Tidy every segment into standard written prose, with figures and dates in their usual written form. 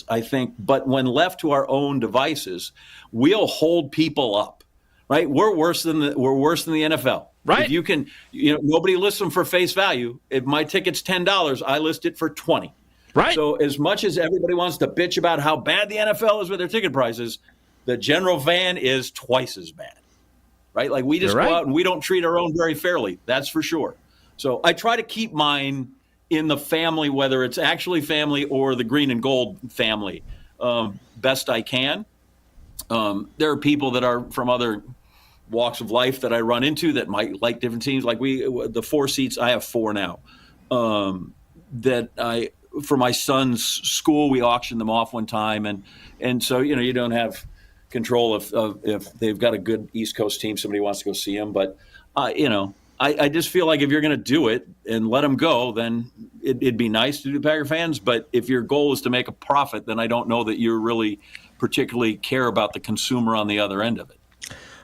I think, but when left to our own devices, we'll hold people up, right? We're worse than the NFL. Right. If you can, nobody lists them for face value. If my ticket's $10, I list it for $20. Right. So as much as everybody wants to bitch about how bad the NFL is with their ticket prices, the general fan is twice as bad, right? Like we just go out and we don't treat our own very fairly. That's for sure. So I try to keep mine in the family, whether it's actually family or the green and gold family, best I can. There are people that are from other walks of life that I run into that might like different teams. Like the 4 seats, I have 4 now. For my son's school, we auctioned them off one time, and so you don't have control if they've got a good East Coast team, somebody wants to go see them, but I just feel like if you're going to do it and let them go, then it'd be nice to do Packer fans. But if your goal is to make a profit, then I don't know that you really particularly care about the consumer on the other end of it.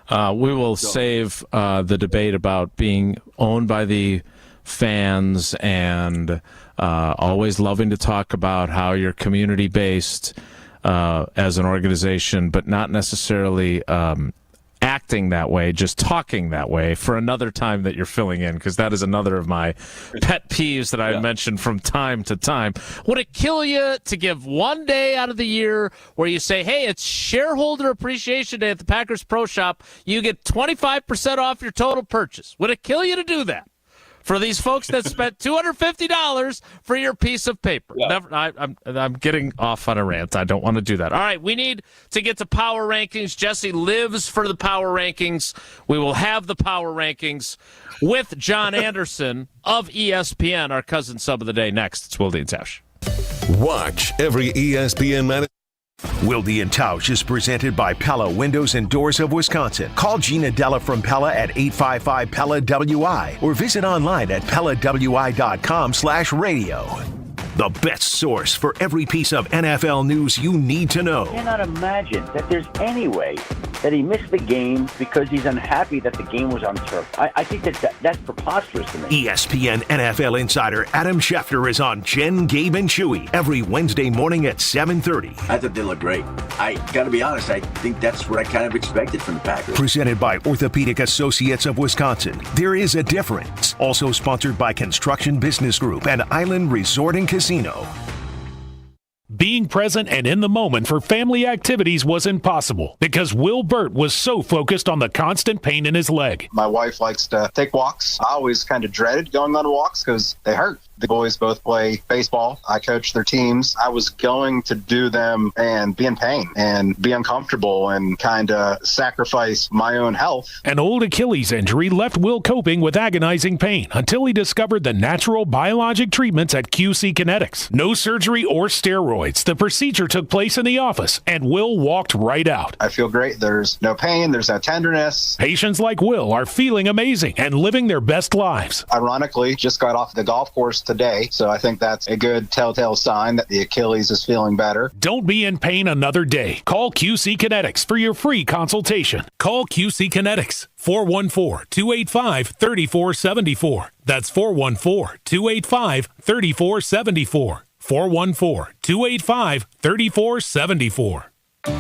We will save the debate about being owned by the fans and always loving to talk about how you're community-based as an organization, but not necessarily acting that way, just talking that way, for another time that you're filling in, because that is another of my pet peeves that I mentioned from time to time. Would it kill you to give one day out of the year where you say, hey, it's shareholder appreciation day at the Packers Pro Shop, you get 25% off your total purchase? Would it kill you to do that for these folks that spent $250 for your piece of paper? Yeah. I'm getting off on a rant. I don't want to do that. All right, we need to get to power rankings. Jesse lives for the power rankings. We will have the power rankings with John Anderson of ESPN, our cousin sub of the day, next. It's Wilde and Tausch. Watch every ESPN man. Wilde and Tausch is presented by Pella Windows and Doors of Wisconsin. Call Gina Della from Pella at 855-PELLA-WI or visit online at PellaWI.com/radio. The best source for every piece of NFL news you need to know. I cannot imagine that there's any way that he missed the game because he's unhappy that the game was on turf. I think that's preposterous to me. ESPN NFL insider Adam Schefter is on Jen, Gabe, and Chewy every Wednesday morning at 7:30. I thought they looked great. I got to be honest, I think that's what I kind of expected from the Packers. Presented by Orthopedic Associates of Wisconsin. There is a difference. Also sponsored by Construction Business Group and Island Resort and Casino. Being present and in the moment for family activities was impossible because Will Burt was so focused on the constant pain in his leg. My wife likes to take walks. I always kind of dreaded going on walks because they hurt. The boys both play baseball. I coach their teams. I was going to do them and be in pain and be uncomfortable and kind of sacrifice my own health. An old Achilles injury left Will coping with agonizing pain until he discovered the natural biologic treatments at QC Kinetics. No surgery or steroids. The procedure took place in the office, and Will walked right out. I feel great. There's no pain. There's no tenderness. Patients like Will are feeling amazing and living their best lives. Ironically, just got off the golf course today, so I think that's a good telltale sign that the Achilles is feeling better. Don't be in pain another day. Call QC Kinetics for your free consultation. Call QC Kinetics, 414-285-3474. That's 414-285-3474. 414-285-3474.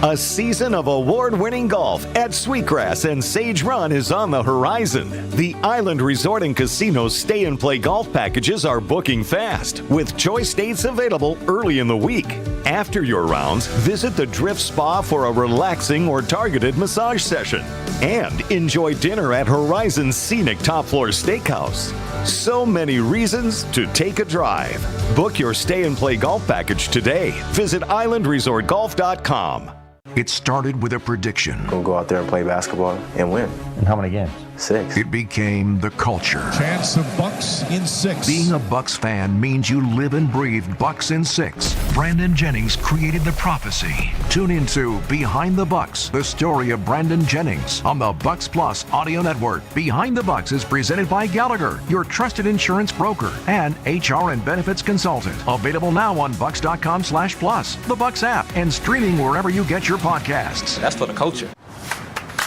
A season of award-winning golf at Sweetgrass and Sage Run is on the horizon. The Island Resort and Casino stay-and-play golf packages are booking fast, with choice dates available early in the week. After your rounds, visit the Drift Spa for a relaxing or targeted massage session. And enjoy dinner at Horizon's scenic top-floor steakhouse. So many reasons to take a drive. Book your stay-and-play golf package today. Visit islandresortgolf.com. It started with a prediction. Gonna go out there and play basketball and win. And how many games? 6. It became the culture. Chance of Bucks in 6. Being a Bucks fan means you live and breathe Bucks in 6. Brandon Jennings created the prophecy. Tune into Behind the Bucks, the story of Brandon Jennings on the Bucks Plus audio network. Behind the Bucks is presented by Gallagher, your trusted insurance broker and HR and benefits consultant. Available now on bucks.com/plus, the Bucks app, and streaming wherever you get your podcasts. That's for the culture.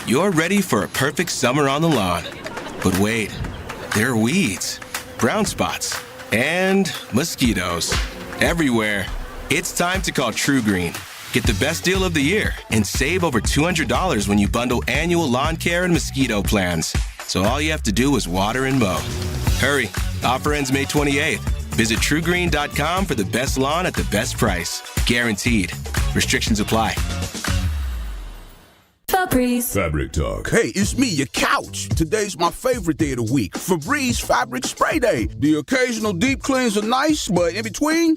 You're ready for a perfect summer on the lawn. But wait, there are weeds, brown spots, and mosquitoes everywhere. It's time to call True Green. Get the best deal of the year and save over $200 when you bundle annual lawn care and mosquito plans. So all you have to do is water and mow. Hurry. Offer ends May 28th. Visit TrueGreen.com for the best lawn at the best price. Guaranteed. Restrictions apply. Febreze Fabric Talk. Hey, it's me, your couch. Today's my favorite day of the week. Febreze Fabric Spray Day. The occasional deep cleans are nice, but in between,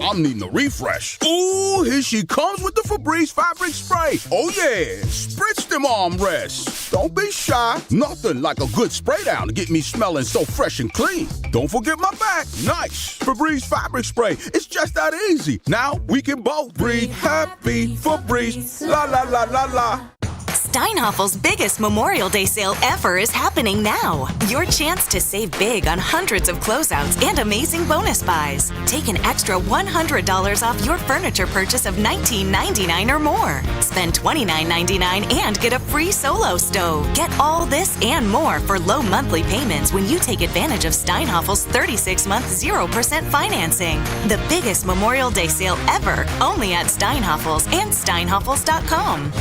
I'm needing a refresh. Ooh, here she comes with the Febreze Fabric Spray. Oh yeah, spritz them armrests. Don't be shy. Nothing like a good spray down to get me smelling so fresh and clean. Don't forget my back. Nice. Febreze Fabric Spray. It's just that easy. Now we can both breathe happy. Febreze. La la la la la. Steinhaffel's biggest Memorial Day sale ever is happening now. Your chance to save big on hundreds of closeouts and amazing bonus buys. Take an extra $100 off your furniture purchase of $19.99 or more. Spend $29.99 and get a free solo stove. Get all this and more for low monthly payments when you take advantage of Steinhaffel's 36-month 0% financing. The biggest Memorial Day sale ever, only at Steinhaffel's and steinhaffels.com.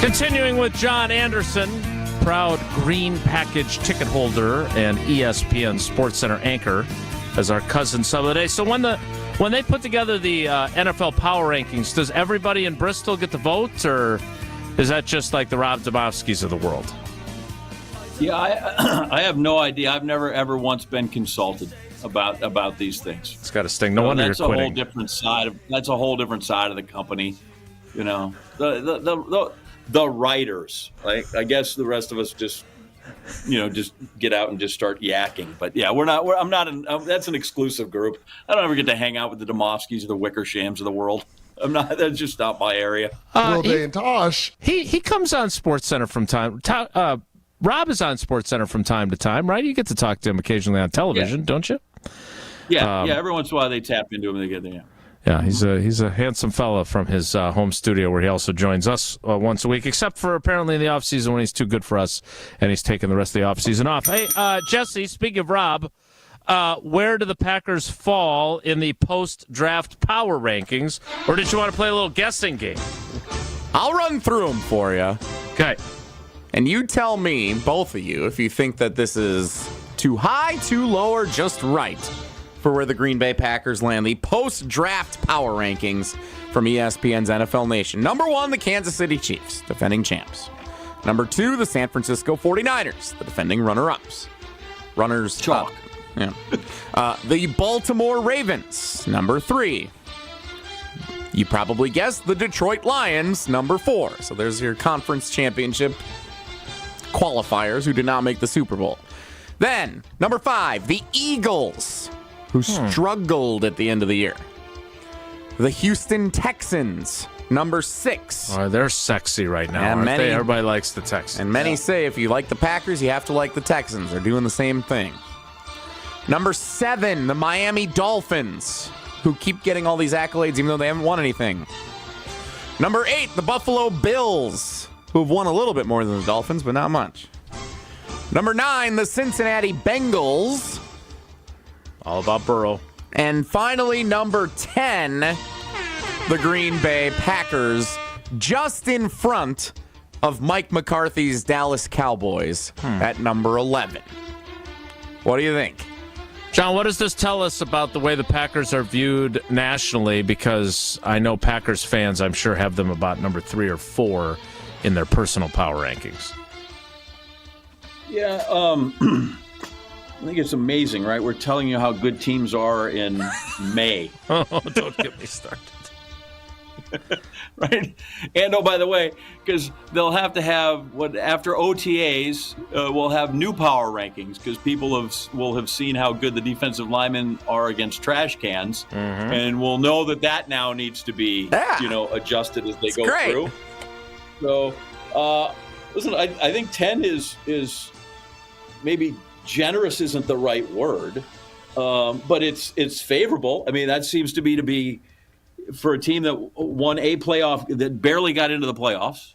Continuing with John Anderson, proud green package ticket holder and ESPN SportsCenter anchor as our cousin sub of the day. So when they put together the NFL power rankings, does everybody in Bristol get the vote, or is that just like the Rob Domofskis of the world? Yeah, I have no idea. I've never ever once been consulted about these things. It's got to sting. No wonder you're quitting. That's a whole different side of the company. You know, the writers. Like, I guess the rest of us just get out and just start yakking. But yeah, I'm not. That's an exclusive group. I don't ever get to hang out with the Domofskis or the Wickershams of the world. I'm not. That's just not my area. Well, Day and Tosh. He comes on SportsCenter from time. Rob is on SportsCenter from time to time, right? You get to talk to him occasionally on television, don't you? Yeah, every once in a while they tap into him and they get there. Yeah, he's a handsome fella from his home studio where he also joins us once a week, except for apparently in the offseason when he's too good for us and he's taking the rest of the offseason off. Hey, Jesse, speaking of Rob, where do the Packers fall in the post-draft power rankings? Or did you want to play a little guessing game? I'll run through them for you. Okay. And you tell me, both of you, if you think that this is too high, too low, or just right for where the Green Bay Packers land. The post-draft power rankings from ESPN's NFL Nation. Number 1, the Kansas City Chiefs, defending champs. Number 2, the San Francisco 49ers, the defending runner-ups. Runners-up. Yeah. The Baltimore Ravens, number 3. You probably guessed the Detroit Lions, number 4. So there's your conference championship qualifiers who did not make the Super Bowl. Then, number 5, the Eagles, who struggled at the end of the year. The Houston Texans, number 6. Oh, they're sexy right now, aren't they? Everybody likes the Texans. And many say if you like the Packers, you have to like the Texans. They're doing the same thing. Number 7, the Miami Dolphins, who keep getting all these accolades even though they haven't won anything. Number 8, the Buffalo Bills, who have won a little bit more than the Dolphins, but not much. Number 9, the Cincinnati Bengals. All about Burrow. And finally, number 10, the Green Bay Packers, just in front of Mike McCarthy's Dallas Cowboys at number 11. What do you think? John, what does this tell us about the way the Packers are viewed nationally? Because I know Packers fans, I'm sure, have them about number 3 or 4 in their personal power rankings. Yeah, I think it's amazing, right? We're telling you how good teams are in May. Oh, don't get me started. Right? And, oh, by the way, because they'll have to have, after OTAs, we'll have new power rankings because people will have seen how good the defensive linemen are against trash cans. Mm-hmm. And we'll know that now needs to be, adjusted as they go through. So, listen, I think 10 is maybe generous isn't the right word, but it's favorable. I mean, that seems to be for a team that won a playoff, that barely got into the playoffs,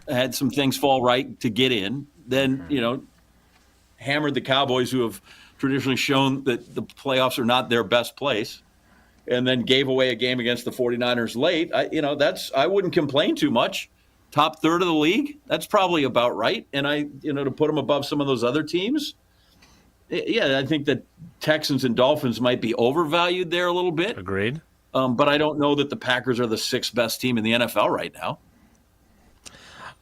had some things fall right to get in, then, hammered the Cowboys, who have traditionally shown that the playoffs are not their best place, and then gave away a game against the 49ers late. I wouldn't complain too much. Top third of the league, that's probably about right. And to put them above some of those other teams, I think that Texans and Dolphins might be overvalued there a little bit. Agreed. But I don't know that the Packers are the sixth best team in the NFL right now.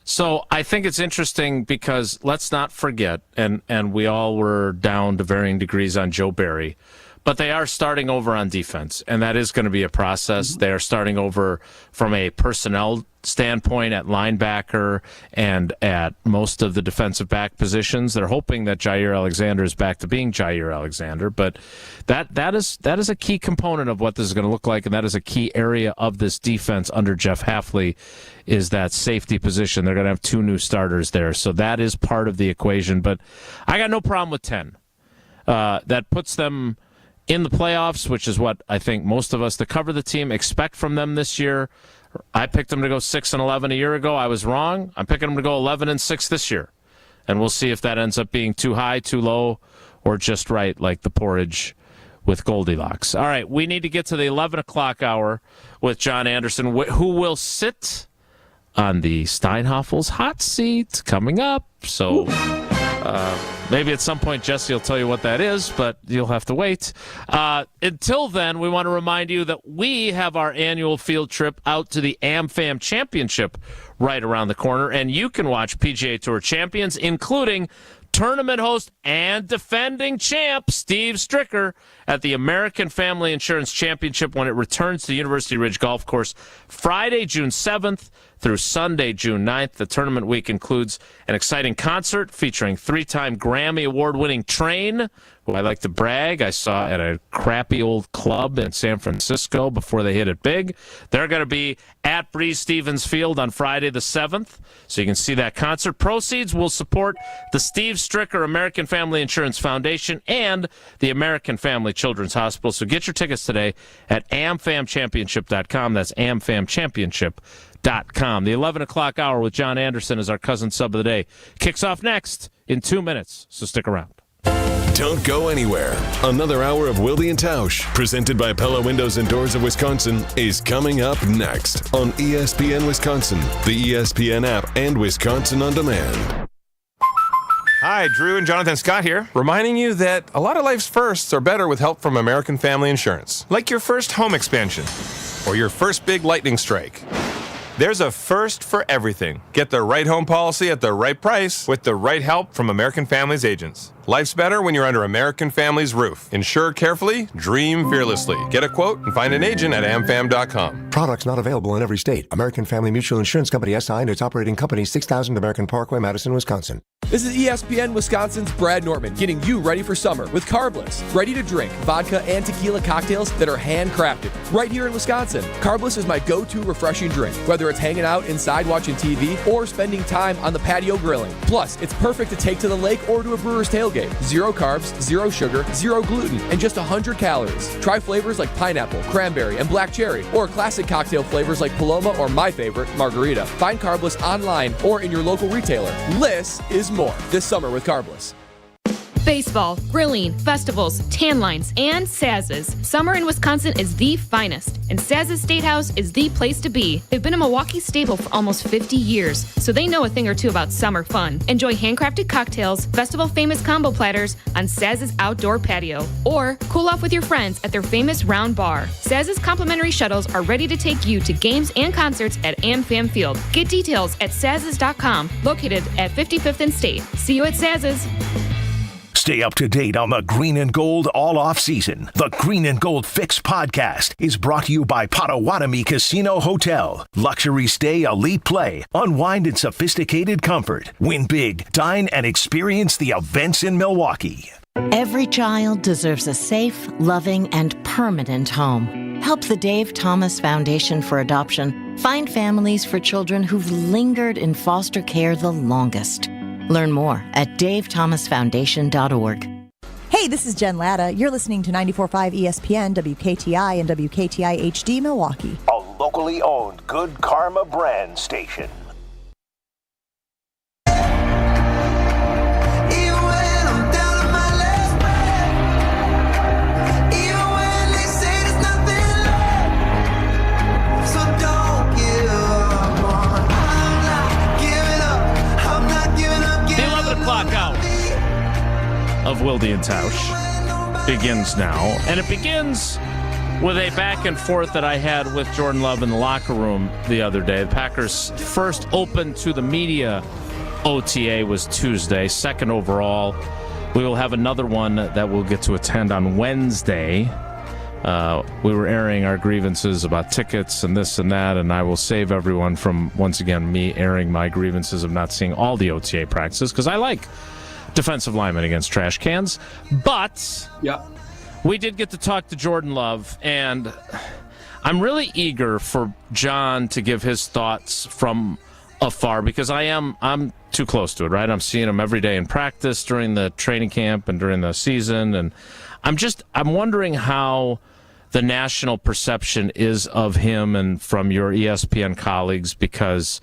So I think it's interesting because let's not forget, and we all were down to varying degrees on Joe Barry, but they are starting over on defense, and that is going to be a process. They are starting over from a personnel standpoint at linebacker and at most of the defensive back positions. They're hoping that Jair Alexander is back to being Jair Alexander, but that is a key component of what this is going to look like, and that is a key area of this defense under Jeff Hafley, is that safety position. They're going to have two new starters there, so that is part of the equation. But I got no problem with 10. That puts them in the playoffs, which is what I think most of us that cover the team expect from them this year. I picked them to go 6-11 a year ago. I was wrong. I'm picking them to go 11-6 this year. And we'll see if that ends up being too high, too low, or just right, like the porridge with Goldilocks. All right, we need to get to the 11 o'clock hour with John Anderson, who will sit on the Steinhoffel's hot seat coming up. So maybe at some point Jesse will tell you what that is, but you'll have to wait. Until then, we want to remind you that we have our annual field trip out to the AmFam Championship right around the corner, and you can watch PGA Tour champions, including tournament host and defending champ Steve Stricker, at the American Family Insurance Championship when it returns to the University Ridge Golf Course Friday, June 7th through Sunday, June 9th. The tournament week includes an exciting concert featuring three-time Grammy Award-winning Train, who I like to brag I saw at a crappy old club in San Francisco before they hit it big. They're going to be at Breeze Stevens Field on Friday the 7th, so you can see that concert. Proceeds will support the Steve Stricker American Family Insurance Foundation and the American Family Children's Hospital. So get your tickets today at amfamchampionship.com. That's amfamchampionship.com. The 11 o'clock hour with John Anderson as our cousin sub of the day kicks off next in 2 minutes, so stick around. Don't go anywhere. Another hour of Wilde and Tausch, presented by Pella Windows and Doors of Wisconsin, is coming up next on ESPN Wisconsin, the ESPN app, and Wisconsin On Demand. Hi, Drew and Jonathan Scott here, reminding you that a lot of life's firsts are better with help from American Family Insurance. Like your first home expansion or your first big lightning strike. There's a first for everything. Get the right home policy at the right price with the right help from American Family's agents. Life's better when you're under American Family's roof. Insure carefully, dream fearlessly. Get a quote and find an agent at amfam.com. Products not available in every state. American Family Mutual Insurance Company SI and its operating company, 6000 American Parkway, Madison, Wisconsin. This is ESPN Wisconsin's Brad Nortman, getting you ready for summer with Carbless. Ready to drink vodka and tequila cocktails that are handcrafted right here in Wisconsin. Carbless is my go-to refreshing drink, whether it's hanging out inside watching TV or spending time on the patio grilling. Plus, it's perfect to take to the lake or to a brewer's tailgate. 0 carbs, 0 sugar, 0 gluten, and just 100 calories. Try flavors like pineapple, cranberry, and black cherry, or classic cocktail flavors like Paloma or my favorite, Margarita. Find Carbless online or in your local retailer. Less is more this summer with Carbless. Baseball, grilling, festivals, tan lines, and Saz's. Summer in Wisconsin is the finest, and Saz's Statehouse is the place to be. They've been a Milwaukee staple for almost 50 years, so they know a thing or two about summer fun. Enjoy handcrafted cocktails, festival-famous combo platters on Saz's outdoor patio, or cool off with your friends at their famous round bar. Saz's complimentary shuttles are ready to take you to games and concerts at AmFam Field. Get details at Saz's.com, located at 55th and State. See you at Saz's. Stay up to date on the Green and Gold all off season. The Green and Gold Fix podcast is brought to you by Potawatomi Casino Hotel. Luxury stay, elite play, unwind in sophisticated comfort. Win big, dine, and experience the events in Milwaukee. Every child deserves a safe, loving, and permanent home. Help the Dave Thomas Foundation for Adoption find families for children who've lingered in foster care the longest. Learn more at davethomasfoundation.org. Hey, this is Jen Latta. You're listening to 94.5 ESPN, WKTI, and WKTI HD Milwaukee. A locally owned Good Karma brand station. Of Wilde and Tausch begins now, and it begins with a back and forth that I had with Jordan Love in the locker room the other day. The Packers' first open to the media OTA was Tuesday, second overall. We will have another one that we'll get to attend on Wednesday. We were airing our grievances about tickets and this and that, and I will save everyone from, once again, me airing my grievances of not seeing all the OTA practices, because I like defensive linemen against trash cans. But we did get to talk to Jordan Love, and I'm really eager for John to give his thoughts from afar, because I'm too close to it, right? I'm seeing him every day in practice during the training camp and during the season, and I'm wondering how the national perception is of him and from your ESPN colleagues, because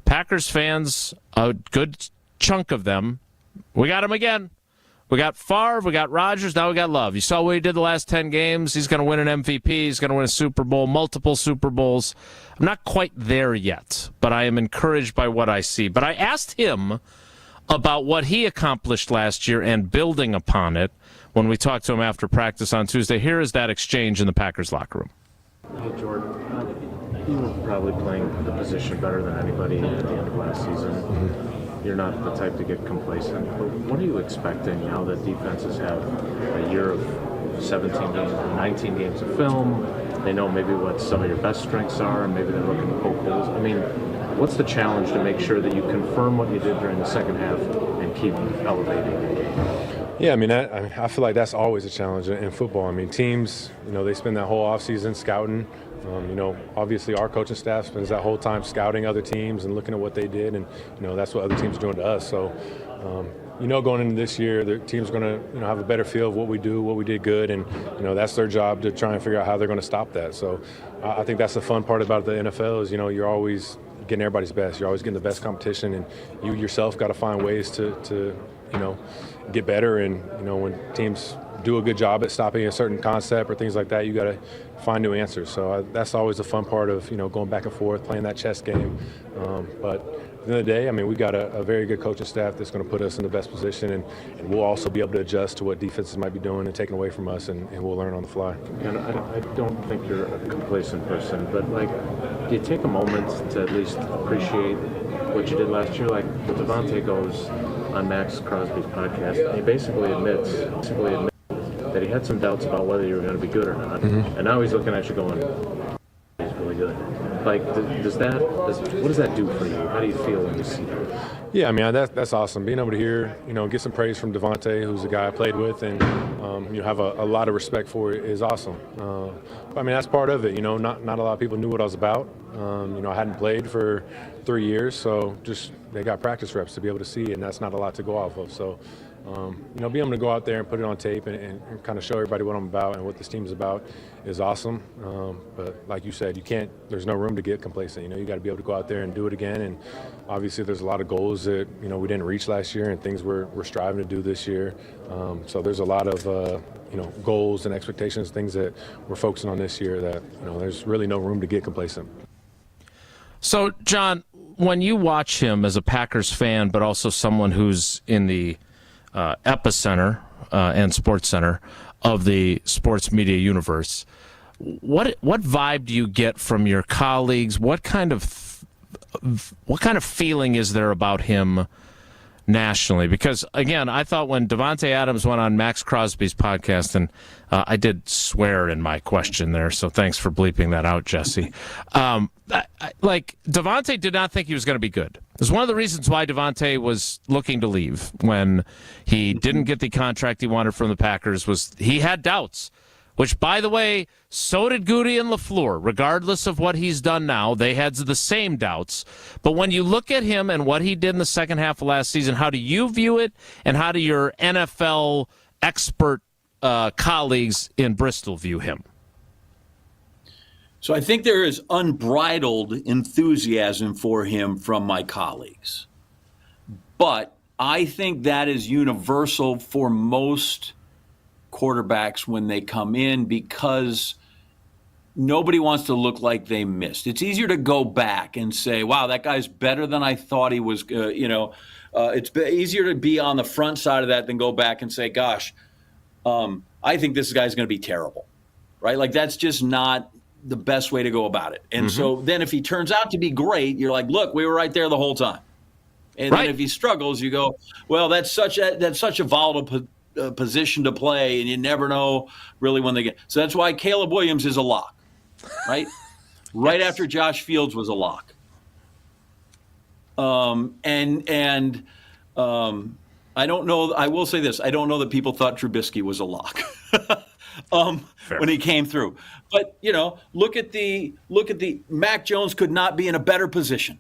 Packers fans, a good chunk of them, we got him again. We got Favre, we got Rodgers, now we got Love. You saw what he did the last 10 games. He's going to win an MVP. He's going to win a Super Bowl, multiple Super Bowls. I'm not quite there yet, but I am encouraged by what I see. But I asked him about what he accomplished last year and building upon it when we talked to him after practice on Tuesday. Here is that exchange in the Packers locker room. Hey, Jordan, you were probably playing the position better than anybody at the end of last season. Mm-hmm. You're not the type to get complacent. But what are you expecting now that defenses have a year of 17 games or 19 games of film? They know maybe what some of your best strengths are, and maybe they're looking to poke holes. I mean, what's the challenge to make sure that you confirm what you did during the second half and keep elevating the game? Yeah, I feel like that's always a challenge in football. I mean, teams, they spend that whole offseason scouting. Obviously our coaching staff spends that whole time scouting other teams and looking at what they did, and that's what other teams are doing to us. So, going into this year, the team's going to have a better feel of what we do, what we did good, and that's their job to try and figure out how they're going to stop that. So, I think that's the fun part about the NFL is you're always getting everybody's best. You're always getting the best competition, and you yourself got to find ways to get better. And when teams do a good job at stopping a certain concept or things like that, you got to find new answers. So that's always the fun part of going back and forth, playing that chess game. But at the end of the day, we got a very good coaching staff that's going to put us in the best position, and we'll also be able to adjust to what defenses might be doing and taking away from us, and we'll learn on the fly. And I don't think you're a complacent person, but do you take a moment to at least appreciate what you did last year? Like when Devontae goes on Max Crosby's podcast, and he basically admits that he had some doubts about whether you were going to be good or not, and now he's looking at you going, he's really good. Like, what does that do for you? How do you feel when you see that? Yeah, that's awesome. Being able to hear, get some praise from Devontae, who's a guy I played with, and have a lot of respect for it is awesome. That's part of it. Not a lot of people knew what I was about. I hadn't played for 3 years, so just they got practice reps to be able to see, and that's not a lot to go off of. So, being able to go out there and put it on tape and kind of show everybody what I'm about and what this team's about is awesome. But like you said, there's no room to get complacent. You got to be able to go out there and do it again. And obviously there's a lot of goals that, we didn't reach last year and things we're striving to do this year. So there's a lot of, goals and expectations, things that we're focusing on this year that, there's really no room to get complacent. So, John, when you watch him as a Packers fan, but also someone who's in the epicenter and sports center of the sports media universe, what vibe do you get from your colleagues? What kind of feeling is there about him nationally? Because again, I thought when Davante Adams went on Max Crosby's podcast, and I did swear in my question there, so thanks for bleeping that out, Jesse. Davante did not think he was going to be good. It was one of the reasons why Davante was looking to leave when he didn't get the contract he wanted from the Packers. Was he had doubts which, by the way, so did Goody and LaFleur. Regardless of what he's done now, they had the same doubts. But when you look at him and what he did in the second half of last season, how do you view it, and how do your NFL expert colleagues in Bristol view him? So I think there is unbridled enthusiasm for him from my colleagues. But I think that is universal for most quarterbacks when they come in, because nobody wants to look like they missed. It's easier to go back and say, wow, that guy's better than I thought he was. It's easier to be on the front side of that than go back and say, gosh, I think this guy's going to be terrible, right? Like, that's just not the best way to go about it. And so then if he turns out to be great, you're like, look, we were right there the whole time. And then if he struggles, you go, well, that's such a volatile position to play, and you never know really when they get. So that's why Caleb Williams is a lock, right? Right after Josh Fields was a lock. I don't know. I will say this: I don't know that people thought Trubisky was a lock when he came through. But look at the Mac Jones could not be in a better position.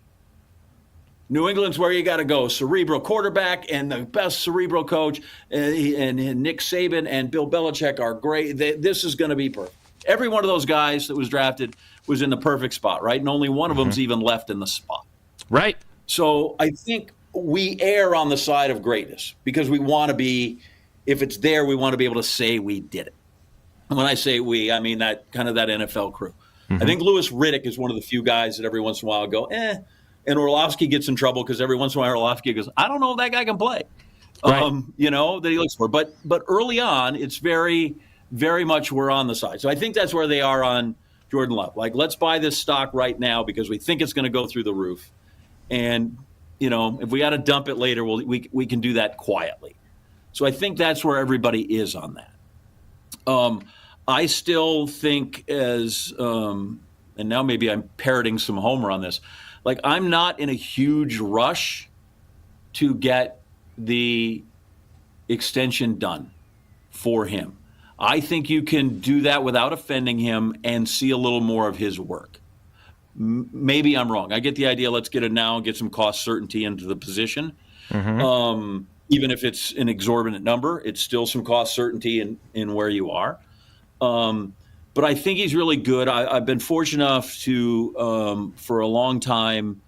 New England's where you got to go. Cerebral quarterback and the best cerebral coach, and Nick Saban and Bill Belichick are great. This is going to be perfect. Every one of those guys that was drafted was in the perfect spot, right? And only one of them's even left in the spot. Right. So I think we err on the side of greatness because we want to be, if it's there, we want to be able to say we did it. And when I say we, I mean that kind of that NFL crew. I think Louis Riddick is one of the few guys that every once in a while go, and Orlovsky gets in trouble because every once in a while Orlovsky goes, I don't know if that guy can play, that he looks for. But early on, it's very, very much we're on the side. So I think that's where they are on Jordan Love. Like, let's buy this stock right now because we think it's going to go through the roof. And, if we got to dump it later, we can do that quietly. So I think that's where everybody is on that. I still think and now maybe I'm parroting some Homer on this, like, I'm not in a huge rush to get the extension done for him. I think you can do that without offending him and see a little more of his work. Maybe I'm wrong. I get the idea. Let's get it now and get some cost certainty into the position. Even if it's an exorbitant number, it's still some cost certainty in where you are. But I think he's really good. I've been fortunate enough to, for a long time,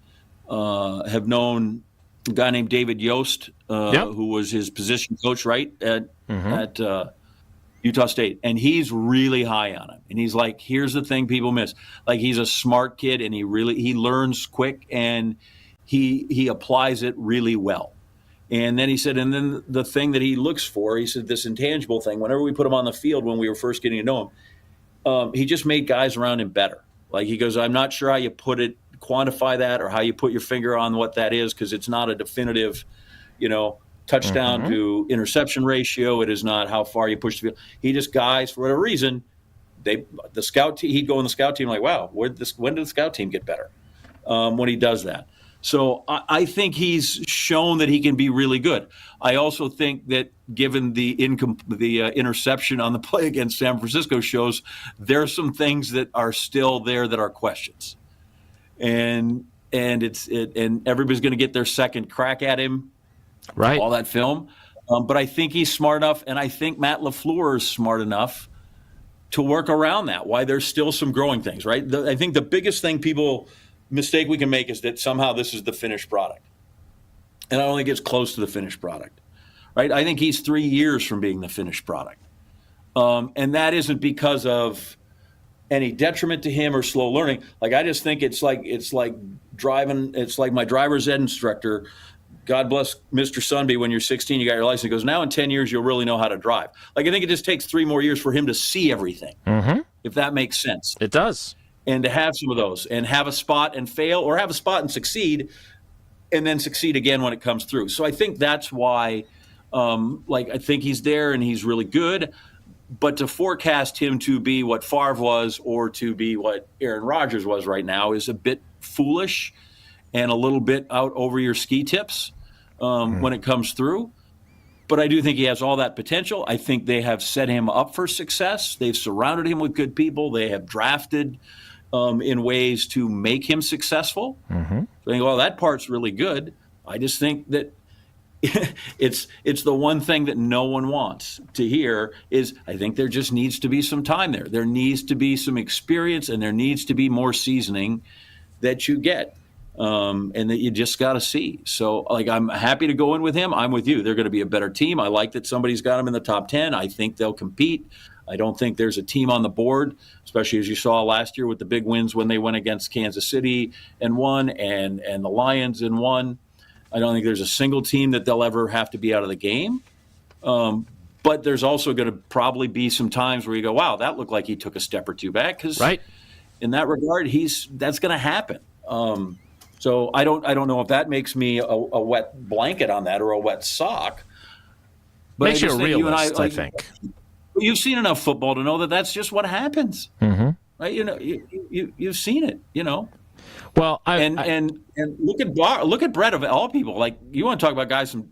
have known a guy named David Yost, who was his position coach, right, at Utah State. And he's really high on him. And he's like, here's the thing people miss. Like, he's a smart kid, and he learns quick, and he applies it really well. And then he said, and then the thing that he looks for, he said, this intangible thing, whenever we put him on the field when we were first getting to know him, he just made guys around him better. Like, he goes, I'm not sure how you quantify that or how you put your finger on what that is, because it's not a definitive, touchdown to interception ratio. It is not how far you push the field. He just, guys, for whatever reason, he'd go in the scout team like, wow, when did the scout team get better when he does that? So I think he's shown that he can be really good. I also think that given the interception on the play against San Francisco shows there's some things that are still there that are questions, and everybody's going to get their second crack at him, right? All that film, but I think he's smart enough, and I think Matt LaFleur is smart enough to work around that. Why there's still some growing things, right? I think the biggest mistake we can make is that somehow this is the finished product. And it only gets close to the finished product, right? I think he's 3 years from being the finished product. And that isn't because of any detriment to him or slow learning. Like, I just think it's like driving. It's like my driver's ed instructor, God bless Mr. Sunby, when you're 16, you got your license. He goes, now in 10 years, you'll really know how to drive. Like, I think it just takes 3 more years for him to see everything, if that makes sense. It does. And to have some of those and have a spot and fail, or have a spot and succeed and then succeed again when it comes through. So I think that's why, I think he's there and he's really good. But to forecast him to be what Favre was or to be what Aaron Rodgers was right now is a bit foolish and a little bit out over your ski tips when it comes through. But I do think he has all that potential. I think they have set him up for success. They've surrounded him with good people. They have drafted in ways to make him successful. Mm-hmm. So I think, well, that part's really good. I just think that it's the one thing that no one wants to hear is I think there just needs to be some time there. There needs to be some experience, and there needs to be more seasoning that you get. And that you just got to see. So, like, I'm happy to go in with him. I'm with you. They're going to be a better team. I like that somebody's got them in the top 10. I think they'll compete. I don't think there's a team on the board, especially as you saw last year with the big wins when they went against Kansas City and won, and the Lions and won. I don't think there's a single team that they'll ever have to be out of the game. But there's also going to probably be some times where you go, wow, that looked like he took a step or two back. Because in that regard, that's going to happen. So I don't know if that makes me a wet blanket on that or a wet sock. But makes you a realist, I think. You've seen enough football to know that that's just what happens, right? You know, you've seen it. You know. Well, and look at Brett of all people. Like, you want to talk about guys who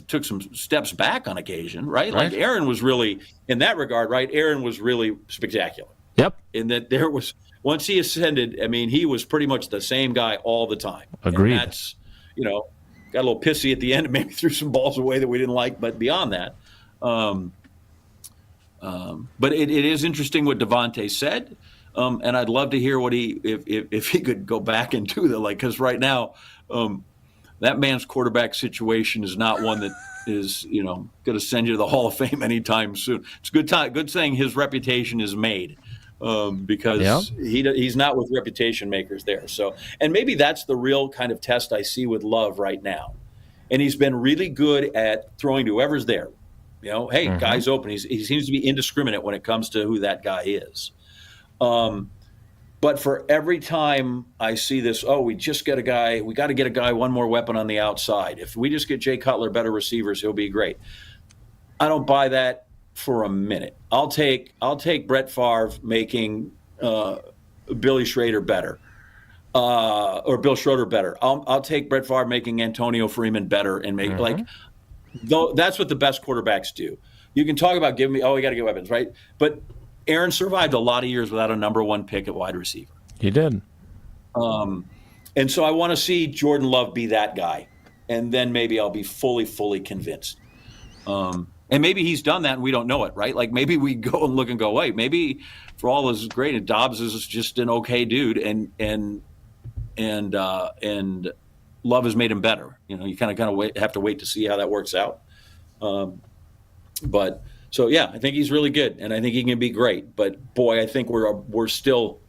took some steps back on occasion, right? Like Aaron was really, in that regard, right? Aaron was really spectacular. Yep. In that there was. Once he ascended, I mean, he was pretty much the same guy all the time. Agreed. And that's, got a little pissy at the end and maybe threw some balls away that we didn't like. But beyond that, but it is interesting what Devontae said, and I'd love to hear what if he could go back and do that. Like, because right now, that man's quarterback situation is not one that is going to send you to the Hall of Fame anytime soon. It's good saying his reputation is made. Because he's not with reputation makers there. So, and maybe that's the real kind of test I see with Love right now. And he's been really good at throwing to whoever's there. Hey, guy's open. He seems to be indiscriminate when it comes to who that guy is. But for every time I see this, we just get a guy, we got to get a guy, one more weapon on the outside. If we just get Jay Cutler better receivers, he'll be great. I don't buy that for a minute. I'll take Brett Favre making Billy Schrader better, or Bill Schroeder better. I'll take Brett Favre making Antonio Freeman better, and make that's what the best quarterbacks do. You can talk about giving me, we got to get weapons, right? But Aaron survived a lot of years without a number one pick at wide receiver. He did. And so I want to see Jordan Love be that guy, and then maybe I'll be fully convinced. And maybe he's done that and we don't know it, right? Like, maybe we go and look and go, wait, maybe for all this is great, and Dobbs is just an okay dude, and Love has made him better. You kind of have to wait to see how that works out. But so I think he's really good, and I think he can be great. But boy, I think we're still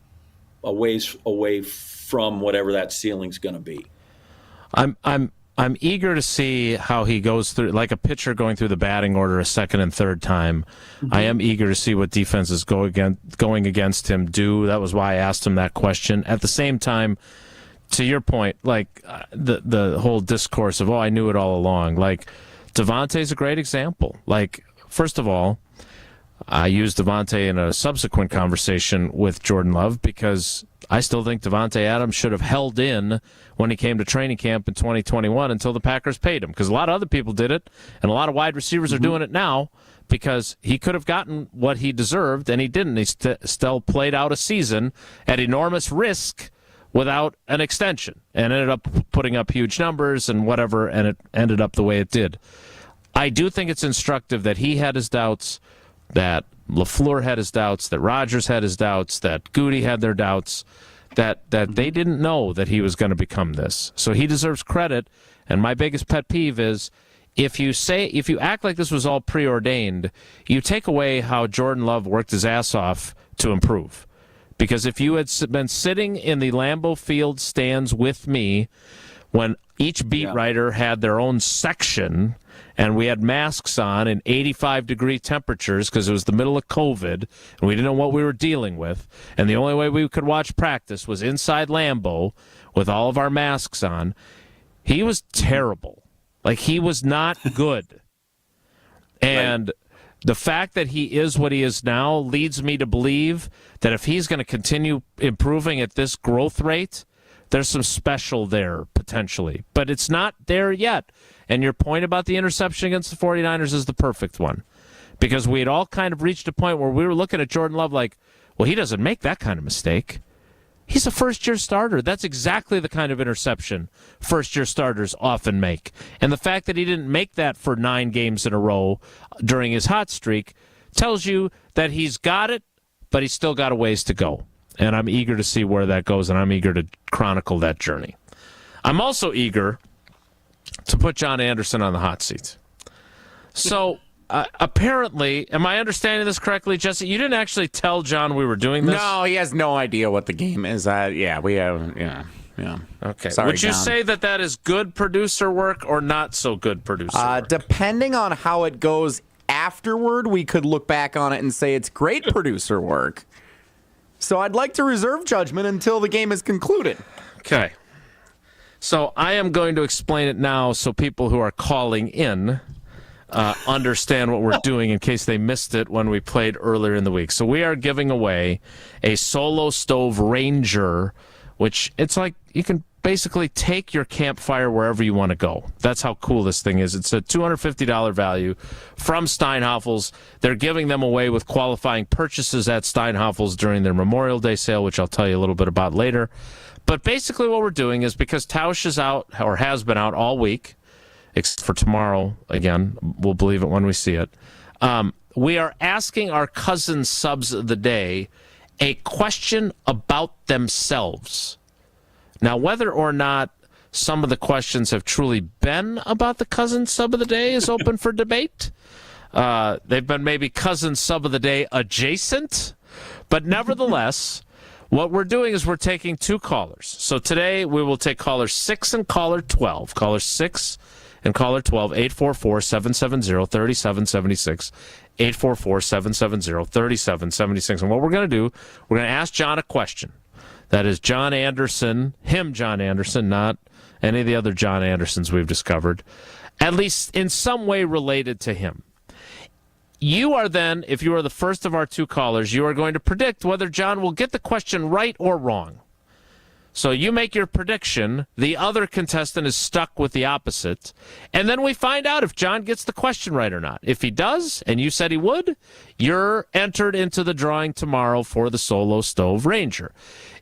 a ways away from whatever that ceiling's going to be. I'm eager to see how he goes through, like a pitcher going through the batting order a second and third time. I am eager to see what defenses going against him do. That was why I asked him that question. At the same time, to your point, like the whole discourse of, I knew it all along. Like, Devontae's a great example. Like, first of all, I used Devontae in a subsequent conversation with Jordan Love because I still think Devontae Adams should have held in when he came to training camp in 2021 until the Packers paid him, because a lot of other people did it, and a lot of wide receivers are doing it now because he could have gotten what he deserved, and he didn't. He still played out a season at enormous risk without an extension and ended up putting up huge numbers and whatever, and it ended up the way it did. I do think it's instructive that he had his doubts, that LaFleur had his doubts, that Rodgers had his doubts, that Goody had their doubts, that they didn't know that he was going to become this. So he deserves credit, and my biggest pet peeve is if you act like this was all preordained, you take away how Jordan Love worked his ass off to improve. Because if you had been sitting in the Lambeau Field stands with me when each beat writer had their own section and we had masks on in 85-degree temperatures because it was the middle of COVID and we didn't know what we were dealing with, and the only way we could watch practice was inside Lambeau with all of our masks on, he was terrible. Like, he was not good. And the fact that he is what he is now leads me to believe that if he's going to continue improving at this growth rate, there's some special there potentially, but it's not there yet. And your point about the interception against the 49ers is the perfect one, because we had all kind of reached a point where we were looking at Jordan Love like, well, he doesn't make that kind of mistake. He's a first-year starter. That's exactly the kind of interception first-year starters often make. And the fact that he didn't make that for 9 games in a row during his hot streak tells you that he's got it, but he's still got a ways to go. And I'm eager to see where that goes, and I'm eager to chronicle that journey. I'm also eager to put John Anderson on the hot seat. So... apparently, am I understanding this correctly, Jesse? You didn't actually tell John we were doing this? No, he has no idea what the game is. Yeah. Okay. Sorry, would you John. say that is good producer work or not so good producer work? Depending on how it goes afterward, we could look back on it and say it's great producer work. So I'd like to reserve judgment until the game is concluded. Okay. So I am going to explain it now so people who are calling in understand what we're doing in case they missed it when we played earlier in the week. So we are giving away a Solo Stove Ranger, which it's like you can basically take your campfire wherever you want to go. That's how cool this thing is. It's a $250 value from Steinhafels. They're giving them away with qualifying purchases at Steinhafels during their Memorial Day sale, which I'll tell you a little bit about later. But basically what we're doing is, because Tausch is out, or has been out all week, except for tomorrow, again, we'll believe it when we see it. We are asking our cousin subs of the day a question about themselves. Now, whether or not some of the questions have truly been about the cousin sub of the day is open for debate. They've been maybe cousin sub of the day adjacent, but nevertheless, what we're doing is we're taking 2 callers. So today we will take caller 6 and caller 12. Caller 6 and caller 12, 844-770-3776, 844-770-3776. And what we're going to do, we're going to ask John a question. That is John Anderson, John Anderson, not any of the other John Andersons we've discovered, at least in some way related to him. You are then, if you are the first of our 2 callers, you are going to predict whether John will get the question right or wrong. So you make your prediction, the other contestant is stuck with the opposite, and then we find out if John gets the question right or not. If he does, and you said he would, you're entered into the drawing tomorrow for the Solo Stove Ranger.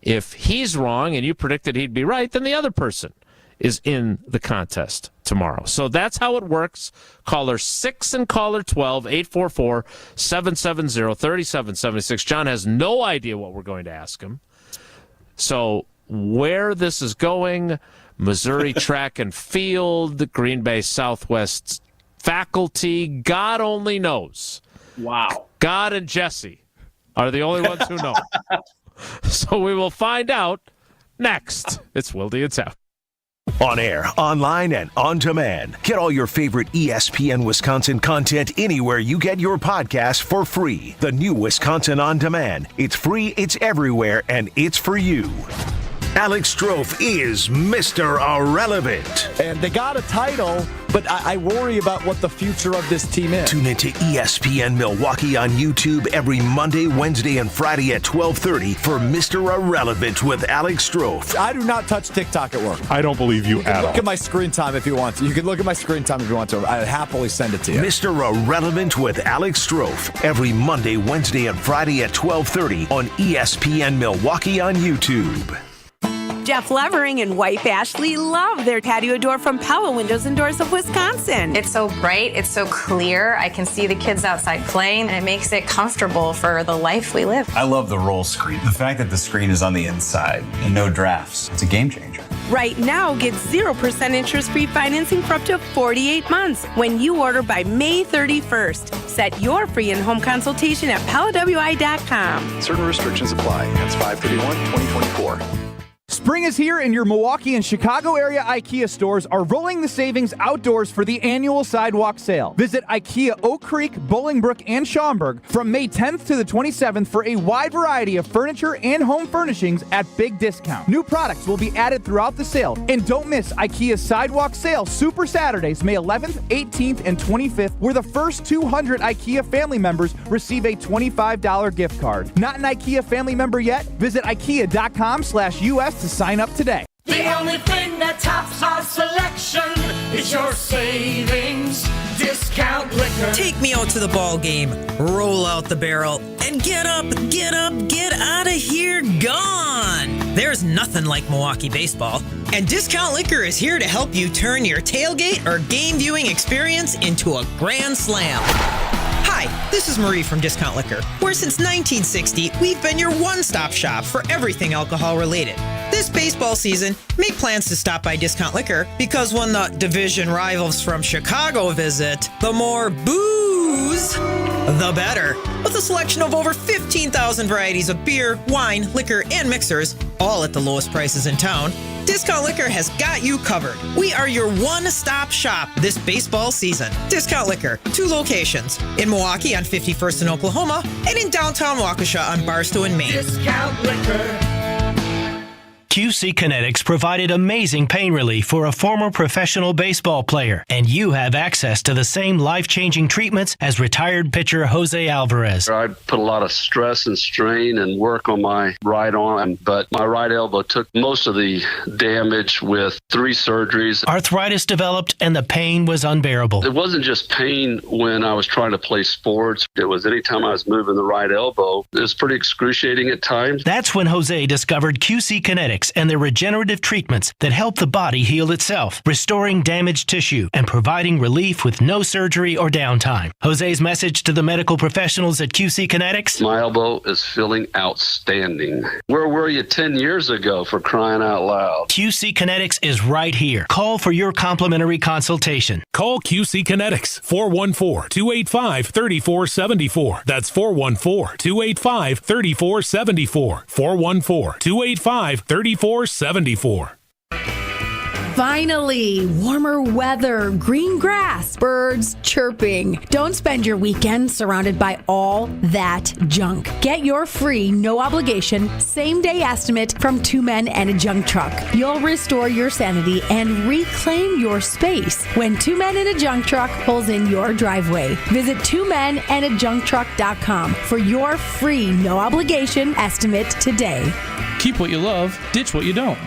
If he's wrong and you predicted he'd be right, then the other person is in the contest tomorrow. So that's how it works. Caller 6 and caller 12, 844-770-3776. John has no idea what we're going to ask him. So where this is going, Missouri Track and Field, Green Bay Southwest faculty, God only knows. Wow. God and Jesse are the only ones who know. So we will find out next. It's Wildy and Tausch. On air, online, and on demand. Get all your favorite ESPN Wisconsin content anywhere you get your podcast for free. The new Wisconsin On Demand. It's free, it's everywhere, and it's for you. Alex Strofe is Mr. Irrelevant. And they got a title, but I worry about what the future of this team is. Tune into ESPN Milwaukee on YouTube every Monday, Wednesday, and Friday at 12:30 for Mr. Irrelevant with Alex Strofe. I do not touch TikTok at work. I don't believe you at all. Look at my screen time if you want to. You can look at my screen time if you want to. I'd happily send it to you. Mr. Irrelevant with Alex Strofe every Monday, Wednesday, and Friday at 12:30 on ESPN Milwaukee on YouTube. Jeff Levering and wife Ashley love their patio door from Pella Windows and Doors of Wisconsin. It's so bright, it's so clear. I can see the kids outside playing, and it makes it comfortable for the life we live. I love the roll screen. The fact that the screen is on the inside and no drafts, it's a game changer. Right now, get 0% interest-free financing for up to 48 months when you order by May 31st. Set your free in-home consultation at PellaWI.com. Certain restrictions apply. That's 5/31/2024. Spring is here, and your Milwaukee and Chicago area IKEA stores are rolling the savings outdoors for the annual sidewalk sale. Visit IKEA Oak Creek, Bolingbrook, and Schaumburg from May 10th to the 27th for a wide variety of furniture and home furnishings at big discount. New products will be added throughout the sale, and don't miss IKEA's Sidewalk Sale Super Saturdays, May 11th, 18th, and 25th, where the first 200 IKEA family members receive a $25 gift card. Not an IKEA family member yet? Visit IKEA.com/US to sign up today. The only thing that tops our selection is your savings discount liquor. Take me out to the ball game, roll out the barrel, and get up, get out of here, gone. There's nothing like Milwaukee baseball. And Discount Liquor is here to help you turn your tailgate or game viewing experience into a grand slam. Hi, this is Marie from Discount Liquor, where since 1960, we've been your one-stop shop for everything alcohol-related. This baseball season, make plans to stop by Discount Liquor, because when the division rivals from Chicago visit, the more booze, the better. With a selection of over 15,000 varieties of beer, wine, liquor, and mixers, all at the lowest prices in town, Discount Liquor has got you covered. We are your one-stop shop this baseball season. Discount Liquor, 2 locations. In Milwaukee on 51st in Oklahoma, and in downtown Waukesha on Barstow in Maine. Discount Liquor. QC Kinetics provided amazing pain relief for a former professional baseball player, and you have access to the same life-changing treatments as retired pitcher Jose Alvarez. I put a lot of stress and strain and work on my right arm, but my right elbow took most of the damage with 3 surgeries. Arthritis developed and the pain was unbearable. It wasn't just pain when I was trying to play sports. It was anytime I was moving the right elbow. It was pretty excruciating at times. That's when Jose discovered QC Kinetics and their regenerative treatments that help the body heal itself, restoring damaged tissue and providing relief with no surgery or downtime. Jose's message to the medical professionals at QC Kinetics? My elbow is feeling outstanding. Where were you 10 years ago, for crying out loud? QC Kinetics is right here. Call for your complimentary consultation. Call QC Kinetics, 414-285-3474. That's 414-285-3474. 414-285-3474. Finally, warmer weather, green grass, birds chirping. Don't spend your weekend surrounded by all that junk. Get your free, no obligation, same-day estimate from 2 Men and a Junk Truck. You'll restore your sanity and reclaim your space when 2 Men and a Junk Truck pulls in your driveway. Visit 2menandajuncktruck.com for your free, no obligation estimate today. Keep what you love, ditch what you don't.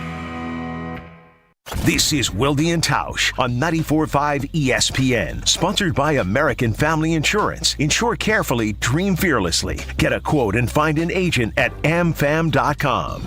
This is Wilde and Tausch on 94.5 ESPN. Sponsored by American Family Insurance. Insure carefully, dream fearlessly. Get a quote and find an agent at amfam.com.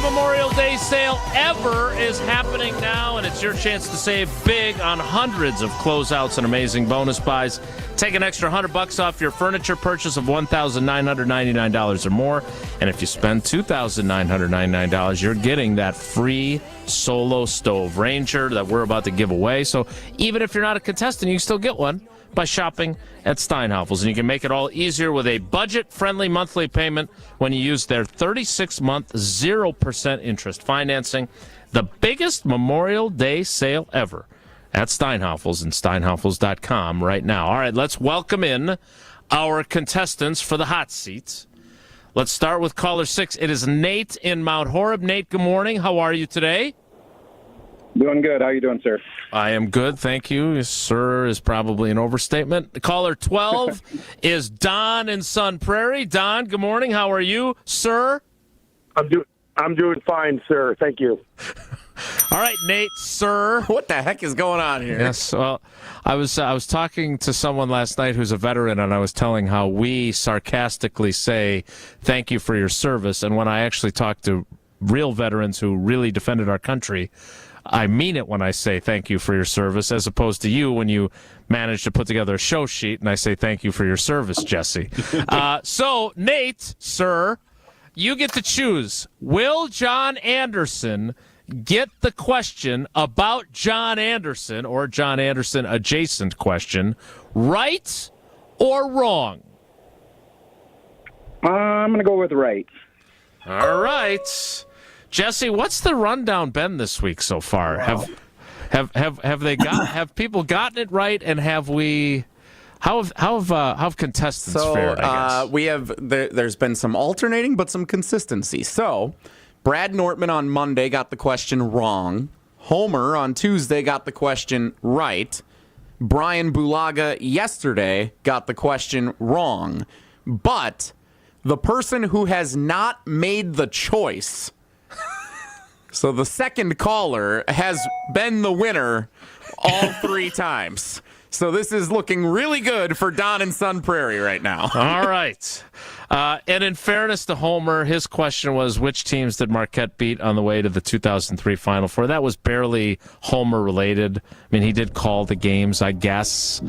Memorial Day sale ever is happening now, and it's your chance to save big on hundreds of closeouts and amazing bonus buys. Take an extra $100 off your furniture purchase of $1,999 or more, and if you spend $2,999, you're getting that free Solo Stove Ranger that we're about to give away. So even if you're not a contestant, you can still get one by shopping at Steinhafels. And you can make it all easier with a budget-friendly monthly payment when you use their 36-month 0% interest financing. The biggest Memorial Day sale ever at Steinhafels and steinhafels.com right now. All right, let's welcome in our contestants for the hot seat. Let's start with caller 6. It is Nate in Mount Horeb. Nate, good morning. How are you today? Doing good. How are you doing, sir? I am good, thank you. Sir is probably an overstatement. Caller 12 is Don in Sun Prairie. Don, good morning. How are you, sir? I'm doing fine, sir. Thank you. All right, Nate, sir. What the heck is going on here? Yes, well, I was talking to someone last night who's a veteran, and I was telling how we sarcastically say thank you for your service, and when I actually talk to real veterans who really defended our country, I mean it when I say thank you for your service, as opposed to you when you manage to put together a show sheet and I say thank you for your service, Jesse. So, Nate, sir, you get to choose. Will John Anderson get the question about John Anderson, or John Anderson adjacent question, right or wrong? I'm going to go with right. All right. Jesse, what's the rundown been this week so far? Wow. Have people gotten it right, and have we? How have contestants fared? I guess we have. There's been some alternating, but some consistency. So, Brad Nortman on Monday got the question wrong. Homer on Tuesday got the question right. Brian Bulaga yesterday got the question wrong. But the person who has not made the choice, so the second caller, has been the winner all 3 times. So this is looking really good for Don and Sun Prairie right now. All right. And in fairness to Homer, his question was, which teams did Marquette beat on the way to the 2003 Final Four? That was barely Homer related. I mean, he did call the games, I guess.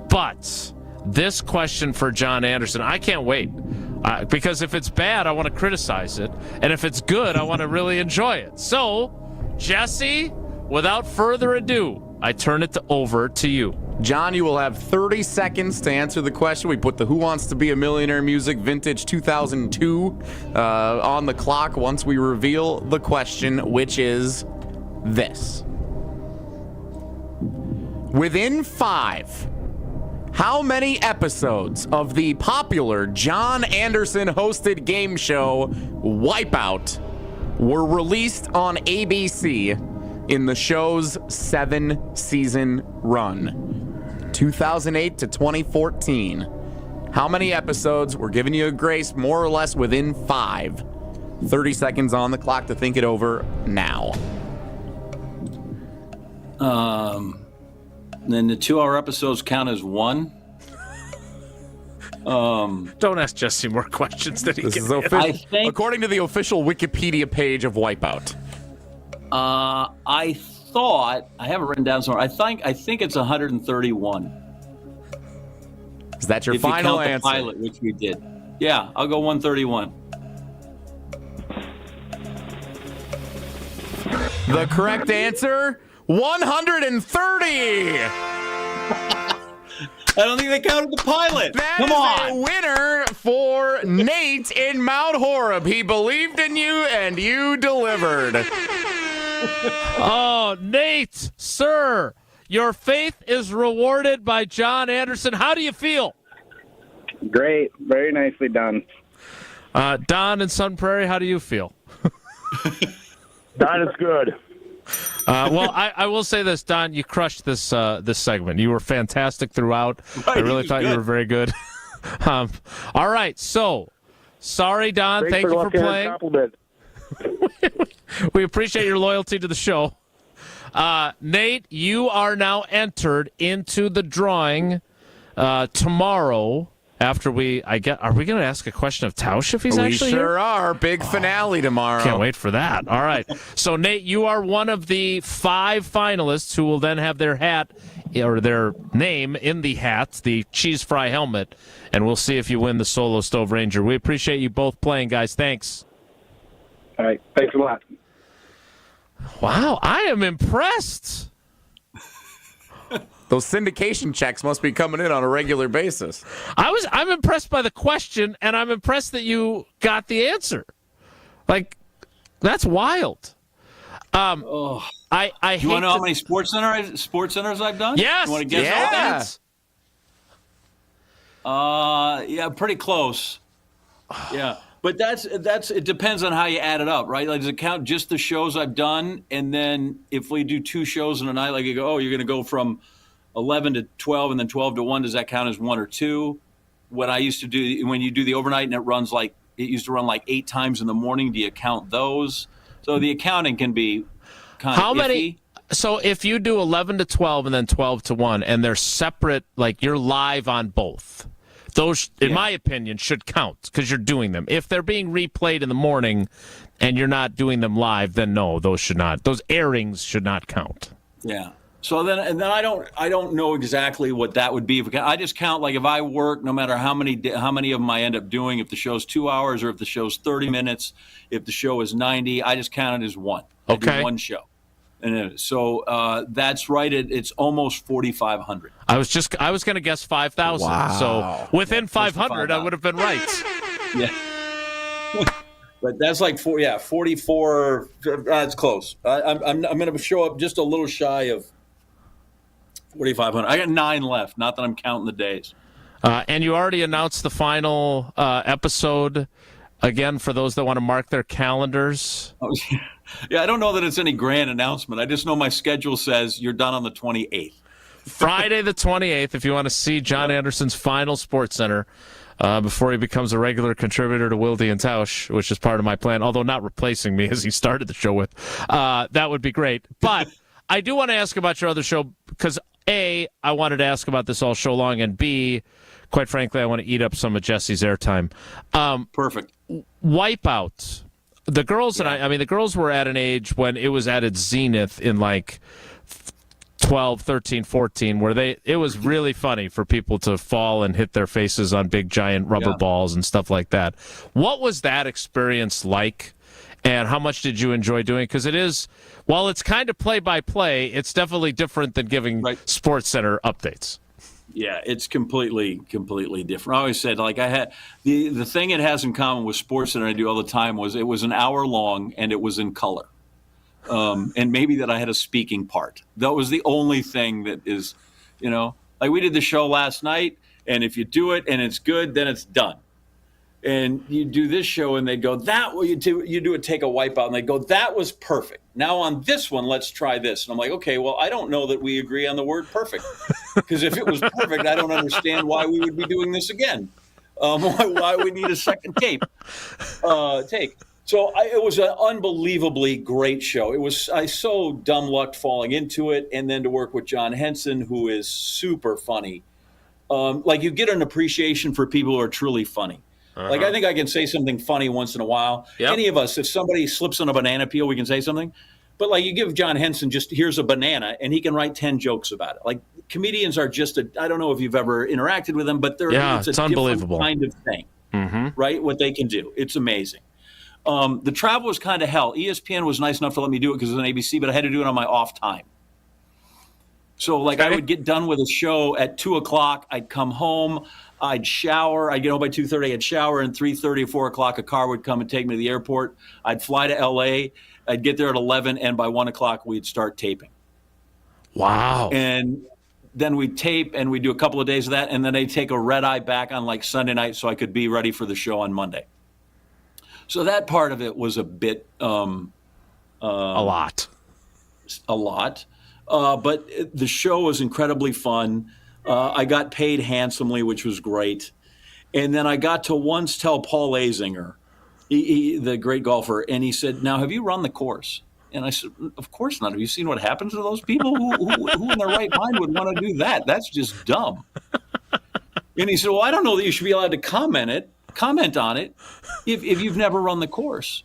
But this question for John Anderson, I can't wait. Because if it's bad, I want to criticize it. And if it's good, I want to really enjoy it. So, Jesse, without further ado, I turn it over to you. John, you will have 30 seconds to answer the question. We put the Who Wants to Be a Millionaire music vintage 2002 on the clock once we reveal the question, which is this. Within 5, how many episodes of the popular John Anderson hosted game show Wipeout were released on ABC in the show's 7-season run? 2008 to 2014. How many episodes? We're giving you a grace more or less within 5. 30 seconds on the clock to think it over now. Then the 2-hour episodes count as 1. Don't ask Jesse more questions than he This can is answer. official, according to the official Wikipedia page of Wipeout. I thought, I have it written down somewhere, I think it's 131. Is that your if final you count answer? The pilot, which we did. Yeah, I'll go 131. The correct answer, 130. I don't think they counted the pilot. Come on. A winner for Nate in Mount Horeb. He believed in you and you delivered. Oh, Nate, sir, your faith is rewarded by John Anderson. How do you feel? Great. Very nicely done. Don and Sun Prairie, how do you feel? Don is good. Well, I will say this, Don, you crushed this segment. You were fantastic throughout. Right, I really thought you were very good. All right, so sorry, Don. Thanks Thank you for the playing. compliment. We appreciate your loyalty to the show. Nate, you are now entered into the drawing tomorrow. After are we going to ask a question of Tausch if he's actually here? We sure are. Big finale tomorrow. Can't wait for that. All right. So, Nate, you are one of the 5 finalists who will then have their hat or their name in the hat, the cheese fry helmet, and we'll see if you win the Solo Stove Ranger. We appreciate you both playing, guys. Thanks. All right. Thanks a lot. Wow, I am impressed. Those syndication checks must be coming in on a regular basis. I'm impressed by the question, and I'm impressed that you got the answer. Like, that's wild. I you want to know how many sports centers I've done? Yes. You want to guess all that? Yeah, pretty close. Yeah. But that's it depends on how you add it up, right? Like, does it count just the shows I've done? And then if we do 2 shows in a night, like you go, oh, you're going to go from 11 to 12 and then 12 to 1. Does that count as 1 or 2? What I used to do when you do the overnight and it used to run like 8 times in the morning. Do you count those? So the accounting can be kind of iffy. So if you do 11 to 12 and then 12 to 1 and they're separate, like you're live on both, those, in my opinion, should count because you're doing them. If they're being replayed in the morning and you're not doing them live, then no, those should not. Those airings should not count. Yeah. So then I don't know exactly what that would be. I just count, like, if I work, no matter how many of them I end up doing, if the show's 2 hours or if the show's 30 minutes, if the show is 90, I just count it as one. Okay. I do one show. And so that's right. It's almost 4,500. I was going to guess 5,000. Wow. So within 500, I would have been right. Yeah. But that's like 44. That's close. I'm going to show up just a little shy of 4,500. I got 9 left. Not that I'm counting the days. And you already announced the final episode. again, for those that want to mark their calendars. Yeah, I don't know that it's any grand announcement. I just know my schedule says you're done on the 28th. Friday the 28th, if you want to see John Anderson's final Sports Center before he becomes a regular contributor to Wilde and Tausch, which is part of my plan, although not replacing me as he started the show with. That would be great. But I do want to ask about your other show because, A, I wanted to ask about this all show long, and B, quite frankly, I want to eat up some of Jesse's airtime. Perfect. Wipeout. The girls and I mean, the girls were at an age when it was at its zenith in like 12, 13, 14, where it was really funny for people to fall and hit their faces on big giant rubber balls and stuff like that. What was that experience like, and how much did you enjoy doing? Because it is, while it's kind of play-by-play, it's definitely different than giving Sports Center updates. Yeah, it's completely different. I always said, like, I had the thing it has in common with Sports Center I do all the time was it was an hour long and it was in color. And maybe that I had a speaking part. That was the only thing that is, like we did the show last night, and if you do it and it's good, then it's done. And you do this show and they go, you do a take a wipeout, and they go, that was perfect. Now on this one, let's try this. And I'm like, okay, well, I don't know that we agree on the word perfect. Because if it was perfect, I don't understand why we would be doing this again. Why we need a second take. So it was an unbelievably great show. I so dumb lucked falling into it, and then to work with John Henson, who is super funny. Like you get an appreciation for people who are truly funny. Uh-huh. Like I think I can say something funny once in a while. Yep. Any of us, if somebody slips on a banana peel, we can say something. But like you give John Henson just here's a banana, and he can write 10 jokes about it. Like comedians are just I don't know if you've ever interacted with them, but it's unbelievable kind of thing, right? What they can do, it's amazing. The travel was kind of hell. ESPN was nice enough to let me do it because it was on ABC, but I had to do it on my off time. So like I would get done with a show at 2:00. I'd come home. I'd shower. I'd get home by 2:30. I'd shower, and 3:30 or 4 o'clock, a car would come and take me to the airport. I'd fly to LA. I'd get there at 11, and by 1 o'clock, we'd start taping. Wow. And then we'd tape, and we'd do a couple of days of that, and then they'd take a red eye back on like Sunday night so I could be ready for the show on Monday. So that part of it was a bit a lot. But the show was incredibly fun. I got paid handsomely, which was great. And then I got to once tell Paul Azinger, the great golfer, and he said, now, have you run the course? And I said, of course not. Have you seen what happens to those people? Who in their right mind would want to do that? That's just dumb. And he said, well, I don't know that you should be allowed to comment on it if you've never run the course.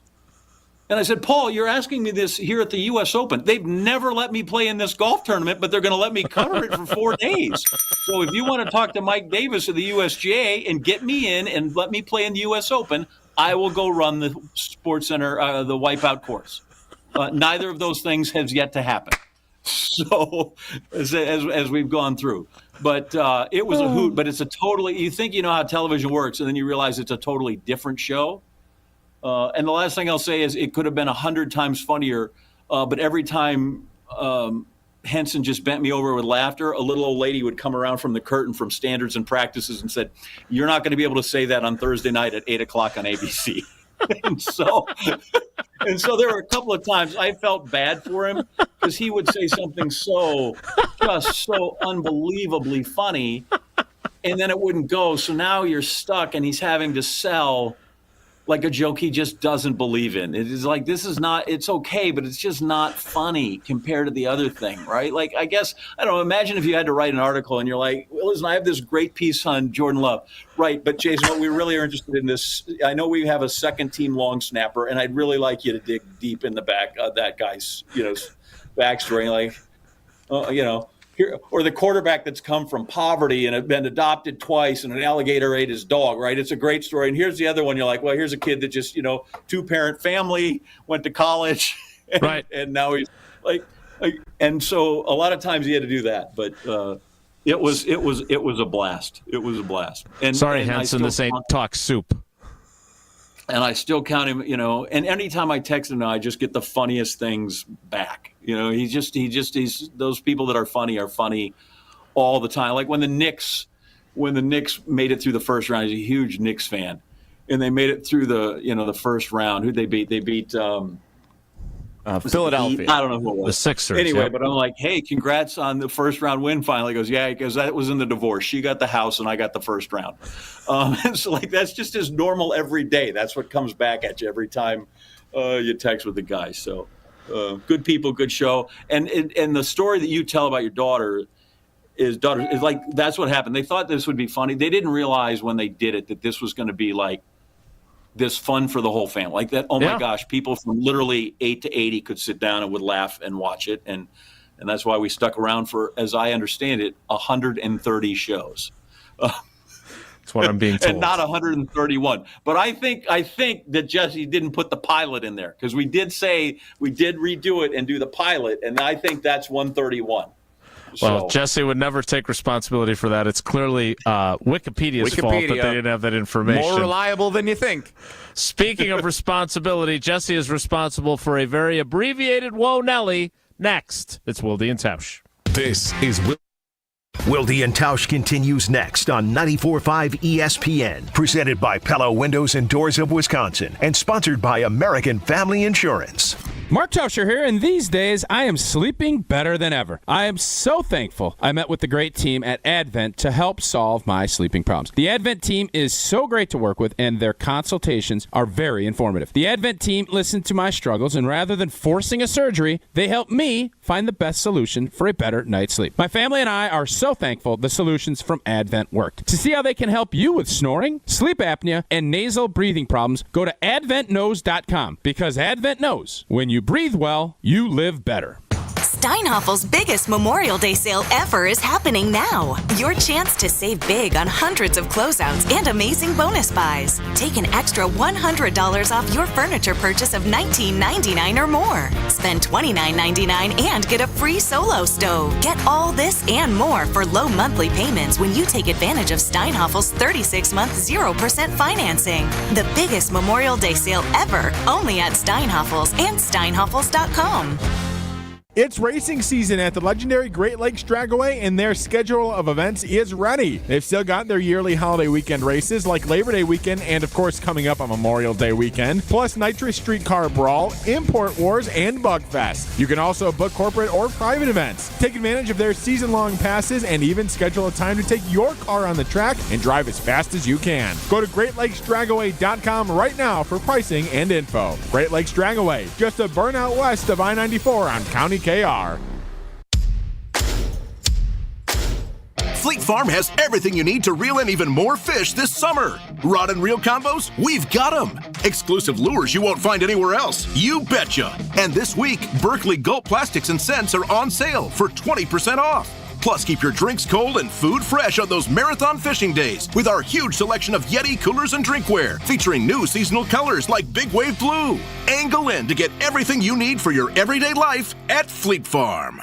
And I said, Paul, you're asking me this here at the U.S. Open. They've never let me play in this golf tournament, but they're going to let me cover it for 4 days. So if you want to talk to Mike Davis of the USGA and get me in and let me play in the U.S. Open, I will go run the Sports Center, the Wipeout course. Neither of those things has yet to happen. So as we've gone through. But it was a hoot, but it's a totally – you think you know how television works, and then you realize it's a totally different show. And the last thing I'll say is it could have been 100 times funnier, but every time Henson just bent me over with laughter, a little old lady would come around from the curtain from Standards and Practices and said, you're not going to be able to say that on Thursday night at 8 o'clock on ABC. and so there were a couple of times I felt bad for him because he would say something so unbelievably funny, and then it wouldn't go. So now you're stuck, and he's having to sell like a joke he just doesn't believe in. It is like, this is not, it's okay, but it's just not funny compared to the other thing, right? Like, I guess, I don't know, imagine if you had to write an article and you're like, well, listen, I have this great piece on Jordan Love. Right, but Jason, what we really are interested in this, I know we have a second team long snapper, and I'd really like you to dig deep in the back of that guy's, backstory. Like, here, or the quarterback that's come from poverty and have been adopted twice, and an alligator ate his dog, right? It's a great story. And here's the other one. You're like, well, here's a kid that just, 2-parent family, went to college, and, right. And now he's like, and so a lot of times he had to do that, but it was a blast. It was a blast. And sorry, Henson, this ain't talk soup. And I still count him, and anytime I text him now, I just get the funniest things back. He's those people that are funny all the time. Like when the Knicks made it through the first round, he's a huge Knicks fan. and they made it through the first round. Who'd they beat? They beat Philadelphia. I don't know who it was. The Sixers. Anyway, yep. but I'm like, hey, congrats on the first round win finally. He goes, yeah, because that was in the divorce. She got the house and I got the first round. And so like that's just as normal every day. That's what comes back at you every time you text with the guy. So good people, good show. And the story that you tell about your daughter is like that's what happened. They thought this would be funny. They didn't realize when they did it that this was going to be like this fun for the whole family. Like that, oh my gosh, people from literally 8 to 80 could sit down and would laugh and watch it. And that's why we stuck around for, as I understand it, 130 shows. That's what I'm being told. And not 131. But I think that Jesse didn't put the pilot in there because we did say we did redo it and do the pilot. And I think that's 131. Well, Jesse would never take responsibility for that. It's clearly Wikipedia's fault that they didn't have that information. More reliable than you think. Speaking of responsibility, Jesse is responsible for a very abbreviated Whoa Nelly. Next, it's Wilde and Tausch. This is Wilde and Tausch continues next on 94.5 ESPN, presented by Pella Windows and Doors of Wisconsin, and sponsored by American Family Insurance. Mark Tauscher here, and these days I am sleeping better than ever. I am so thankful I met with the great team at Advent to help solve my sleeping problems. The Advent team is so great to work with, and their consultations are very informative. The Advent team listened to my struggles, and rather than forcing a surgery, they helped me find the best solution for a better night's sleep. My family and I are so thankful the solutions from Advent worked. To see how they can help you with snoring, sleep apnea, and nasal breathing problems, go to adventknows.com, because Advent knows when you breathe well, you live better. Steinhaffel's biggest Memorial Day sale ever is happening now. Your chance to save big on hundreds of closeouts and amazing bonus buys. Take an extra $100 off your furniture purchase of $19.99 or more. Spend $29.99 and get a free solo stove. Get all this and more for low monthly payments when you take advantage of Steinhaffel's 36-month 0% financing. The biggest Memorial Day sale ever, only at Steinhaffel's and steinhaffels.com. It's racing season at the legendary Great Lakes Dragway, and their schedule of events is ready. They've still got their yearly holiday weekend races like Labor Day weekend and, of course, coming up on Memorial Day weekend, plus Nitrous Streetcar Brawl, Import Wars, and Bugfest. You can also book corporate or private events. Take advantage of their season-long passes and even schedule a time to take your car on the track and drive as fast as you can. Go to GreatLakesDragaway.com right now for pricing and info. Great Lakes Dragaway, just a burnout west of I-94 on County KR. Fleet Farm has everything you need to reel in even more fish this summer. Rod and reel combos? We've got them. Exclusive lures you won't find anywhere else? You betcha. And this week, Berkeley Gulp Plastics and Scents are on sale for 20% off. Plus, keep your drinks cold and food fresh on those marathon fishing days with our huge selection of Yeti coolers and drinkware, featuring new seasonal colors like Big Wave Blue. Angle in to get everything you need for your everyday life at Fleet Farm.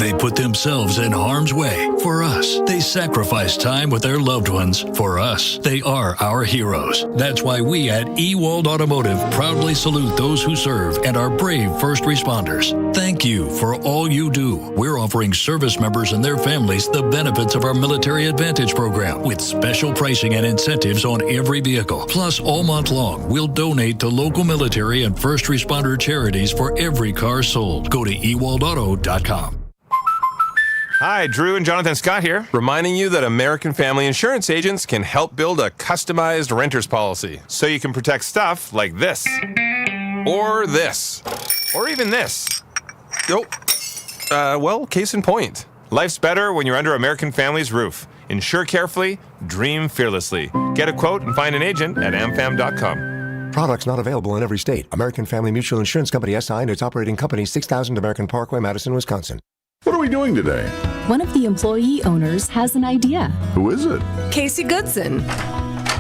They put themselves in harm's way for us. They sacrifice time with their loved ones for us. They are our heroes. That's why we at Ewald Automotive proudly salute those who serve and our brave first responders. Thank you for all you do. We're offering service members and their families the benefits of our Military Advantage program with special pricing and incentives on every vehicle. Plus, all month long, we'll donate to local military and first responder charities for every car sold. Go to ewaldauto.com. Hi, Drew and Jonathan Scott here, reminding you that American Family Insurance agents can help build a customized renter's policy so you can protect stuff like this, or this, or even this. Well, case in point. Life's better when you're under American Family's roof. Insure carefully, dream fearlessly. Get a quote and find an agent at amfam.com. Products not available in every state. American Family Mutual Insurance Company SI and its operating company, 6000 American Parkway, Madison, Wisconsin. What are we doing today? One of the employee owners has an idea. Who is it? Casey Goodson.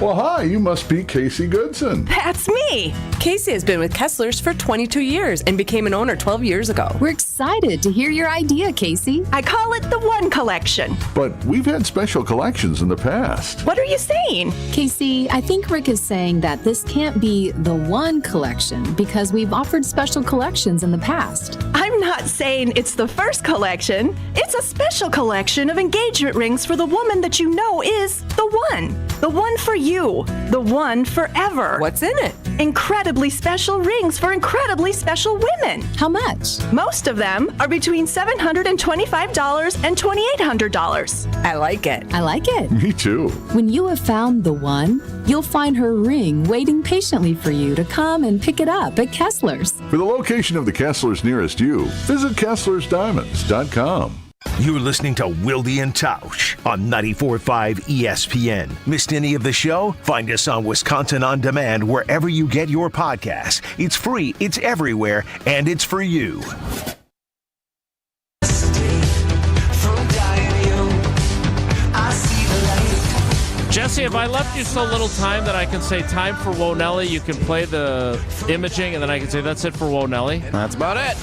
Well, hi, you must be Casey Goodson. That's me. Casey has been with Kessler's for 22 years and became an owner 12 years ago. We're excited to hear your idea, Casey. I call it the One Collection. But we've had special collections in the past. What are you saying? Casey, I think Rick is saying that this can't be the one collection because we've offered special collections in the past. I'm not saying it's the first collection. It's a special collection of engagement rings for the woman that you know is the one. The one for you. you, the one forever. What's in it? Incredibly special rings for incredibly special women. How much? Most of them are between $725 and $2,800. I like it. I like it. Me too. When you have found the one, you'll find her ring waiting patiently for you to come and pick it up at Kessler's. For the location of the Kesslers nearest you, visit KesslersDiamonds.com. You're listening to Wilde and Tausch on 94.5 ESPN. Missed any of the show? Find us on Wisconsin On Demand wherever you get your podcasts. It's free, it's everywhere, and it's for you. Jesse, have I left you so little time that I can say time for Whoa Nelly? You can play the imaging, and then I can say that's it for Whoa Nelly? That's about it.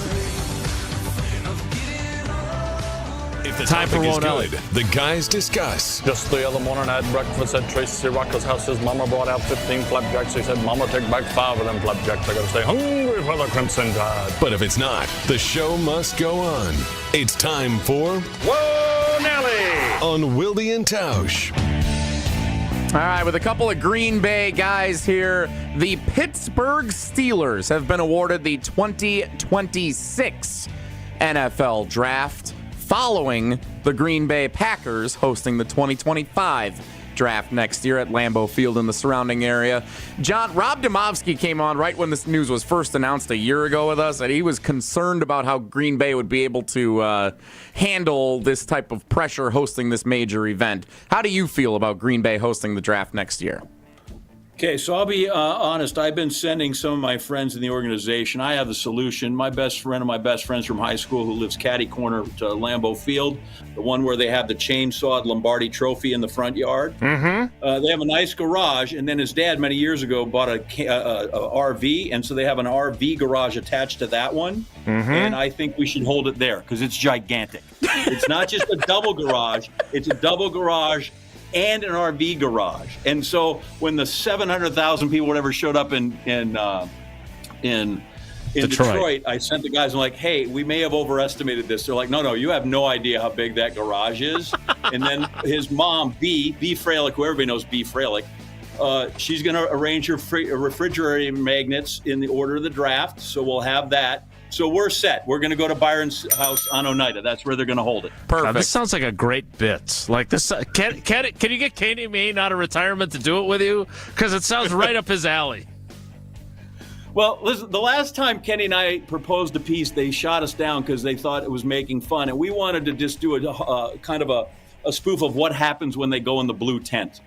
If the Time for topic is Whoa Nelly. good, the guys discuss. Just the other morning I had breakfast at Tracy Rocker's house. His mama brought out 15 flapjacks. He said, Mama, take back 5 of them flapjacks. I gotta stay hungry for the Crimson Tide. But if it's not, the show must go on. It's time for Whoa Nelly on Wilde and Tausch. All right, with a couple of Green Bay guys here, the Pittsburgh Steelers have been awarded the 2026 NFL Draft, following the Green Bay Packers hosting the 2025 draft next year at Lambeau Field in the surrounding area. John, Rob Demovsky came on right when this news was first announced a year ago with us, and he was concerned about how Green Bay would be able to handle this type of pressure hosting this major event. How do you feel about Green Bay hosting the draft next year? Okay, so I'll be honest. I've been sending some of my friends in the organization. I have the solution. My best friend of my best friends from high school who lives catty corner to Lambeau Field, the one where they have the chainsawed Lombardi trophy in the front yard. Mm-hmm. They have a nice garage, and then his dad many years ago bought a RV, and so they have an RV garage attached to that one. Mm-hmm. And I think we should hold it there because it's gigantic. It's not just a double garage. It's a double garage and an RV garage. And so when the 700,000 people, whatever, showed up in Detroit, I sent the guys, I'm like, hey, we may have overestimated this. They're like, no, you have no idea how big that garage is. And then his mom, B Freilich, who everybody knows B Freilich, she's going to arrange her refrigerator magnets in the order of the draft. So we'll have that. So we're set. We're going to go to Byron's house on Oneida. That's where they're going to hold it. Perfect. This sounds like a great bit. Like this, can you get Katie Mayne out of retirement to do it with you? Because it sounds right up his alley. Well, listen, the last time Kenny and I proposed a piece, they shot us down because they thought it was making fun, and we wanted to just do a kind of a spoof of what happens when they go in the blue tent.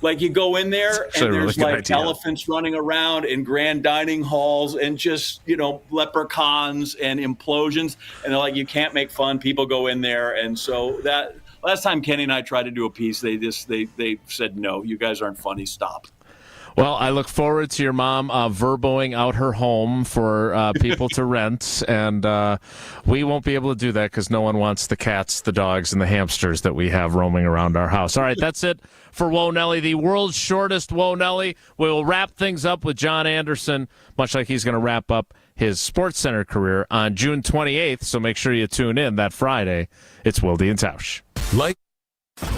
Like you go in there and there's like elephants running around in grand dining halls and just, leprechauns and implosions. And they're like, you can't make fun. People go in there. And so that last time Kenny and I tried to do a piece, they said, no, you guys aren't funny. Stop. Well, I look forward to your mom verboing out her home for people to rent, and we won't be able to do that because no one wants the cats, the dogs, and the hamsters that we have roaming around our house. All right, that's it for Whoa Nelly, the world's shortest Whoa Nelly. We'll wrap things up with John Anderson, much like he's going to wrap up his SportsCenter career on June 28th, so make sure you tune in that Friday. It's Wilde and Tausch.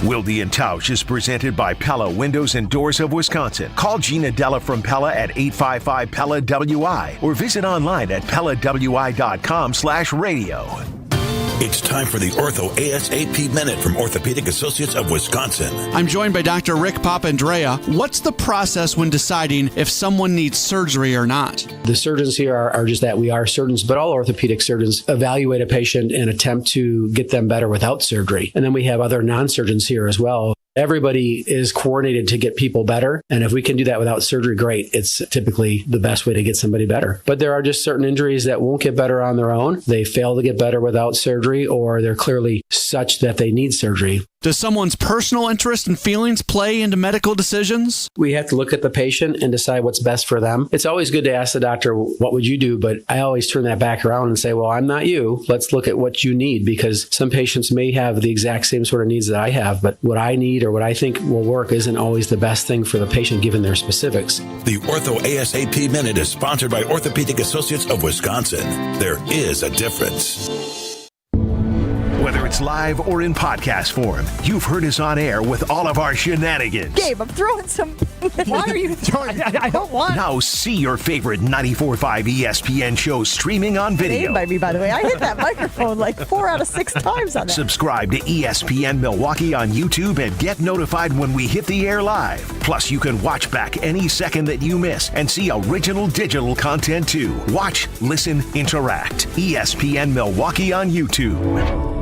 Wilde and Tausch is presented by Pella Windows and Doors of Wisconsin. Call Gina Della from Pella at 855-PELLA-WI or visit online at PellaWI.com/radio. It's time for the Ortho ASAP Minute from Orthopedic Associates of Wisconsin. I'm joined by Dr. Rick Papandrea. What's the process when deciding if someone needs surgery or not? The surgeons here are just that. We are surgeons, but all orthopedic surgeons evaluate a patient and attempt to get them better without surgery. And then we have other non-surgeons here as well. Everybody is coordinated to get people better. And if we can do that without surgery, great. It's typically the best way to get somebody better. But there are just certain injuries that won't get better on their own. They fail to get better without surgery, or they're clearly such that they need surgery. Does someone's personal interest and feelings play into medical decisions? We have to look at the patient and decide what's best for them. It's always good to ask the doctor, what would you do? But I always turn that back around and say, well, I'm not you. Let's look at what you need, because some patients may have the exact same sort of needs that I have, but what I need or what I think will work isn't always the best thing for the patient given their specifics. The Ortho ASAP Minute is sponsored by Orthopedic Associates of Wisconsin. There is a difference. Whether it's live or in podcast form, you've heard us on air with all of our shenanigans. Gabe, I'm throwing some. Why are you throwing? I don't want. Now see your favorite 94.5 ESPN shows streaming on video. Made by me, by the way. I hit that microphone like 4 out of 6 times on that. Subscribe to ESPN Milwaukee on YouTube and get notified when we hit the air live. Plus, you can watch back any second that you miss and see original digital content too. Watch, listen, interact. ESPN Milwaukee on YouTube.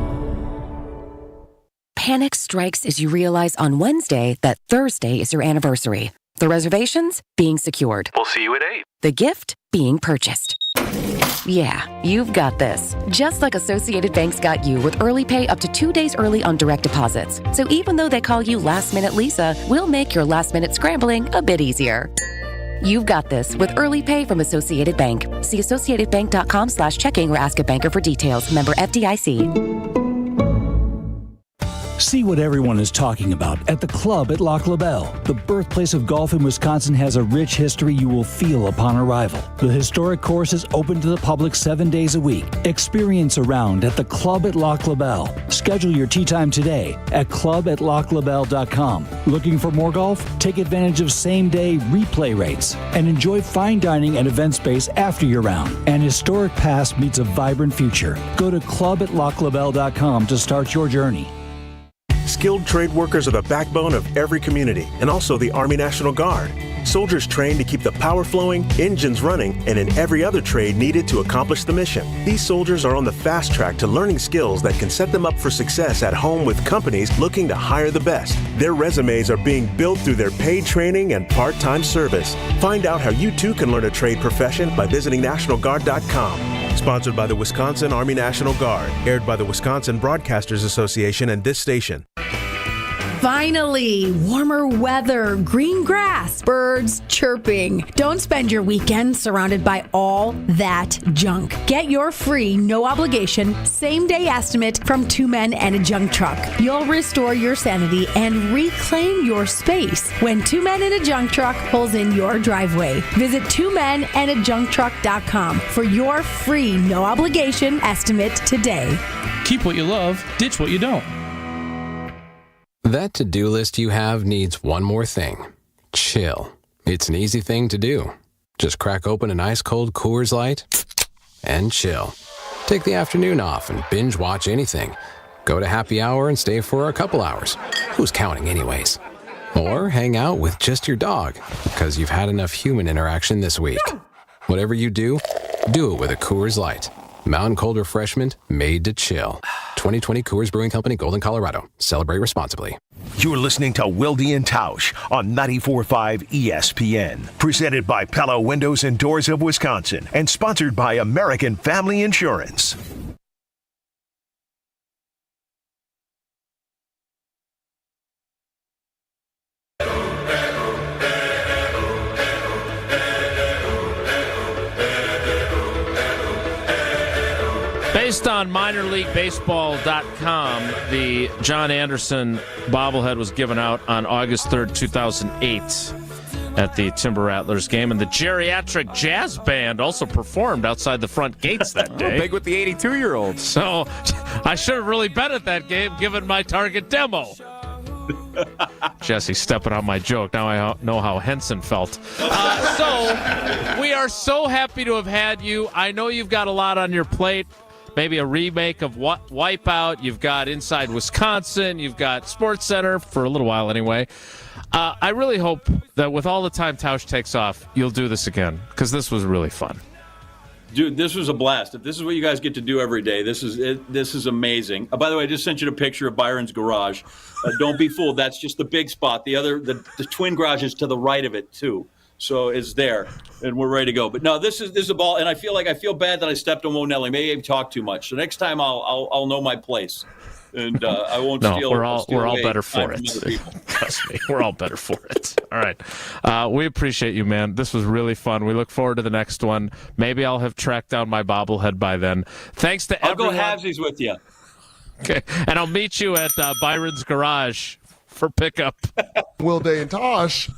Panic strikes as you realize on Wednesday that Thursday is your anniversary. The reservations being secured. We'll see you at 8. The gift being purchased. Yeah, you've got this. Just like Associated Bank's got you with early pay up to 2 days early on direct deposits. So even though they call you Last Minute Lisa, we'll make your last minute scrambling a bit easier. You've got this with early pay from Associated Bank. See associatedbank.com/checking or ask a banker for details. Member FDIC. See what everyone is talking about at the club at Lac La Belle. The birthplace of golf in Wisconsin has a rich history you will feel upon arrival. The historic course is open to the public 7 days a week. Experience a round at the club at Lac La Belle. Schedule your tee time today at club@laclabelle.com. Looking for more golf? Take advantage of same-day replay rates and enjoy fine dining and event space after your round. An historic past meets a vibrant future. Go to club@laclabelle.com to start your journey. Skilled trade workers are the backbone of every community, and also the Army National Guard. Soldiers trained to keep the power flowing, engines running, and in every other trade needed to accomplish the mission. These soldiers are on the fast track to learning skills that can set them up for success at home with companies looking to hire the best. Their resumes are being built through their paid training and part-time service. Find out how you too can learn a trade profession by visiting NationalGuard.com. Sponsored by the Wisconsin Army National Guard. Aired by the Wisconsin Broadcasters Association and this station. Finally, warmer weather, green grass, birds chirping. Don't spend your weekend surrounded by all that junk. Get your free, no obligation, same-day estimate from Two Men and a Junk Truck. You'll restore your sanity and reclaim your space when Two Men and a Junk Truck pulls in your driveway. Visit twomenandajuncktruck.com for your free, no obligation estimate today. Keep what you love, ditch what you don't. That to-do list you have needs one more thing. Chill. It's an easy thing to do. Just crack open an ice-cold Coors Light and chill. Take the afternoon off and binge watch anything. Go to happy hour and stay for a couple hours. Who's counting anyways? Or hang out with just your dog, because you've had enough human interaction this week. Whatever you do it with a Coors Light. Mountain Cold Refreshment made to chill. 2020 Coors Brewing Company, Golden, Colorado. Celebrate responsibly. You're listening to Wilde and Tausch on 94.5 ESPN. Presented by Pella Windows and Doors of Wisconsin and sponsored by American Family Insurance. Based on minorleaguebaseball.com, the John Anderson bobblehead was given out on August 3rd, 2008 at the Timber Rattlers game, and the Geriatric Jazz Band also performed outside the front gates that day. Big with the 82-year-old. So I should have really bet at that game given my target demo. Jesse stepping on my joke. Now I know how Henson felt. So we are so happy to have had you. I know you've got a lot on your plate. Maybe a remake of Wipeout. You've got Inside Wisconsin. You've got SportsCenter for a little while anyway. I really hope that with all the time Tausch takes off, you'll do this again, because this was really fun. Dude, this was a blast. If this is what you guys get to do every day, this is amazing. By the way, I just sent you a picture of Byron's garage. Don't be fooled. That's just the big spot. The twin garage is to the right of it, too. So it's there, and we're ready to go. But no, this is a ball, and I feel bad that I stepped on Wonelli. Maybe I've talked too much. So next time I'll know my place, and I won't steal. We're all better for it. Trust me, we're all better for it. All right, we appreciate you, man. This was really fun. We look forward to the next one. Maybe I'll have tracked down my bobblehead by then. Thanks to everyone. I'll go halvesies with you. Okay, and I'll meet you at Byron's garage for pickup. Wilde and Tosh.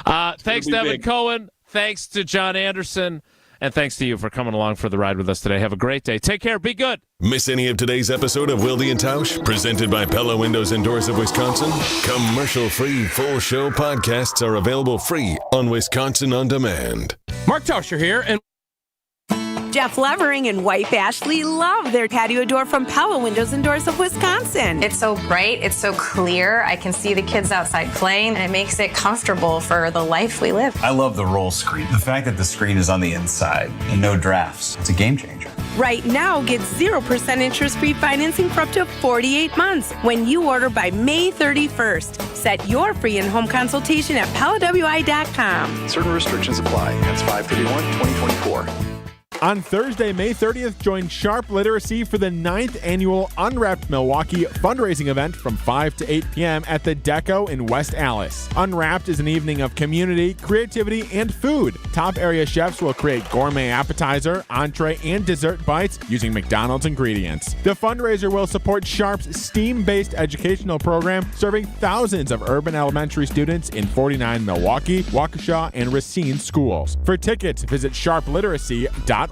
Thanks to Evan Cohen. Thanks to John Anderson. And thanks to you for coming along for the ride with us today. Have a great day. Take care. Be good. Miss any of today's episode of Wilde and Tausch, presented by Pella Windows and Doors of Wisconsin? Commercial-free full show podcasts are available free on Wisconsin On Demand. Mark Tauscher here, and Jeff Levering and wife Ashley love their patio door from Pella Windows and Doors of Wisconsin. It's so bright, it's so clear. I can see the kids outside playing, and it makes it comfortable for the life we live. I love the roll screen. The fact that the screen is on the inside and no drafts, it's a game changer. Right now, get 0% interest-free financing for up to 48 months when you order by May 31st. Set your free in-home consultation at PellaWI.com. Certain restrictions apply. That's 5/31/2024. On Thursday, May 30th, join Sharp Literacy for the 9th annual Unwrapped Milwaukee fundraising event from 5 to 8 p.m. at the Deco in West Allis. Unwrapped is an evening of community, creativity, and food. Top area chefs will create gourmet appetizer, entree, and dessert bites using McDonald's ingredients. The fundraiser will support Sharp's STEAM-based educational program, serving thousands of urban elementary students in 49 Milwaukee, Waukesha, and Racine schools. For tickets, visit sharpliteracy.org.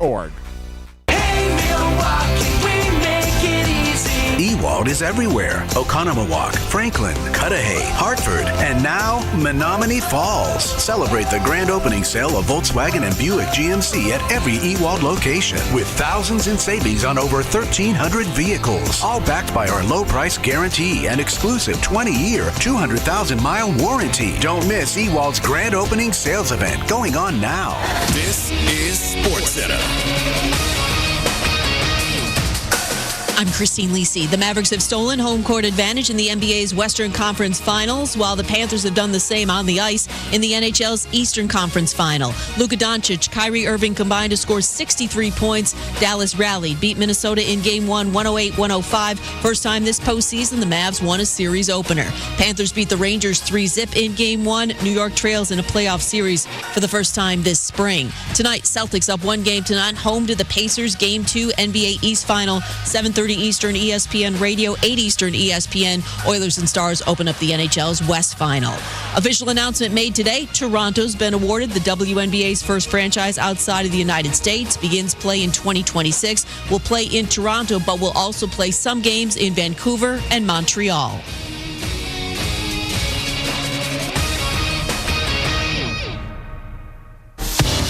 Ewald is everywhere. Oconomowoc, Franklin, Cudahy, Hartford, and now Menominee Falls. Celebrate the grand opening sale of Volkswagen and Buick GMC at every Ewald location with thousands in savings on over 1,300 vehicles. All backed by our low price guarantee and exclusive 20-year, 200,000-mile warranty. Don't miss Ewald's grand opening sales event going on now. This is SportsCenter. I'm Christine Lisi. The Mavericks have stolen home court advantage in the NBA's Western Conference Finals, while the Panthers have done the same on the ice in the NHL's Eastern Conference Final. Luka Doncic, Kyrie Irving combined to score 63 points. Dallas rallied, beat Minnesota in Game 1, 108-105. First time this postseason, the Mavs won a series opener. Panthers beat the Rangers 3-0 in Game 1. New York trails in a playoff series for the first time this spring. Tonight, Celtics up 1 game to none, home to the Pacers. Game 2, NBA East Final, 7:30 Eastern ESPN Radio, 8 Eastern ESPN. Oilers and Stars open up the NHL's West Final. Official announcement made today. Toronto's been awarded the WNBA's first franchise outside of the United States. Begins play in 2026. Will play in Toronto, but will also play some games in Vancouver and Montreal.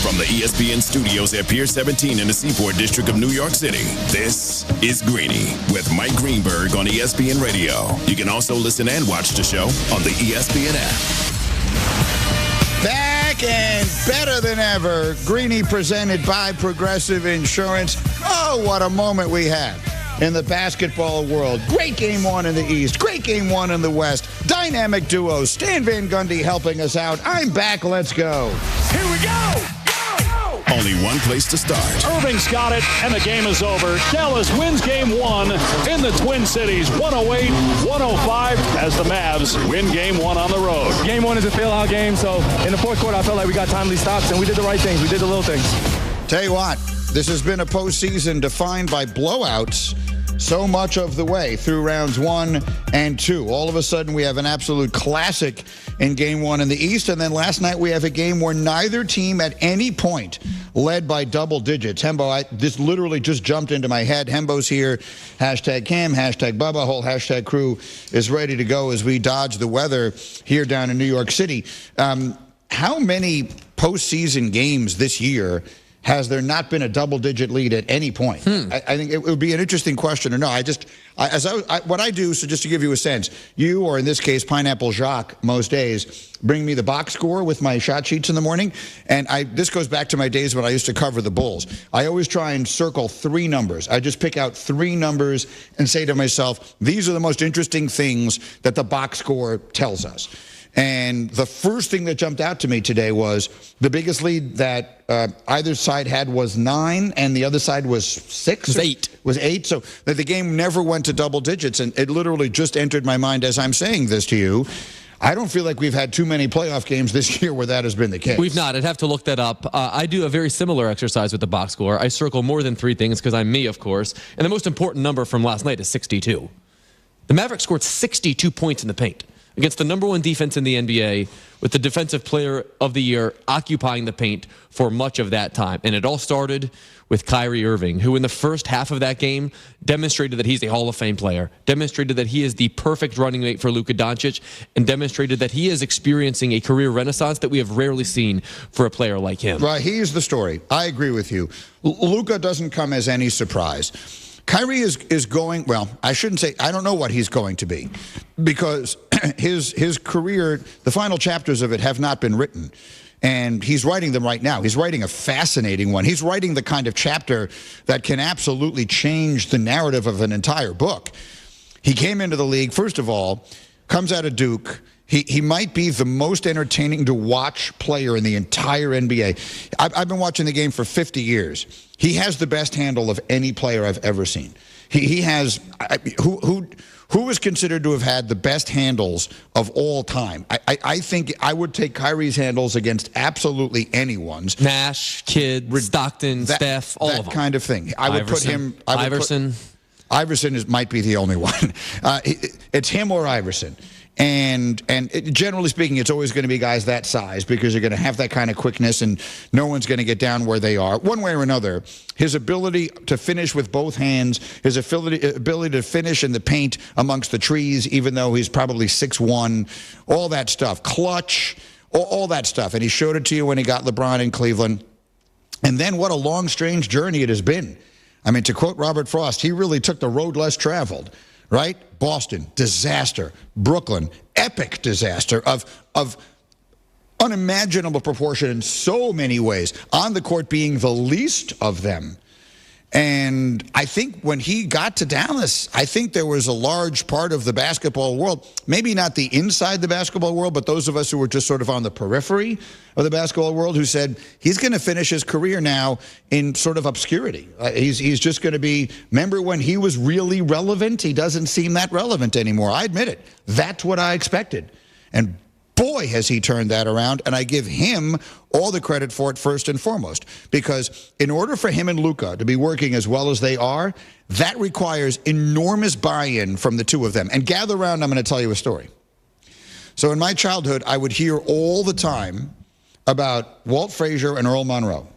From the ESPN studios at Pier 17 in the Seaport District of New York City, this is Greeny with Mike Greenberg on ESPN Radio. You can also listen and watch the show on the ESPN app. Back and better than ever, Greeny presented by Progressive Insurance. Oh, what a moment we had in the basketball world. Great game one in the East, great game one in the West. Dynamic duo, Stan Van Gundy helping us out. I'm back, let's go. Here we go! Only one place to start. Irving's got it, and the game is over. Dallas wins game one in the Twin Cities, 108-105, as the Mavs win game one on the road. Game one is a fail-out game, so in the fourth quarter, I felt like we got timely stops, and we did the right things. We did the little things. Tell you what, this has been a postseason defined by blowouts so much of the way through rounds 1 and 2. All of a sudden, we have an absolute classic in game 1 in the East. And then last night, we have a game where neither team at any point led by double digits. Hembo, this literally just jumped into my head. Hembo's here. Hashtag Cam, hashtag Bubba. Whole hashtag crew is ready to go as we dodge the weather here down in New York City. How many postseason games this year has there not been a double-digit lead at any point? I think it would be an interesting question to know. What I do, so just to give you a sense, you, or in this case, Pineapple Jacques, most days, bring me the box score with my shot sheets in the morning. And this goes back to my days when I used to cover the Bulls. I always try and circle 3 numbers. I just pick out 3 numbers and say to myself, these are the most interesting things that the box score tells us. And the first thing that jumped out to me today was the biggest lead that either side had was 9, and the other side was 6? It was 8. Was 8, so that the game never went to double digits. And it literally just entered my mind as I'm saying this to you. I don't feel like we've had too many playoff games this year where that has been the case. We've not. I'd have to look that up. I do a very similar exercise with the box score. I circle more than 3 things because I'm me, of course. And the most important number from last night is 62. The Mavericks scored 62 points in the paint. against the number one defense in the NBA, with the defensive player of the year occupying the paint for much of that time. And it all started with Kyrie Irving, who in the first half of that game demonstrated that he's a Hall of Fame player, demonstrated that he is the perfect running mate for Luka Doncic, and demonstrated that he is experiencing a career renaissance that we have rarely seen for a player like him. Right, he is the story. I agree with you. Luka doesn't come as any surprise. Kyrie is going, well, I shouldn't say, I don't know what he's going to be, because his career, the final chapters of it have not been written. And he's writing them right now. He's writing a fascinating one. He's writing the kind of chapter that can absolutely change the narrative of an entire book. He came into the league, first of all, comes out of Duke. He might be the most entertaining to watch player in the entire NBA. I've been watching the game for 50 years. He has the best handle of any player I've ever seen. He has, who is considered to have had the best handles of all time? I think I would take Kyrie's handles against absolutely anyone's. Nash, Kidd, Stockton, Steph, all of them. That kind of thing. I would put him. Iverson. Iverson might be the only one. It's him or Iverson. And generally speaking, it's always going to be guys that size, because you're going to have that kind of quickness, and no one's going to get down where they are. One way or another, his ability to finish with both hands, his ability to finish in the paint amongst the trees, even though he's probably 6'1", all that stuff, clutch, all that stuff. And he showed it to you when he got LeBron in Cleveland. And then what a long, strange journey it has been. I mean, to quote Robert Frost, he really took the road less traveled. Right? Boston, disaster. Brooklyn, epic disaster of unimaginable proportion in so many ways. On the court being the least of them. And I think when he got to Dallas, I think there was a large part of the basketball world, maybe not the inside the basketball world, but those of us who were just sort of on the periphery of the basketball world, who said he's going to finish his career now in sort of obscurity. He's just going to be, remember when he was really relevant? He doesn't seem that relevant anymore. I admit it. That's what I expected. And boy, has he turned that around, and I give him all the credit for it first and foremost, because in order for him and Luka to be working as well as they are, that requires enormous buy-in from the two of them. And gather around, I'm going to tell you a story. So in my childhood, I would hear all the time about Walt Frazier and Earl Monroe.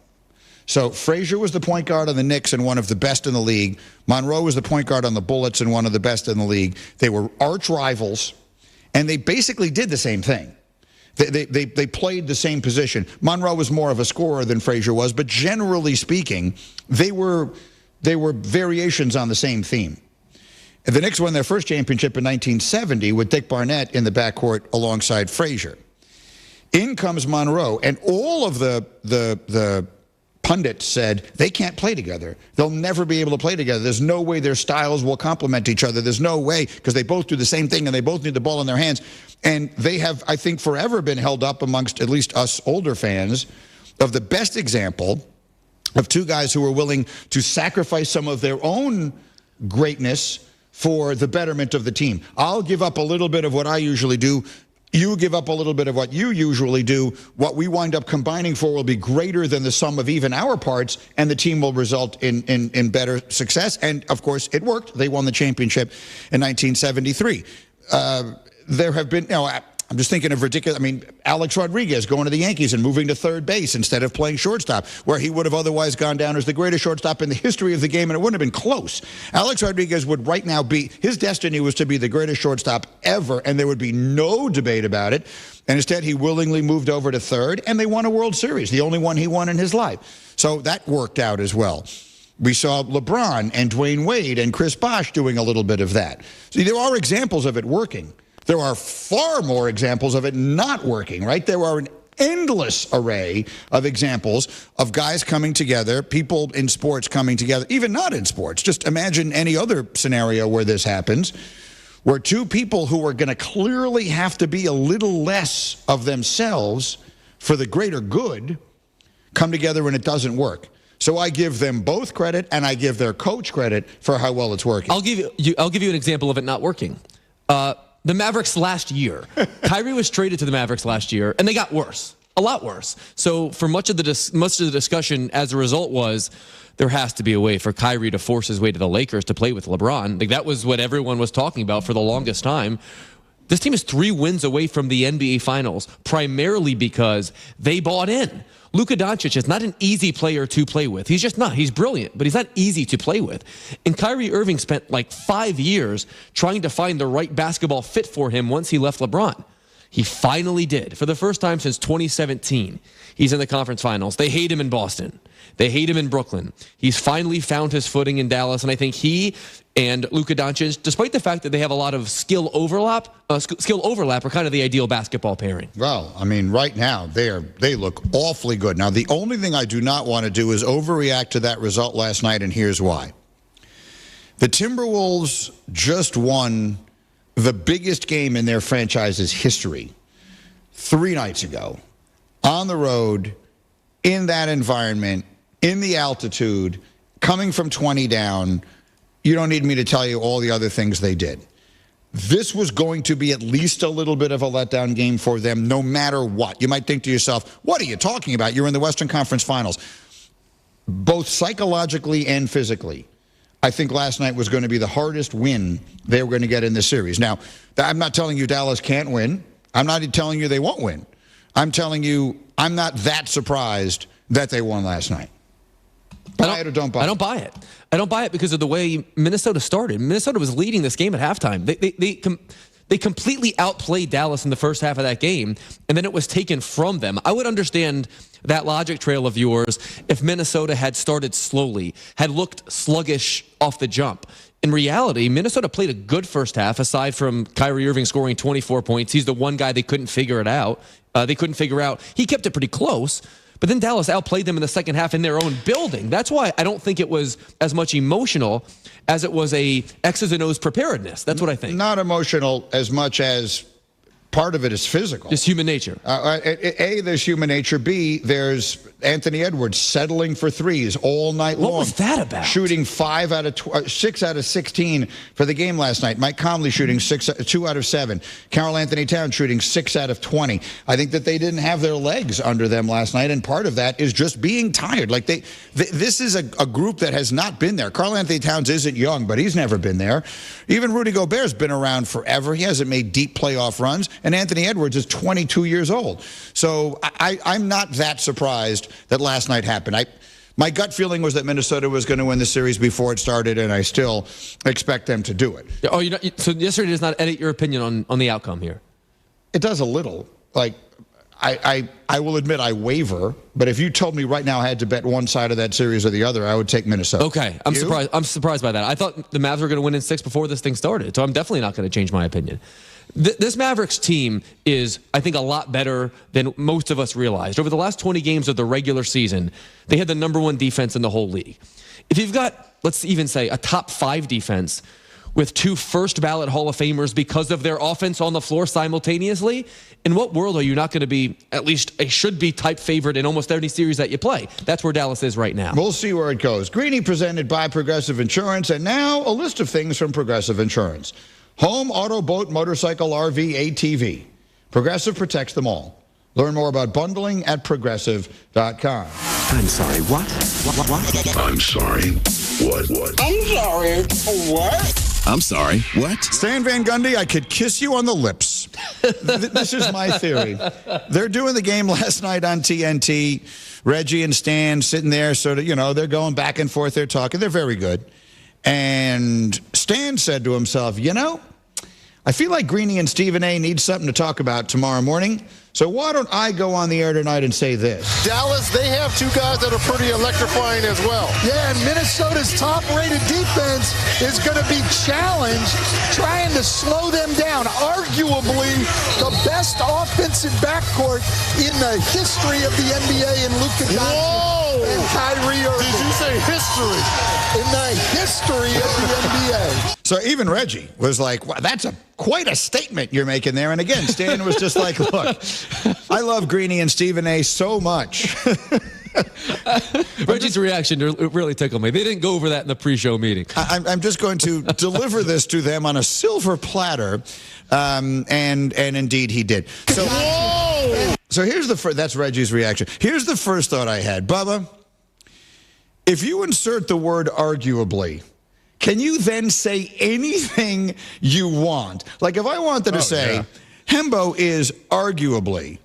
So Frazier was the point guard on the Knicks and one of the best in the league. Monroe was the point guard on the Bullets and one of the best in the league. They were arch rivals. And they basically did the same thing. They played the same position. Monroe was more of a scorer than Frazier was, but generally speaking, they were variations on the same theme. And the Knicks won their first championship in 1970 with Dick Barnett in the backcourt alongside Frazier. In comes Monroe, and all of the pundits said they can't play together. They'll never be able to play together. There's no way their styles will complement each other. There's no way, because they both do the same thing and they both need the ball in their hands. And they have, I think, forever been held up amongst at least us older fans of the best example of two guys who are willing to sacrifice some of their own greatness for the betterment of the team. I'll give up a little bit of what I usually do. You give up a little bit of what you usually do. What we wind up combining for will be greater than the sum of even our parts, and the team will result in better success. And, of course, it worked. They won the championship in 1973. There have been, I'm just thinking of ridiculous, Alex Rodriguez going to the Yankees and moving to third base instead of playing shortstop, where he would have otherwise gone down as the greatest shortstop in the history of the game, and it wouldn't have been close. Alex Rodriguez would right now be, his destiny was to be the greatest shortstop ever, and there would be no debate about it. And instead, he willingly moved over to third, and they won a World Series, the only one he won in his life. So that worked out as well. We saw LeBron and Dwayne Wade and Chris Bosh doing a little bit of that. See, there are examples of it working. There are far more examples of it not working, right? There are an endless array of examples of guys coming together, people in sports coming together, even not in sports. Just imagine any other scenario where this happens, where two people who are going to clearly have to be a little less of themselves for the greater good come together and it doesn't work. So I give them both credit, and I give their coach credit for how well it's working. I'll give you an example of it not working. The Mavericks last year. Kyrie was traded to the Mavericks last year, and they got worse, a lot worse. So for much of the discussion as a result was there has to be a way for Kyrie to force his way to the Lakers to play with LeBron. Like, that was what everyone was talking about for the longest time. This team is 3 wins away from the NBA Finals, primarily because they bought in. Luka Doncic is not an easy player to play with. He's just not. He's brilliant, but he's not easy to play with. And Kyrie Irving spent like 5 years trying to find the right basketball fit for him once he left LeBron. He finally did. For the first time since 2017, he's in the conference finals. They hate him in Boston. They hate him in Brooklyn. He's finally found his footing in Dallas, and I think he and Luka Doncic, despite the fact that they have a lot of skill overlap, are kind of the ideal basketball pairing. Well, I mean, right now, they look awfully good. Now, the only thing I do not want to do is overreact to that result last night, and here's why. The Timberwolves just won the biggest game in their franchise's history 3 nights ago, on the road, in that environment, in the altitude, coming from 20 down. You don't need me to tell you all the other things they did. This was going to be at least a little bit of a letdown game for them, no matter what. You might think to yourself, what are you talking about? You're in the Western Conference Finals. Both psychologically and physically, I think last night was going to be the hardest win they were going to get in this series. Now, I'm not telling you Dallas can't win. I'm not telling you they won't win. I'm telling you I'm not that surprised that they won last night. Buy it or don't buy it? I don't buy it. I don't buy it because of the way Minnesota started. Minnesota was leading this game at halftime. They completely outplayed Dallas in the first half of that game, and then it was taken from them. I would understand that logic trail of yours if Minnesota had started slowly, had looked sluggish off the jump. In reality, Minnesota played a good first half, aside from Kyrie Irving scoring 24 points. He's the one guy they couldn't figure it out. They couldn't figure out. He kept it pretty close. But then Dallas outplayed them in the second half in their own building. That's why I don't think it was as much emotional as it was a X's and O's preparedness. That's what I think. Not emotional as much as part of it is physical. Just human nature. A, there's human nature. B, there's Anthony Edwards settling for threes all night long. What was that about? Shooting 6 out of 16 for the game last night. Mike Conley shooting 2 out of 7. Karl Anthony Towns shooting 6 out of 20. I think that they didn't have their legs under them last night, and part of that is just being tired. Like this is a group that has not been there. Karl Anthony Towns isn't young, but he's never been there. Even Rudy Gobert's been around forever. He hasn't made deep playoff runs. And Anthony Edwards is 22 years old. So I'm not that surprised that last night happened. My gut feeling was that Minnesota was going to win the series before it started, and I still expect them to do it. Oh, so yesterday does not edit your opinion on the outcome here? It does a little. Like, I will admit I waver, but if you told me right now I had to bet one side of that series or the other, I would take Minnesota. Okay, I'm surprised by that. I thought the Mavs were going to win in 6 before this thing started, so I'm definitely not going to change my opinion. This Mavericks team is, I think, a lot better than most of us realized. Over the last 20 games of the regular season, they had the #1 defense in the whole league. If you've got, let's even say, a top 5 defense with 2 first-ballot Hall of Famers because of their offense on the floor simultaneously, in what world are you not going to be at least a should-be type favorite in almost every series that you play? That's where Dallas is right now. We'll see where it goes. Greeny presented by Progressive Insurance, and now a list of things from Progressive Insurance. Home, auto, boat, motorcycle, RV, ATV. Progressive protects them all. Learn more about bundling at Progressive.com. I'm sorry, what? What? I'm sorry, what? I'm sorry, what? I'm sorry, what? Stan Van Gundy, I could kiss you on the lips. This is my theory. They're doing the game last night on TNT. Reggie and Stan sitting there, sort of, they're going back and forth. They're talking. They're very good. And Stan said to himself, I feel like Greeny and Stephen A need something to talk about tomorrow morning. So why don't I go on the air tonight and say this? Dallas, they have 2 guys that are pretty electrifying as well. Yeah, and Minnesota's top-rated defense is going to be challenged trying to slow them down. Arguably the best offensive backcourt in the history of the NBA in Luka Doncic and Kyrie Irving. Did you say history? In the history of the NBA. So even Reggie was like, wow, that's quite a statement you're making there. And again, Stan was just like, look, I love Greeny and Stephen A so much. Reggie's reaction really tickled me. They didn't go over that in the pre-show meeting. I'm just going to deliver this to them on a silver platter, and indeed he did. So here's that's Reggie's reaction. Here's the first thought I had. Bubba, if you insert the word arguably, can you then say anything you want? Like if I wanted to say, Hembo is arguably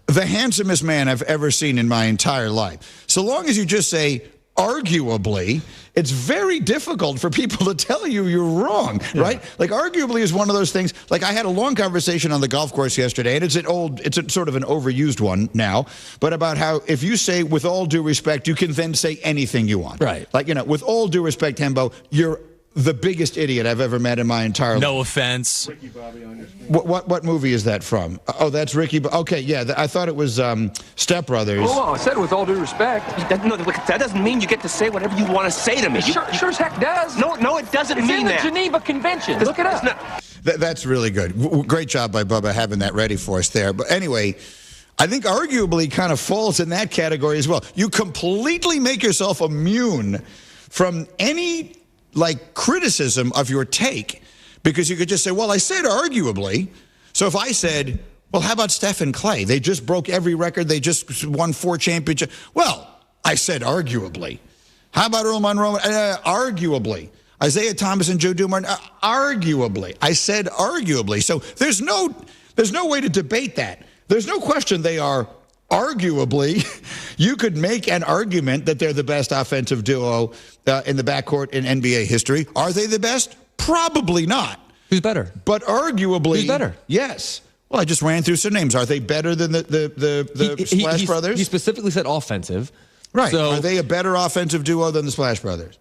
the handsomest man I've ever seen in my entire life. So long as you just say arguably, it's very difficult for people to tell you you're wrong, right? Like arguably is one of those things. Like I had a long conversation on the golf course yesterday, and it's a sort of an overused one now, but about how if you say with all due respect, you can then say anything you want. Right. Like, with all due respect, Hembo, you're the biggest idiot I've ever met in my entire life. No offense. Ricky Bobby on your screen. What movie is that from? Oh, that's Ricky. Okay, yeah, I thought it was Step Brothers. Oh, I said with all due respect. That doesn't mean you get to say whatever you want to say to me. Sure as heck does. No, it doesn't mean that. It's in the Geneva Convention. Look it up. That's really good. Great job by Bubba having that ready for us there. But anyway, I think arguably kind of falls in that category as well. You completely make yourself immune from any criticism of your take, because you could just say, well, I said arguably. So if I said, well, how about Steph and Clay? They just broke every record. They just won 4 championships. Well, I said arguably. How about Earl Monroe? Arguably. Isaiah Thomas and Joe Dumars? Arguably. I said arguably. So there's no way to debate that. There's no question they are arguably. You could make an argument that they're the best offensive duo in the backcourt in NBA history. Are they the best? Probably not. Who's better? But arguably. Who's better? Yes. Well, I just ran through some names. Are they better than the Splash Brothers? He specifically said offensive. Right. So, are they a better offensive duo than the Splash Brothers?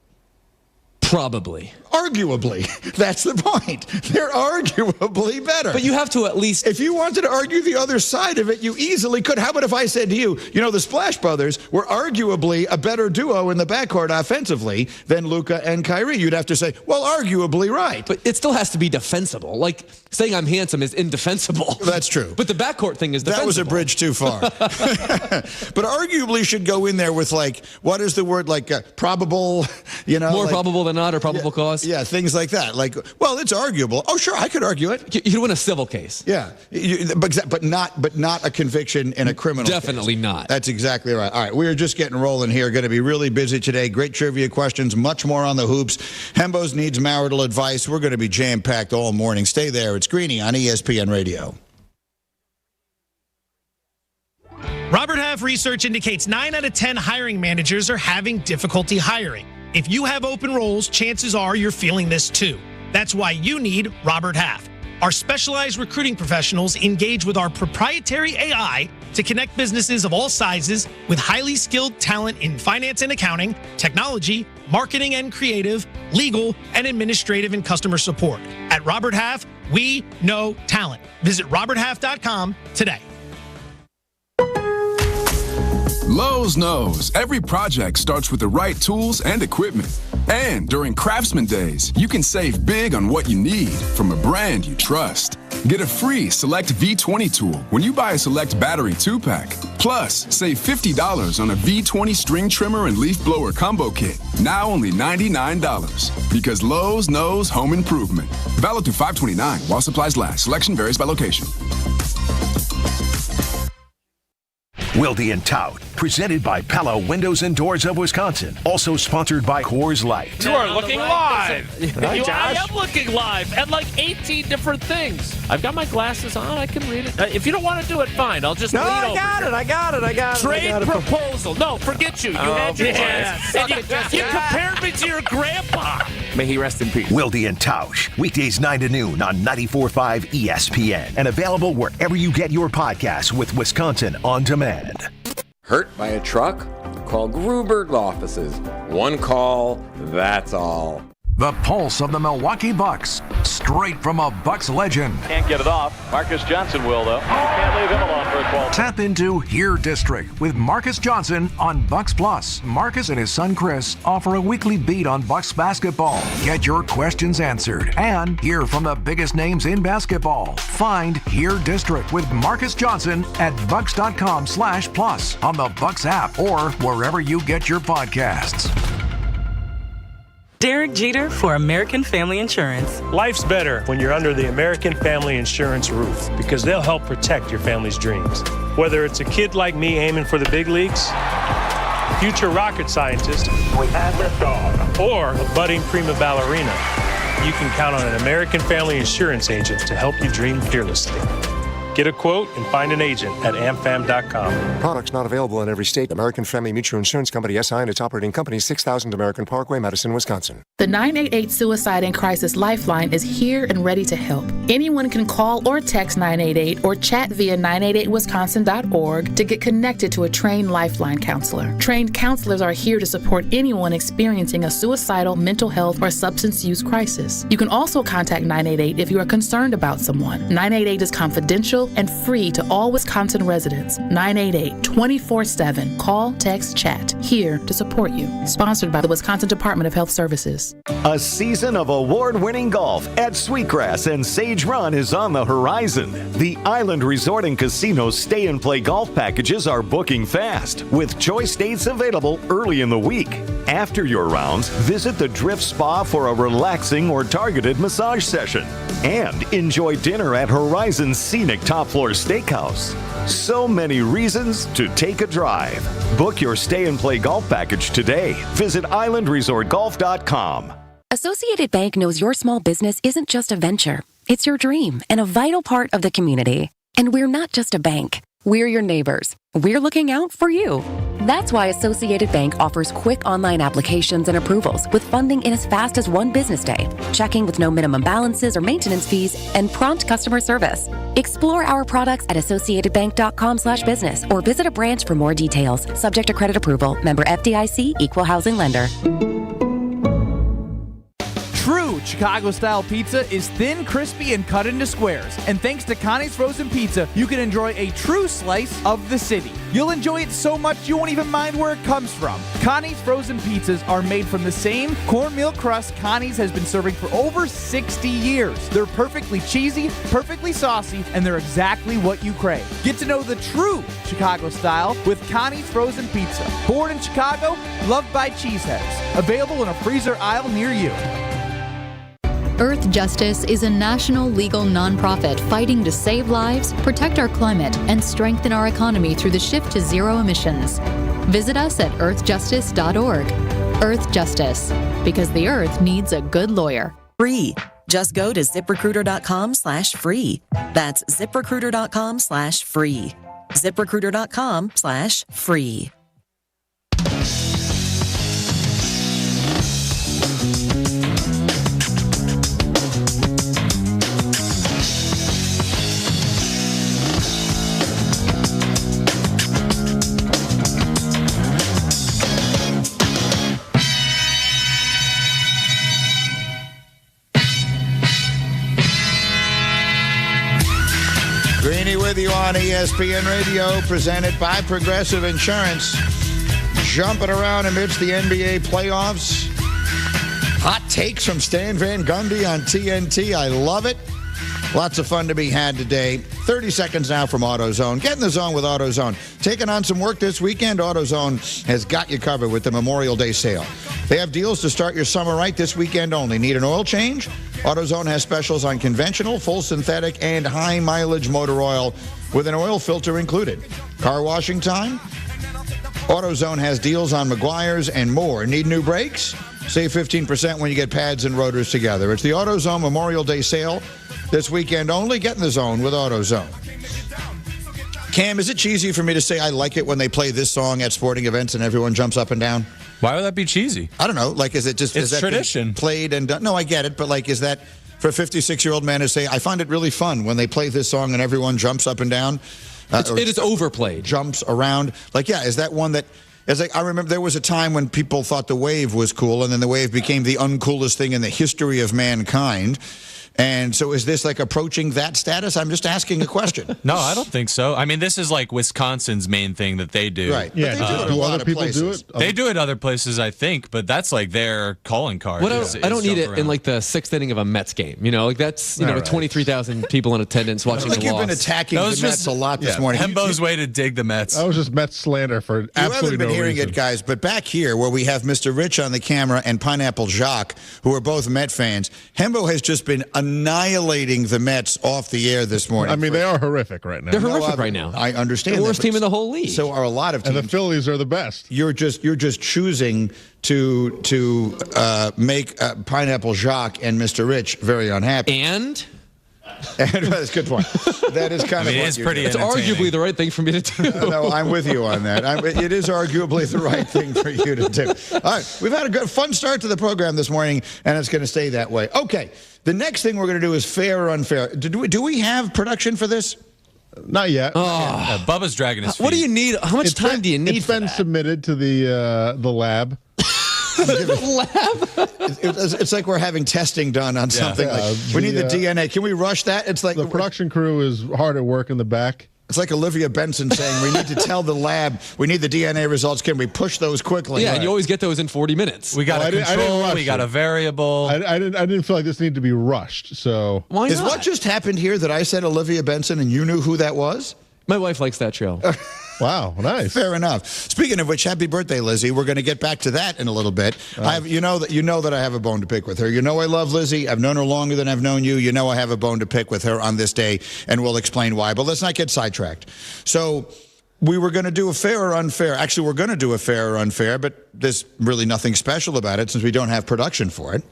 Probably. Arguably. That's the point. They're arguably better. But you have to at least... If you wanted to argue the other side of it, you easily could. How about if I said to you, the Splash Brothers were arguably a better duo in the backcourt offensively than Luka and Kyrie? You'd have to say, well, arguably right. But it still has to be defensible. Like, saying I'm handsome is indefensible. That's true. But the backcourt thing is defensible. That was a bridge too far. But arguably should go in there with, what is the word, probable, More probable than not, or probable cause? Yeah, things like that. Well, it's arguable. Oh, sure, I could argue it. You could win a civil case. Yeah, but not a conviction in a criminal Definitely case. Not. That's exactly right. All right, we're just getting rolling here. Going to be really busy today. Great trivia questions, much more on the hoops. Hembos needs marital advice. We're going to be jam-packed all morning. Stay there. It's Greeny on ESPN Radio. Robert Half research indicates 9 out of 10 hiring managers are having difficulty hiring. If you have open roles, chances are you're feeling this too. That's why you need Robert Half. Our specialized recruiting professionals engage with our proprietary AI to connect businesses of all sizes with highly skilled talent in finance and accounting, technology, marketing and creative, legal, and administrative and customer support. At Robert Half, we know talent. Visit roberthalf.com today. Lowe's knows every project starts with the right tools and equipment. And during Craftsman Days, you can save big on what you need from a brand you trust. Get a free Select V20 tool when you buy a Select Battery 2-pack. Plus, save $50 on a V20 string trimmer and leaf blower combo kit. Now only $99. Because Lowe's knows home improvement. Valid through 5/29 while supplies last. Selection varies by location. Wilde and Tout, presented by Pella Windows and Doors of Wisconsin. Also sponsored by Coors Light. You are looking live. Hi, Josh. I am looking live at 18 different things. I've got my glasses on. I can read it. If you don't want to do it, fine. I'll just lean over. I got it. Trade proposal. No, forget you. You had your chance. You compared me to your grandpa. May he rest in peace. Wilde and Tausch, weekdays 9 to noon on 94.5 ESPN. And available wherever you get your podcasts with Wisconsin On Demand. Hurt by a truck? Call Gruberg offices. One call, that's all. The pulse of the Milwaukee Bucks, straight from a Bucks legend. Can't get it off. Marcus Johnson will, though. Can't leave him alone for a 12. Tap into Here District with Marcus Johnson on Bucks Plus. Marcus and his son Chris offer a weekly beat on Bucks basketball. Get your questions answered and hear from the biggest names in basketball. Find Here District with Marcus Johnson at bucks.com/plus on the Bucks app or wherever you get your podcasts. Derek Jeter for American Family Insurance. Life's better when you're under the American Family Insurance roof because they'll help protect your family's dreams. Whether it's a kid like me aiming for the big leagues future rocket scientist, or a budding prima ballerina, you can count on an American Family Insurance agent to help you dream fearlessly. Get a quote and find an agent at amfam.com. Products not available in every state. American Family Mutual Insurance Company, SI, and its operating company, 6000 American Parkway, Madison, Wisconsin. The 988 Suicide and Crisis Lifeline is here and ready to help. Anyone can call or text 988 or chat via 988wisconsin.org to get connected to a trained Lifeline counselor. Trained counselors are here to support anyone experiencing a suicidal, mental health, or substance use crisis. You can also contact 988 if you are concerned about someone. 988 is confidential and free to all Wisconsin residents. 988 24/7. Call, text, chat. Here to support you. Sponsored by the Wisconsin Department of Health Services. A season of award-winning golf at Sweetgrass and Sage Run is on the horizon. The Island Resort and Casino stay and play golf packages are booking fast, with choice dates available early in the week. After your rounds, visit the Drift Spa for a relaxing or targeted massage session. And enjoy dinner at Horizon's scenic top-floor steakhouse. So many reasons to take a drive. Book your stay and play golf package today. Visit islandresortgolf.com. Associated Bank knows your small business isn't just a venture. It's your dream and a vital part of the community. And we're not just a bank. We're your neighbors. We're looking out for you. That's why Associated Bank offers quick online applications and approvals with funding in as fast as one business day, checking with no minimum balances or maintenance fees, and prompt customer service. Explore our products at associatedbank.com/business or visit a branch for more details. Subject to credit approval. Member FDIC, Equal Housing Lender. True Chicago-style pizza is thin, crispy, and cut into squares. And thanks to Connie's Frozen Pizza, you can enjoy a true slice of the city. You'll enjoy it so much you won't even mind where it comes from. Connie's Frozen Pizzas are made from the same cornmeal crust Connie's has been serving for over 60 years. They're perfectly cheesy, perfectly saucy, and they're exactly what you crave. Get to know the true Chicago style with Connie's Frozen Pizza. Born in Chicago, loved by cheeseheads. Available in a freezer aisle near you. Earth Justice is a national legal nonprofit fighting to save lives, protect our climate, and strengthen our economy through the shift to zero emissions. Visit us at earthjustice.org. Earth Justice, because the earth needs a good lawyer. Free. Just go to ziprecruiter.com/free. That's ziprecruiter.com/free. ziprecruiter.com/free. Greeny with you on ESPN Radio, presented by Progressive Insurance. Jumping around amidst the NBA playoffs. Hot takes from Stan Van Gundy on TNT. I love it. Lots of fun to be had today. 30 seconds now from AutoZone. Get in the zone with AutoZone. Taking on some work this weekend, AutoZone has got you covered with the Memorial Day sale. They have deals to start your summer right this weekend only. Need an oil change? AutoZone has specials on conventional, full synthetic, and high mileage motor oil with an oil filter included. Car washing time? AutoZone has deals on Meguiar's and more. Need new brakes? Save 15% when you get pads and rotors together. It's the AutoZone Memorial Day sale this weekend only. Get in the zone with AutoZone. Cam, is it cheesy for me to say I like it when they play this song at sporting events and everyone jumps up and down? Why would that be cheesy? I don't know. Like, is it just... It's is that tradition. Played and done? No, I get it. But, like, is that for a 56-year-old man to say, I find it really fun when they play this song and everyone jumps up and down? It is overplayed. Jumps around. Like, yeah, is that one that... I remember there was a time when people thought the wave was cool, and then the wave became the uncoolest thing in the history of mankind. And so is this like approaching that status? I'm just asking a question. No, I don't think so. I mean, this is like Wisconsin's main thing that they do. Right. Yeah. Do other people do it? They do it other places, I think, but that's like their calling card. I don't need it in like the sixth inning of a Mets game. You know, like that's, 23,000 people in attendance watching the loss. You've been attacking the Mets a lot this morning. Hembo's way to dig the Mets. That was just Mets slander for absolutely no reason. You haven't been hearing it, guys, but back here where we have Mr. Rich on the camera and Pineapple Jacques, who are both Met fans, Hembo has just been annihilating the Mets off the air this morning. I mean, they are horrific right now. They're horrific right now. I understand. The worst that, team in the whole league. So are a lot of teams. And the Phillies are the best. You're just choosing to make Pineapple Jacques and Mr. Rich very unhappy. And that's a good point. That is kind of it what is you pretty do. it's arguably the right thing for me to do. No, I'm with you on that. It is arguably the right thing for you to do. All right, we've had a good, fun start to the program this morning, and it's going to stay that way. Okay, the next thing we're going to do is fair or unfair. Do we have production for this? Not yet. Yeah, Bubba's dragging his feet. What do you need? How much time do you need? It's been submitted to the lab. It's like we're having testing done on something. We need the DNA. Can we rush that? It's like the production crew is hard at work in the back. It's like Olivia Benson saying we need to tell the lab we need the DNA results. Can we push those quickly? Yeah, and you always get those in 40 minutes. We got a control. We got a variable. I didn't feel like this needed to be rushed. So why is not? what just happened here that I said Olivia Benson and you knew who that was? My wife likes that show. Wow, nice. Fair enough. Speaking of which, happy birthday, Lizzie. We're going to get back to that in a little bit. You know that I have a bone to pick with her. You know I love Lizzie. I've known her longer than I've known you. You know I have a bone to pick with her on this day, and we'll explain why. But let's not get sidetracked. So we were going to do a fair or unfair. Actually, we're going to do a fair or unfair, but there's really nothing special about it since we don't have production for it.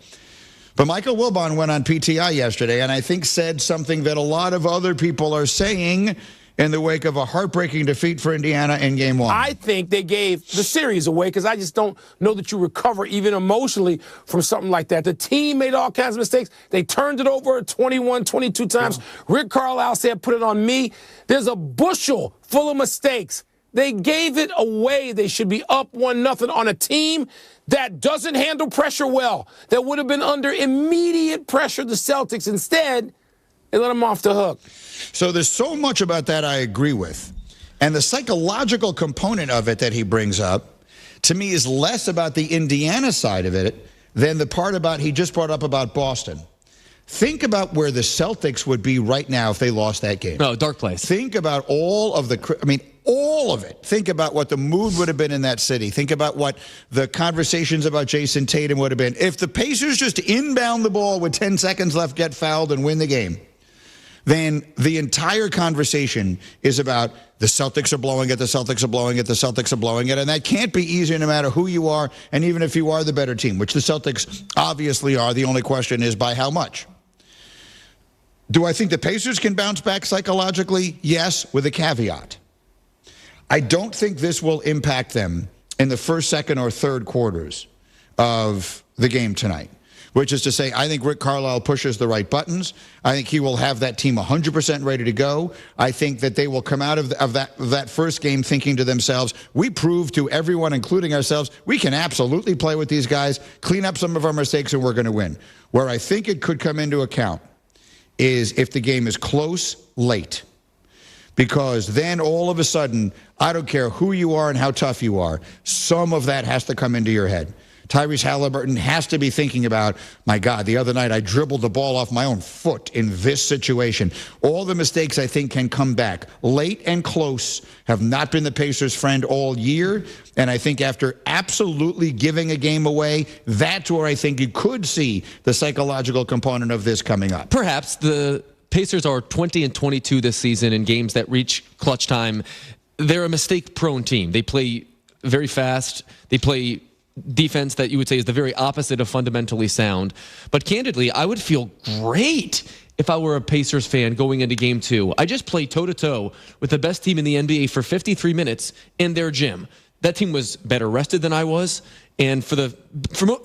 But Michael Wilbon went on PTI yesterday, and I think said something that a lot of other people are saying in the wake of a heartbreaking defeat for Indiana in Game 1. I think they gave the series away because I just don't know that you recover even emotionally from something like that. The team made all kinds of mistakes. They turned it over 21, 22 times. Rick Carlisle said, put it on me. There's a bushel full of mistakes. They gave it away. They should be up 1-0 on a team that doesn't handle pressure well, that would have been under immediate pressure, the Celtics. Instead, they let them off the hook. So there's so much about that I agree with. And the psychological component of it that he brings up, to me, is less about the Indiana side of it than the part about he just brought up about Boston. Think about where the Celtics would be right now if they lost that game. No, dark place. Think about all of it. Think about what the mood would have been in that city. Think about what the conversations about Jason Tatum would have been. If the Pacers just inbound the ball with 10 seconds left, get fouled, and win the game, then the entire conversation is about the Celtics are blowing it, the Celtics are blowing it, the Celtics are blowing it. And that can't be easy no matter who you are, and even if you are the better team, which the Celtics obviously are. The only question is by how much. Do I think the Pacers can bounce back psychologically? Yes, with a caveat. I don't think this will impact them in the first, second, or third quarters of the game tonight, which is to say, I think Rick Carlisle pushes the right buttons. I think he will have that team 100% ready to go. I think that they will come out of that first game thinking to themselves, we proved to everyone, including ourselves, we can absolutely play with these guys, clean up some of our mistakes, and we're going to win. Where I think it could come into account is if the game is close late. Because then all of a sudden, I don't care who you are and how tough you are, some of that has to come into your head. Tyrese Halliburton has to be thinking about, my God, the other night I dribbled the ball off my own foot in this situation. All the mistakes I think can come back. Late and close have not been the Pacers' friend all year. And I think after absolutely giving a game away, that's where I think you could see the psychological component of this coming up. Perhaps the Pacers are 20-22 this season in games that reach clutch time. They're a mistake-prone team. They play very fast. They play defense that you would say is the very opposite of fundamentally sound. But candidly, I would feel great if I were a Pacers fan going into Game 2. I just played toe-to-toe with the best team in the NBA for 53 minutes in their gym. That team was better rested than I was. And for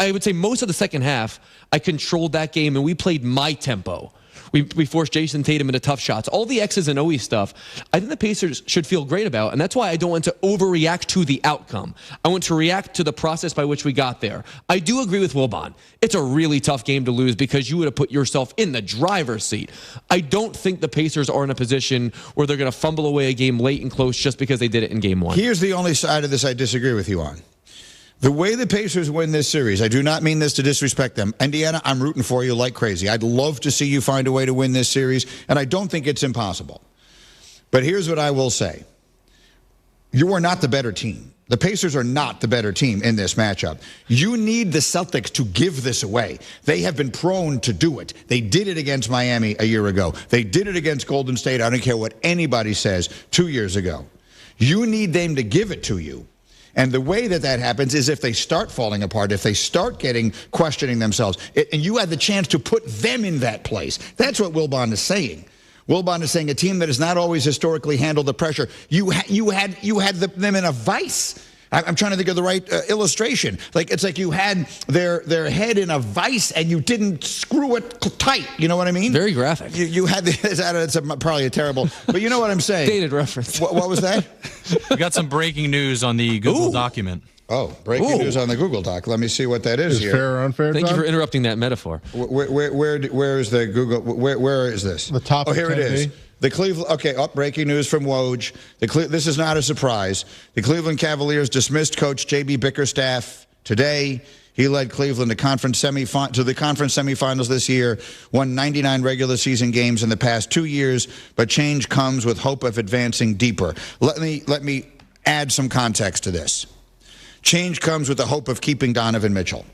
I would say most of the second half, I controlled that game, and we played my tempo. We forced Jason Tatum into tough shots. All the X's and O's stuff, I think the Pacers should feel great about, and that's why I don't want to overreact to the outcome. I want to react to the process by which we got there. I do agree with Wilbon. It's a really tough game to lose because you would have put yourself in the driver's seat. I don't think the Pacers are in a position where they're going to fumble away a game late and close just because they did it in Game 1. Here's the only side of this I disagree with you on. The way the Pacers win this series, I do not mean this to disrespect them. Indiana, I'm rooting for you like crazy. I'd love to see you find a way to win this series, and I don't think it's impossible. But here's what I will say. You are not the better team. The Pacers are not the better team in this matchup. You need the Celtics to give this away. They have been prone to do it. They did it against Miami a year ago. They did it against Golden State. I don't care what anybody says 2 years ago. You need them to give it to you. And the way that happens is if they start falling apart, if they start questioning themselves, and you had the chance to put them in that place. That's what Wilbon is saying. Wilbon is saying a team that has not always historically handled the pressure. You had them in a vice. I'm trying to think of the right illustration. It's like you had their head in a vice and you didn't screw it tight. You know what I mean? Very graphic. You had it's probably a terrible, but you know what I'm saying. Dated reference. What was that? We got some breaking news on the Google document. Oh, breaking news on the Google Doc. Let me see what that is here. Fair or unfair? Thank you for interrupting that metaphor. Where is the Google? Where is this? The top. Oh, here it is. The Cleveland. Okay, breaking news from Woj. This is not a surprise. The Cleveland Cavaliers dismissed coach J.B. Bickerstaff today. He led Cleveland to the conference semifinals this year, won 99 regular season games in the past 2 years, but change comes with hope of advancing deeper. Let me add some context to this. Change comes with the hope of keeping Donovan Mitchell.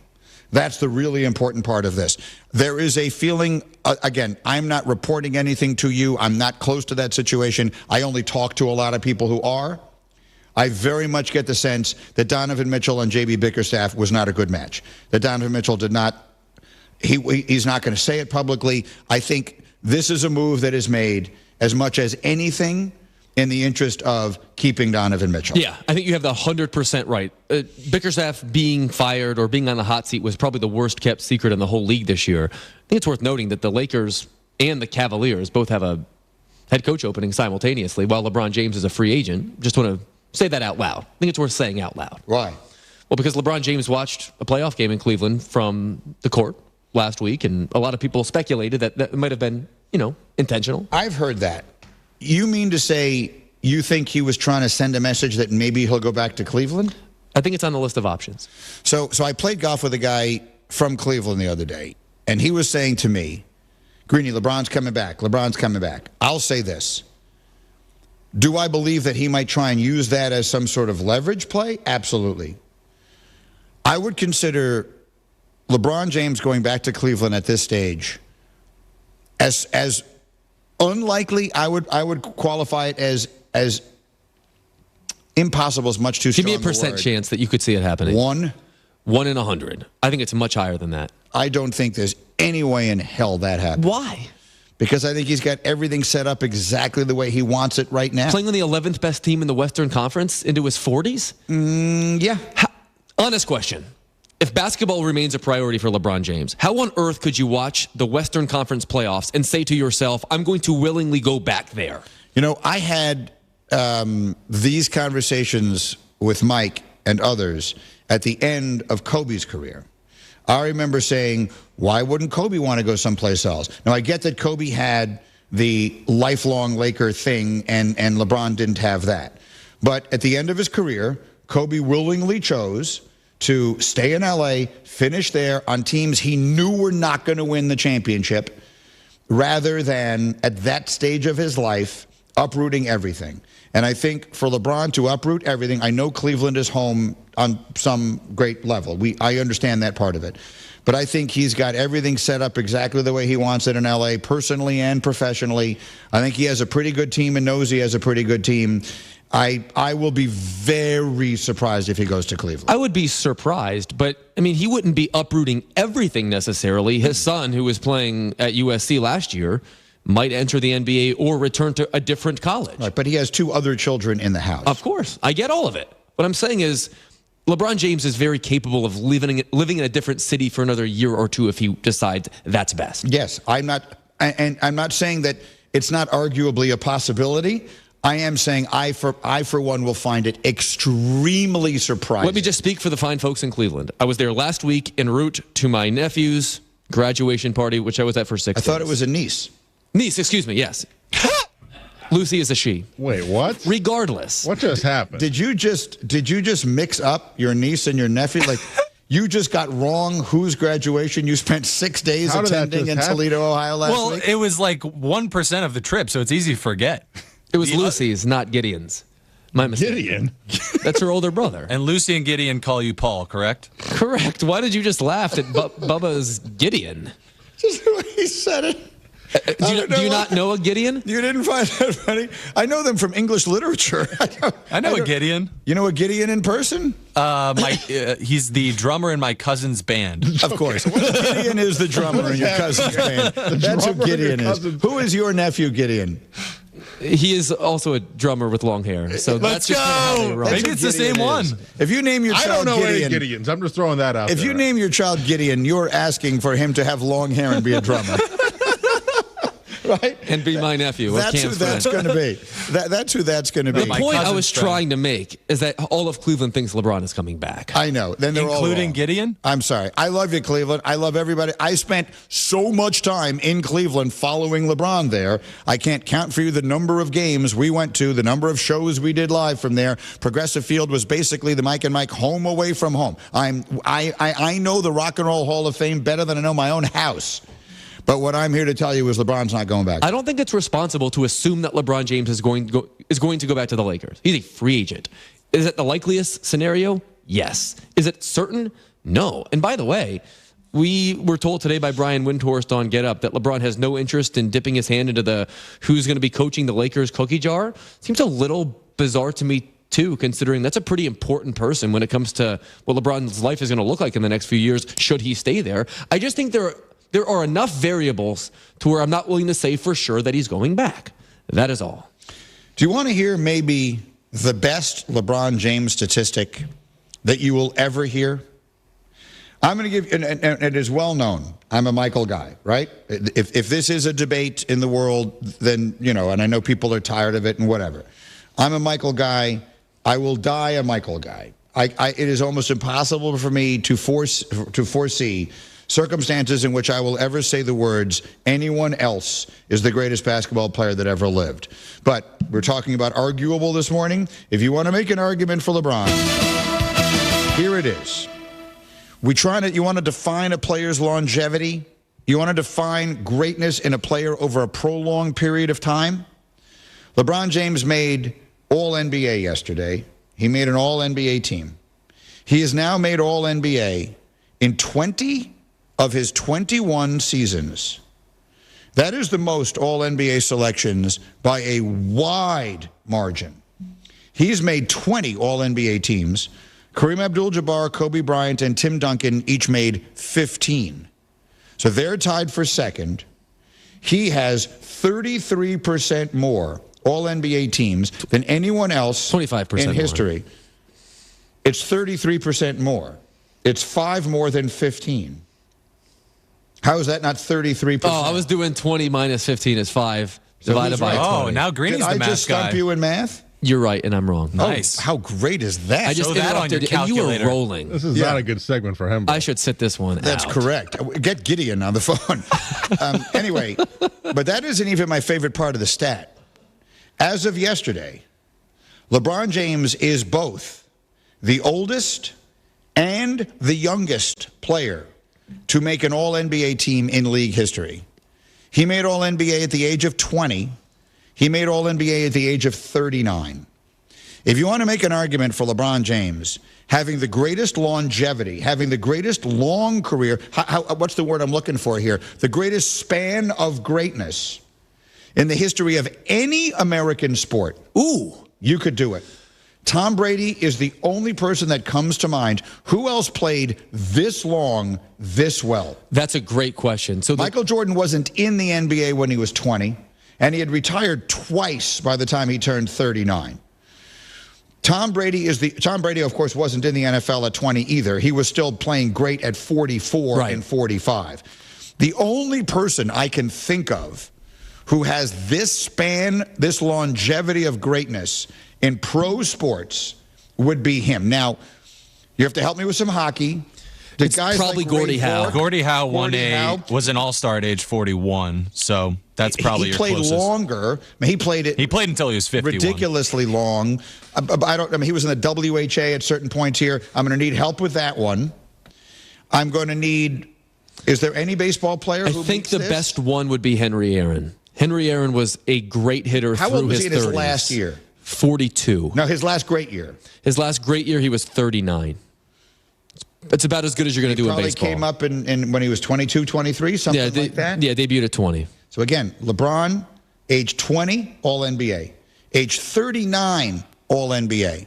That's the really important part of this. There is a feeling, again, I'm not reporting anything to you. I'm not close to that situation. I only talk to a lot of people who are. I very much get the sense that Donovan Mitchell and J.B. Bickerstaff was not a good match. That Donovan Mitchell did not, he's not going to say it publicly. I think this is a move that is made as much as anything in the interest of keeping Donovan Mitchell. Yeah, I think you have the 100% right. Bickerstaff being fired or being on the hot seat was probably the worst kept secret in the whole league this year. I think it's worth noting that the Lakers and the Cavaliers both have a head coach opening simultaneously while LeBron James is a free agent. Just want to say that out loud. I think it's worth saying out loud. Why? Well, because LeBron James watched a playoff game in Cleveland from the court last week, and a lot of people speculated that might have been, intentional. I've heard that. You mean to say you think he was trying to send a message that maybe he'll go back to Cleveland? I think it's on the list of options. So I played golf with a guy from Cleveland the other day, and he was saying to me, Greeny, LeBron's coming back. LeBron's coming back. I'll say this. Do I believe that he might try and use that as some sort of leverage play? Absolutely. I would consider LeBron James going back to Cleveland at this stage as unlikely. I would qualify it as impossible is much too strong. Give me a percent chance that you could see it happening. 1 in 100. I think it's much higher than that. I don't think there's any way in hell that happens. Why? Because I think he's got everything set up exactly the way he wants it right now. Playing on the 11th best team in the Western Conference into his 40s? Yeah. Honest question. If basketball remains a priority for LeBron James, how on earth could you watch the Western Conference playoffs and say to yourself, I'm going to willingly go back there? I had these conversations with Mike and others at the end of Kobe's career. I remember saying, why wouldn't Kobe want to go someplace else? Now, I get that Kobe had the lifelong Laker thing, and LeBron didn't have that. But at the end of his career, Kobe willingly chose to stay in L.A., finish there on teams he knew were not going to win the championship, rather than, at that stage of his life, uprooting everything. And I think for LeBron to uproot everything, I know Cleveland is home on some great level. I understand that part of it. But I think he's got everything set up exactly the way he wants it in L.A., personally and professionally. I think he has a pretty good team and knows he has a pretty good team. I will be very surprised if he goes to Cleveland. I would be surprised, but, he wouldn't be uprooting everything necessarily. His son, who was playing at USC last year, might enter the NBA or return to a different college. Right, but he has 2 other children in the house. Of course. I get all of it. What I'm saying is LeBron James is very capable of living in a different city for another year or 2 if he decides that's best. Yes, I'm not saying that it's not arguably a possibility. I am saying I for one will find it extremely surprising. Let me just speak for the fine folks in Cleveland. I was there last week en route to my nephew's graduation party, which I was at for 6 days. I thought it was a niece. Niece, excuse me, yes. Lucy is a she. Wait, what? Regardless. What just happened? Did you just mix up your niece and your nephew? Like, you just got wrong whose graduation you spent 6 days attending in Toledo, Ohio last week? Well, it was like 1% of the trip, so it's easy to forget. It was Lucy's, not Gideon's. My mistake. Gideon? That's her older brother. And Lucy and Gideon call you Paul, correct? Correct. Why did you just laugh at Bubba's Gideon? Just the way he said it. Do you not know a Gideon? You didn't find that funny? I know them from English literature. I know a Gideon. You know a Gideon in person? He's the drummer in my cousin's band. Of course. Gideon is the drummer in your cousin's band. That's who Gideon is. Who is your nephew, Gideon? He is also a drummer with long hair. So Let's that's just how they go. roll. Maybe it's the same one. If you name your I child don't know Gideon, any Gideons. I'm just throwing that out if there. you name your child Gideon, you're asking for him to have long hair and be a drummer. Right? And be my nephew. That's who that's going to be. That's who that's going to be. The point I was trying to make is that all of Cleveland thinks LeBron is coming back. I know. Then they're Including all wrong. Gideon? I'm sorry. I love you, Cleveland. I love everybody. I spent so much time in Cleveland following LeBron there. I can't count for you the number of games we went to, the number of shows we did live from there. Progressive Field was basically the Mike and Mike home away from home. I know the Rock and Roll Hall of Fame better than I know my own house. But what I'm here to tell you is LeBron's not going back. I don't think it's responsible to assume that LeBron James is going to go back to the Lakers. He's a free agent. Is it the likeliest scenario? Yes. Is it certain? No. And by the way, we were told today by Brian Windhorst on Get Up that LeBron has no interest in dipping his hand into the who's going to be coaching the Lakers cookie jar. Seems a little bizarre to me too, considering that's a pretty important person when it comes to what LeBron's life is going to look like in the next few years should he stay there. I just think there are enough variables to where I'm not willing to say for sure that he's going back. That is all. Do you want to hear maybe the best LeBron James statistic that you will ever hear? I'm going to give, and it is well known, I'm a Michael guy, right? If this is a debate in the world, then, you know, and I know people are tired of it and whatever. I'm a Michael guy. I will die a Michael guy. It is almost impossible for me to foresee circumstances in which I will ever say the words, anyone else is the greatest basketball player that ever lived. But we're talking about arguable this morning. If you want to make an argument for LeBron, here it is. You want to define a player's longevity? You want to define greatness in a player over a prolonged period of time? LeBron James made All-NBA yesterday. He made an All-NBA team. He has now made All-NBA in 20 of his 21 seasons. That is the most All-NBA selections by a wide margin. He's made 20 All-NBA teams. Kareem Abdul-Jabbar, Kobe Bryant, and Tim Duncan each made 15. So they're tied for second. He has 33% more All-NBA teams than anyone else 25% in history. More. It's 33% more. It's 5 more than 15. How is that not 33%? Oh, I was doing 20 minus 15 is 5 divided by 20. Oh, now Greeny's the math guy. Did I just stump you in math? You're right, and I'm wrong. Nice. Oh, how great is that? I just interrupted, and you were rolling. This is not a good segment for him. I should sit this one That's out. correct. Get Gideon on the phone. Anyway, but that isn't even my favorite part of the stat. As of yesterday, LeBron James is both the oldest and the youngest player to make an All-NBA team in league history. He made All-NBA at the age of 20. He made All-NBA at the age of 39. If you want to make an argument for LeBron James having the greatest longevity, having the greatest long career, what's the word I'm looking for here? The greatest span of greatness in the history of any American sport, you could do it. Tom Brady is the only person that comes to mind. Who else played this long, this well? That's a great question. So Michael Jordan wasn't in the NBA when he was 20, and he had retired twice by the time he turned 39. Tom Brady, of course, wasn't in the NFL at 20 either. He was still playing great at 44 and 45. The only person I can think of who has this span, this longevity of greatness in pro sports would be him. Now, you have to help me with some hockey. It's probably like Gordie Howe. Gordie Howe was an all-star at age 41, so that's probably your closest. He played longer. I mean, he played until he was 51. Ridiculously long. I mean, he was in the WHA at certain points here. I'm going to need help with that one. I'm going to need. Is there any baseball player who I think the this? best one would be Henry Aaron. Henry Aaron was a great hitter How through old was his he in his 30s. last year? 42. No, his last great year. His last great year, he was 39. It's about as good as you're going to do in baseball. Probably came up in when he was 22, 23, something like that? Yeah, debuted at 20. So again, LeBron, age 20, All-NBA. Age 39, All-NBA.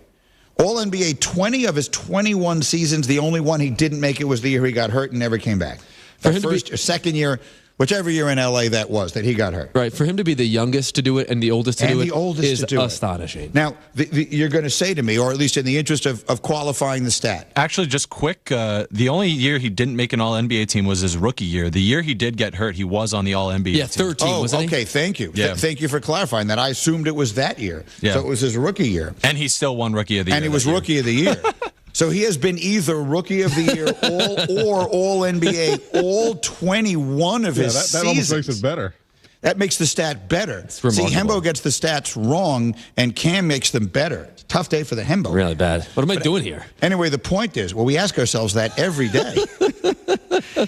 All-NBA 20 of his 21 seasons. The only one he didn't make it was the year he got hurt and never came back. The first or second year, whichever year in L.A. that was, that he got hurt. Right. For him to be the youngest to do it and the oldest to do it is astonishing. Now, you're going to say to me, or at least in the interest of qualifying the stat. Actually, just quick, the only year he didn't make an All-NBA team was his rookie year. The year he did get hurt, he was on the All-NBA team. Yeah, 13, wasn't he? Okay, thank you. Yeah. Thank you for clarifying that. I assumed it was that year. Yeah. So it was his rookie year. And he still won Rookie of the Year. And he was Rookie of the Year. So he has been either Rookie of the Year or All-NBA all 21 of his seasons. That almost makes it better. That makes the stat better. See, remarkable. Hembo gets the stats wrong, and Cam makes them better. It's a tough day for the Hembo. Really bad. What am I doing here? Anyway, the point is, well, we ask ourselves that every day.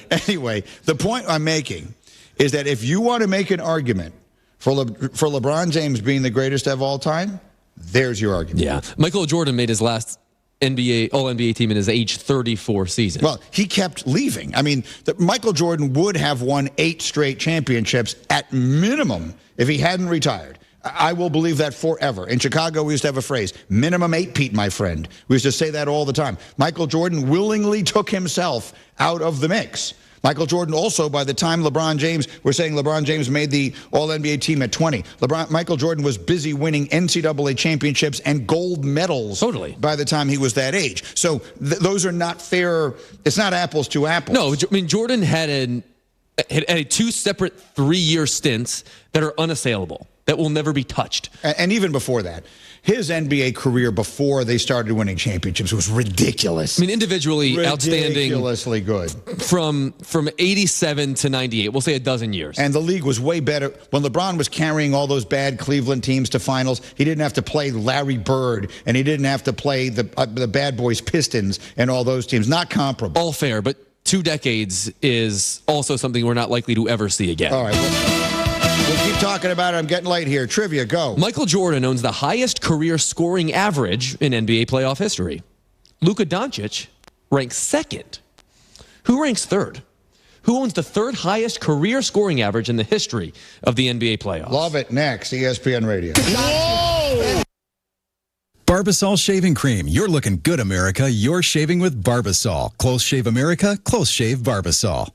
Anyway, the point I'm making is that if you want to make an argument for LeBron James being the greatest of all time, there's your argument. Yeah. Michael Jordan made his last All-NBA team in his age 34 season. Well, he kept leaving. I mean, Michael Jordan would have won 8 straight championships at minimum if he hadn't retired. I will believe that forever. In Chicago, we used to have a phrase, minimum 8, Pete, my friend. We used to say that all the time. Michael Jordan willingly took himself out of the mix. Michael Jordan also, by the time LeBron James, we're saying LeBron James made the All-NBA team at 20. Michael Jordan was busy winning NCAA championships and gold medals by the time he was that age. So those are not fair. It's not apples to apples. No, I mean, Jordan had 2 separate 3-year stints that are unassailable, that will never be touched. And even before that, his NBA career before they started winning championships was ridiculous. I mean, individually outstanding. Ridiculously good. From 87 to 98, we'll say a dozen years. And the league was way better. When LeBron was carrying all those bad Cleveland teams to finals, he didn't have to play Larry Bird, and he didn't have to play the bad boys Pistons and all those teams. Not comparable. All fair, but 2 decades is also something we're not likely to ever see again. All right. We'll keep talking about it. I'm getting late here. Trivia, go. Michael Jordan owns the highest career scoring average in NBA playoff history. Luka Doncic ranks 2nd. Who ranks 3rd? Who owns the 3rd highest career scoring average in the history of the NBA playoffs? Love it. Next, ESPN Radio. Whoa! Barbasol Shaving Cream. You're looking good, America. You're shaving with Barbasol. Close Shave America, Close Shave Barbasol.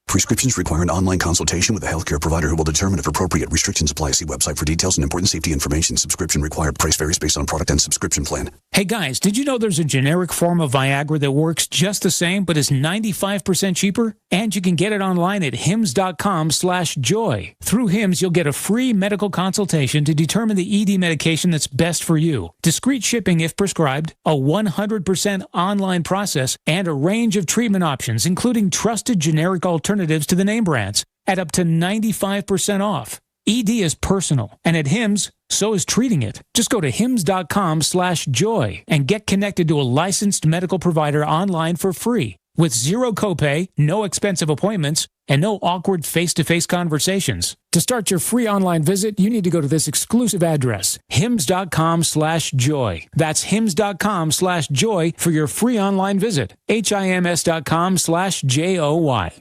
Prescriptions require an online consultation with a healthcare provider who will determine if appropriate. Restrictions apply. See website for details and important safety information. Subscription required. Price varies based on product and subscription plan. Hey guys, did you know there's a generic form of Viagra that works just the same but is 95% cheaper? And you can get it online at hims.com/joy. Through Hims, you'll get a free medical consultation to determine the ED medication that's best for you. Discreet shipping if prescribed, a 100% online process, and a range of treatment options, including trusted generic alternatives to the name brands at up to 95% off. ED is personal, and at Hims, so is treating it. Just go to hims.com/joy and get connected to a licensed medical provider online for free with 0 copay, no expensive appointments, and no awkward face-to-face conversations. To start your free online visit, you need to go to this exclusive address, hims.com/joy. That's hims.com/joy for your free online visit. HIMS.com/JOY.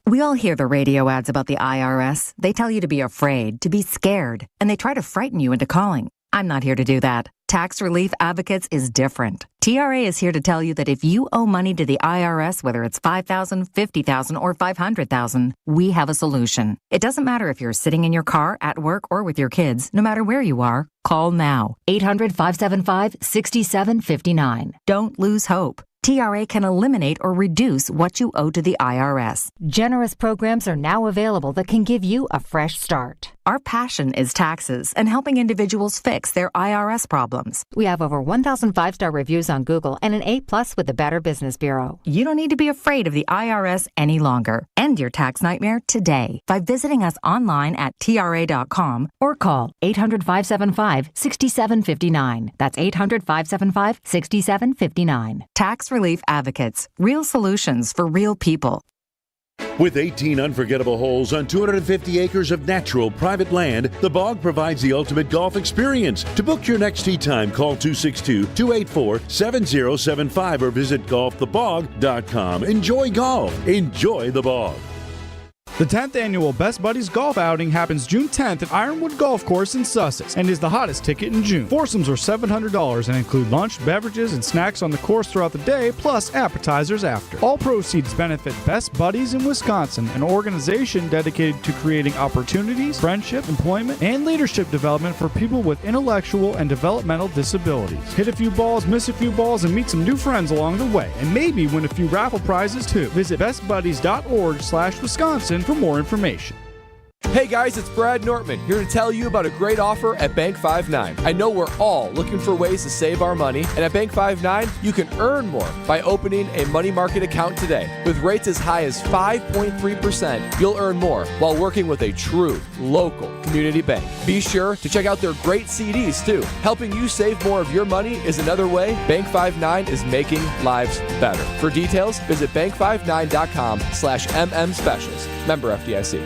We all hear the radio ads about the IRS. They tell you to be afraid, to be scared, and they try to frighten you into calling. I'm not here to do that. Tax Relief Advocates is different. TRA is here to tell you that if you owe money to the IRS, whether it's $5,000, $50,000, or $500,000, we have a solution. It doesn't matter if you're sitting in your car, at work, or with your kids. No matter where you are, call now. 800-575-6759. Don't lose hope. TRA can eliminate or reduce what you owe to the IRS. Generous programs are now available that can give you a fresh start. Our passion is taxes and helping individuals fix their IRS problems. We have over 1,000 5-star reviews on Google and an A+ with the Better Business Bureau. You don't need to be afraid of the IRS any longer. End your tax nightmare today by visiting us online at TRA.com or call 800-575-6759. That's 800-575-6759. Tax Relief Advocates. Real solutions for real people. With 18 unforgettable holes on 250 acres of natural private land, The Bog provides the ultimate golf experience. To book your next tee time, call 262-284-7075 or visit golfthebog.com. Enjoy golf. Enjoy The Bog. The 10th annual Best Buddies Golf Outing happens June 10th at Ironwood Golf Course in Sussex and is the hottest ticket in June. Foursomes are $700 and include lunch, beverages, and snacks on the course throughout the day, plus appetizers after. All proceeds benefit Best Buddies in Wisconsin, an organization dedicated to creating opportunities, friendship, employment, and leadership development for people with intellectual and developmental disabilities. Hit a few balls, miss a few balls, and meet some new friends along the way, and maybe win a few raffle prizes too. Visit bestbuddies.org/Wisconsin for more information. Hey guys, it's Brad Nortman here to tell you about a great offer at Bank 5-9. I know we're all looking for ways to save our money, and at Bank 5-9, you can earn more by opening a money market account today. With rates as high as 5.3%, you'll earn more while working with a true local community bank. Be sure to check out their great CDs too. Helping you save more of your money is another way Bank 5-9 is making lives better. For details, visit bank59.com/MM specials. Member FDIC.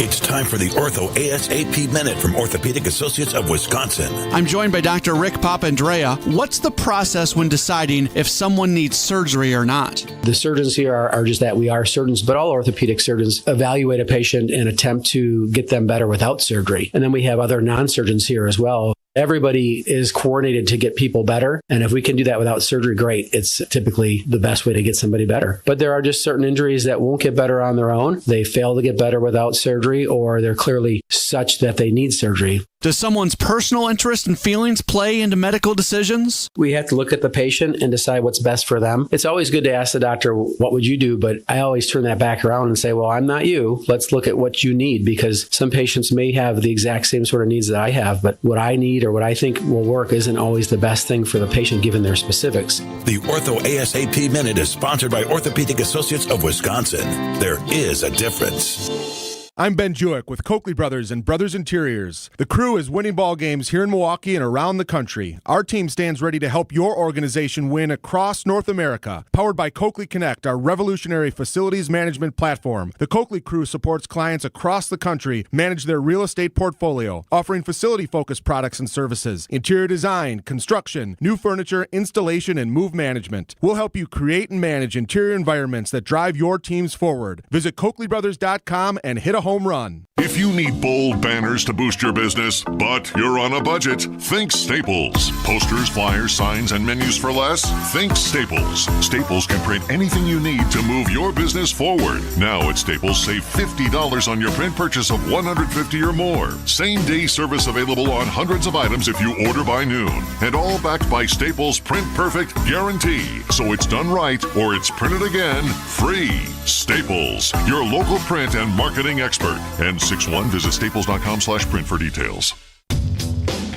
It's time for the Ortho ASAP Minute from Orthopedic Associates of Wisconsin. I'm joined by Dr. Rick Papandrea. What's the process when deciding if someone needs surgery or not? The surgeons here are just that. We are surgeons, but all orthopedic surgeons evaluate a patient and attempt to get them better without surgery. And then we have other non-surgeons here as well. Everybody is coordinated to get people better. And if we can do that without surgery, great. It's typically the best way to get somebody better. But there are just certain injuries that won't get better on their own. They fail to get better without surgery, or they're clearly such that they need surgery. Does someone's personal interest and feelings play into medical decisions? We have to look at the patient and decide what's best for them. It's always good to ask the doctor, what would you do? But I always turn that back around and say, well, I'm not you. Let's look at what you need, because some patients may have the exact same sort of needs that I have, but what I need or what I think will work isn't always the best thing for the patient given their specifics. The Ortho ASAP Minute is sponsored by Orthopedic Associates of Wisconsin. There is a difference. I'm Ben Jewick with Coakley Brothers and Brothers Interiors. The crew is winning ball games here in Milwaukee and around the country. Our team stands ready to help your organization win across North America. Powered by Coakley Connect, our revolutionary facilities management platform, the Coakley crew supports clients across the country manage their real estate portfolio, offering facility-focused products and services, interior design, construction, new furniture, installation, and move management. We'll help you create and manage interior environments that drive your teams forward. Visit CoakleyBrothers.com and hit a home run. If you need bold banners to boost your business, but you're on a budget, think Staples. Posters, flyers, signs, and menus for less? Think Staples. Staples can print anything you need to move your business forward. Now at Staples, save $50 on your print purchase of $150 or more. Same-day service available on hundreds of items if you order by noon. And all backed by Staples' Print Perfect guarantee. So it's done right or it's printed again free. Staples, your local print and marketing expert. And 61, visit staples.com/print for details.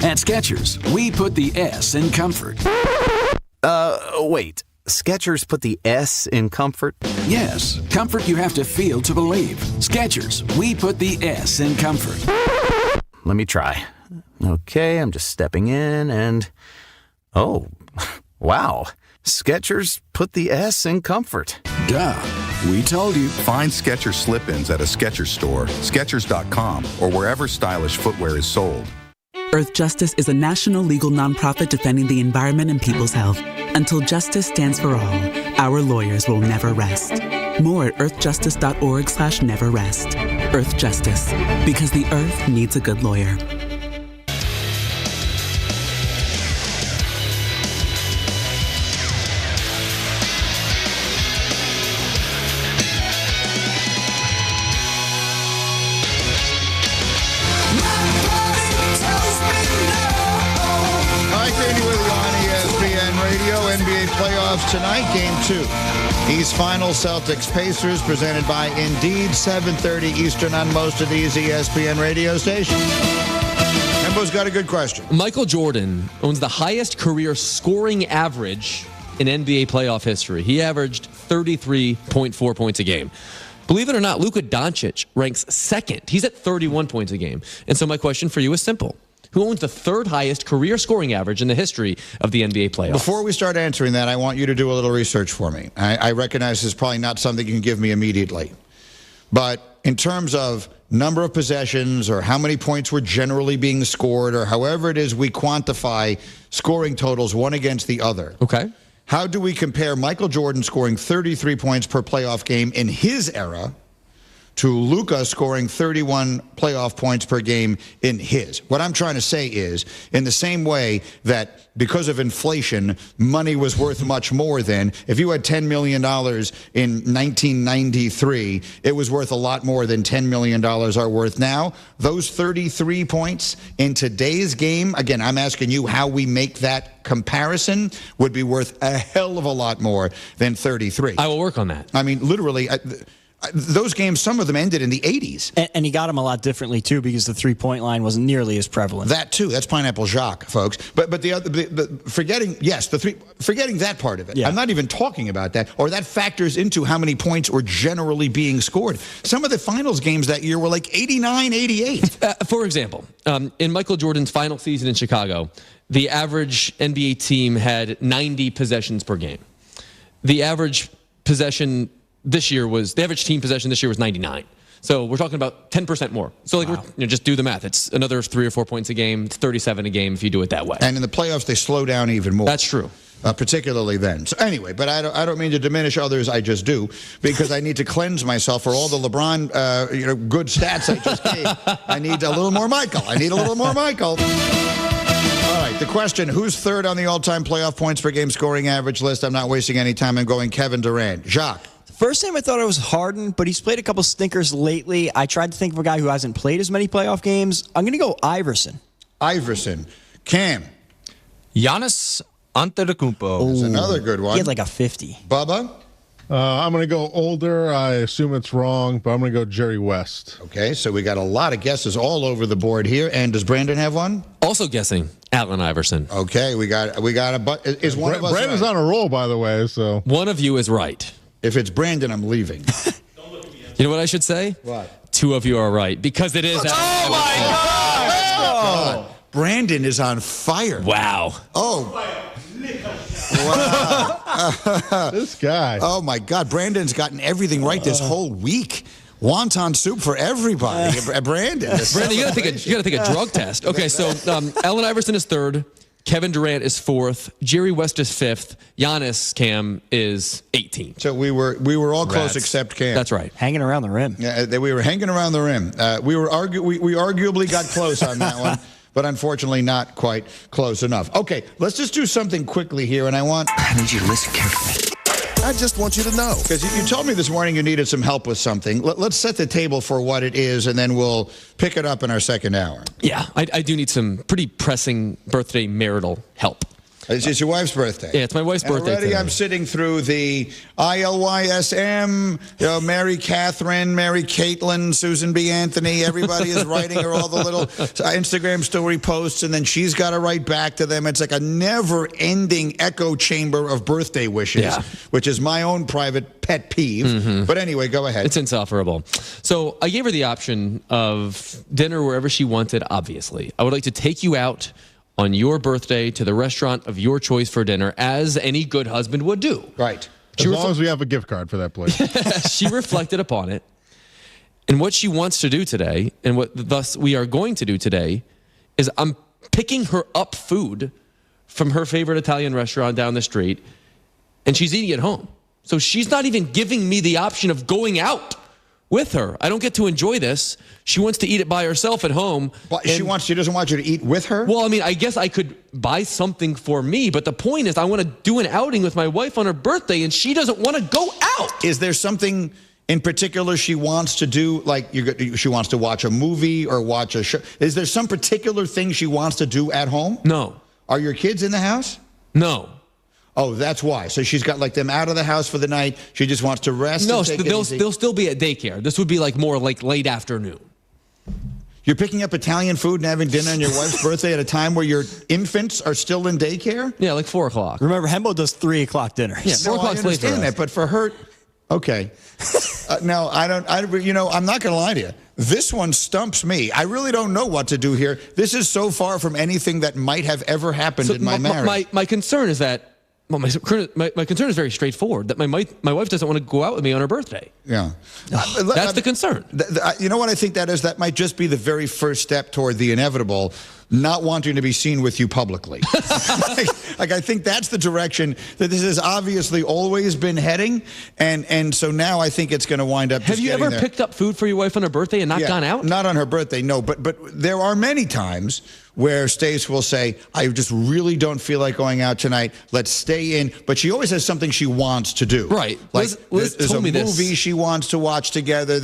At Skechers, we put the S in comfort. Wait. Skechers put the S in comfort? Yes, comfort you have to feel to believe. Skechers, we put the S in comfort. Let me try. Okay, I'm just stepping in and... Oh, wow. Skechers put the S in comfort. Duh. We told you. Find Skechers slip-ins at a Skechers store, Skechers.com, or wherever stylish footwear is sold. Earth Justice is a national legal nonprofit defending the environment and people's health. Until justice stands for all, our lawyers will never rest. More at earthjustice.org/neverrest. Earth Justice, because the earth needs a good lawyer. NBA playoffs tonight, Game 2. East Final, Celtics-Pacers, presented by Indeed, 7:30 Eastern on most of these ESPN radio stations. Embo's got a good question. Michael Jordan owns the highest career scoring average in NBA playoff history. He averaged 33.4 points a game. Believe it or not, Luka Doncic ranks second. He's at 31 points a game. And so my question for you is simple. who owns the third highest career scoring average in the history of the NBA playoffs. Before we start answering that, I want you to do a little research for me. I recognize this is probably not something you can give me immediately. But in terms of number of possessions or how many points were generally being scored or however it is we quantify scoring totals one against the other. Okay. How do we compare Michael Jordan scoring 33 points per playoff game in his era to Luka scoring 31 playoff points per game in his? What I'm trying to say is, in the same way that because of inflation, money was worth much more then, if you had $10 million in 1993, it was worth a lot more than $10 million are worth now. Those 33 points in today's game, again, I'm asking you how we make that comparison, would be worth a hell of a lot more than 33. I will work on that. I mean, literally, those games, some of them ended in the 80s. And he got them a lot differently, too, because the three-point line wasn't nearly as prevalent. That, too. That's Pineapple Jacques, folks. But the other, forgetting that part of it. Yeah. I'm not even talking about that. Or that factors into how many points were generally being scored. Some of the finals games that year were like 89, 88. For example, in Michael Jordan's final season in Chicago, the average NBA team had 90 possessions per game. The average possession this year was, the average team possession this year was 99. So we're talking about 10% more. So like, just do the math. It's another 3 or 4 points a game. It's 37 a game if you do it that way. And in the playoffs, they slow down even more. That's true. Particularly then. So anyway, but I don't mean to diminish others. I just do, because I need to cleanse myself for all the LeBron good stats I just gave. I need a little more Michael. All right, the question, who's third on the all-time playoff points per game scoring average list? I'm not wasting any time. I'm going Kevin Durant. Jacques. First name I thought it was Harden, but he's played a couple stinkers lately. I tried to think of a guy who hasn't played as many playoff games. I'm going to go Iverson. Cam. Giannis Antetokounmpo. That's another good one. He had like a 50. Bubba? I'm going to go older. I assume it's wrong, but I'm going to go Jerry West. Okay, so we got a lot of guesses all over the board here. And does Brandon have one? Also guessing Allen Iverson. Okay, we got a but is one of us Brandon's right? on a roll, by the way, so one of you is right. If it's Brandon, I'm leaving. You know what I should say? What? 2 of you are right, because it is Allen Iverson. God. Brandon is on fire. Wow. Oh. Wow. This guy. Oh, my God. Brandon's gotten everything right this whole week. Wonton soup for everybody. Brandon, you got to take a drug test. Okay, so Allen Iverson is third. Kevin Durant is fourth. Jerry West is fifth. Giannis, Cam, is 18. So we were all close except Cam. That's right. Hanging around the rim. Yeah, we were hanging around the rim. We arguably got close on that one, but unfortunately not quite close enough. Okay, let's just do something quickly here, and I need you to listen carefully. I just want you to know. Because you told me this morning you needed some help with something. Let's set the table for what it is, and then we'll pick it up in our second hour. Yeah, I do need some pretty pressing birthday marital help. It's your wife's birthday. Yeah, it's my wife's birthday already today. I'm sitting through the ILYSM, Mary Catherine, Mary Caitlin, Susan B. Anthony. Everybody is writing her all the little Instagram story posts, and then she's got to write back to them. It's like a never-ending echo chamber of birthday wishes, which is my own private pet peeve. Mm-hmm. But anyway, go ahead. It's insufferable. So I gave her the option of dinner wherever she wanted, obviously. I would like to take you out on your birthday to the restaurant of your choice for dinner, as any good husband would do. Right. As long as we have a gift card for that place. She reflected upon it. And what she wants to do today, and what thus we are going to do today, is I'm picking her up food from her favorite Italian restaurant down the street, and she's eating at home. So she's not even giving me the option of going out with her. I don't get to enjoy this. She wants to eat it by herself at home. But she doesn't want you to eat with her? Well, I mean, I guess I could buy something for me, but the point is I want to do an outing with my wife on her birthday, and she doesn't want to go out. Is there something in particular she wants to do? Like she wants to watch a movie or watch a show? Is there some particular thing she wants to do at home? No. Are your kids in the house? No. Oh, that's why. So she's got like them out of the house for the night. She just wants to rest. No, and take they'll it easy. still be at daycare. This would be like more like late afternoon. You're picking up Italian food and having dinner on your wife's birthday at a time where your infants are still in daycare? Yeah, like 4 o'clock. Remember, Hembo does 3 o'clock dinners. Yeah, 4 o'clock's late for us. That, but for her, okay. No, I'm not going to lie to you. This one stumps me. I really don't know what to do here. This is so far from anything that might have ever happened in my marriage. My concern is that, well, my concern is very straightforward, that my wife doesn't want to go out with me on her birthday. Yeah. That's the concern. You know what I think that is? That might just be the very first step toward the inevitable, not wanting to be seen with you publicly. Like I think that's the direction that this has obviously always been heading, and so now I think it's going to wind up. Have you ever picked up food for your wife on her birthday and not gone out? Not on her birthday, no. But there are many times where Stace will say, I just really don't feel like going out tonight. Let's stay in. But she always has something she wants to do. Right. Like Liz there's told a me movie this. she wants to watch together.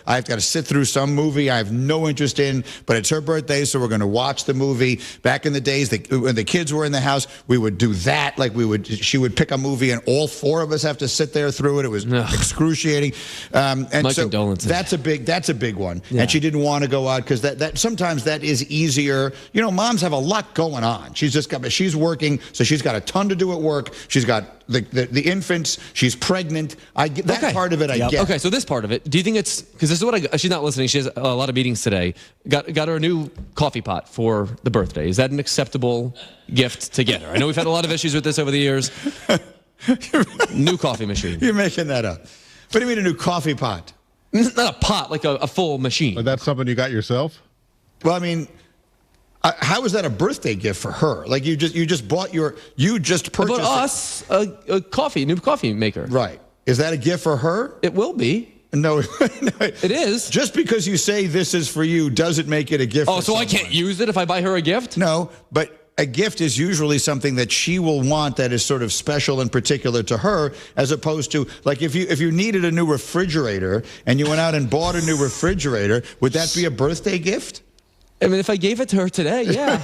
I've got to sit through some movie I have no interest in, but it's her birthday, so we're going to watch the movie. Back in the days when the kids were in the house, we would do that. Like she would pick a movie and all four of us have to sit there through it. It was excruciating. And My so condolences. that's a big one. Yeah. And she didn't want to go out because that sometimes that is easier. You know, moms have a lot going on. She's working, so she's got a ton to do at work. She's got the infants. She's pregnant. I get that part of it. I get. Okay, so this part of it. Do you think it's because this is what she's not listening? She has a lot of meetings today. Got her a new coffee pot for the birthday. Is that an acceptable gift to get her? I know we've had a lot of issues with this over the years. New coffee machine. You're making that up. What do you mean a new coffee pot? Not a pot, like a full machine. But that's something you got yourself? Well, I mean, how is that a birthday gift for her? Like you just purchased. I bought us a new coffee maker. Right. Is that a gift for her? It will be. No, it is. Just because you say this is for you doesn't make it a gift. Oh, for so someone. I can't use it if I buy her a gift? No, but a gift is usually something that she will want that is sort of special and particular to her, as opposed to, like, if you needed a new refrigerator and you went out and bought a new refrigerator, would that be a birthday gift? I mean, if I gave it to her today, yeah.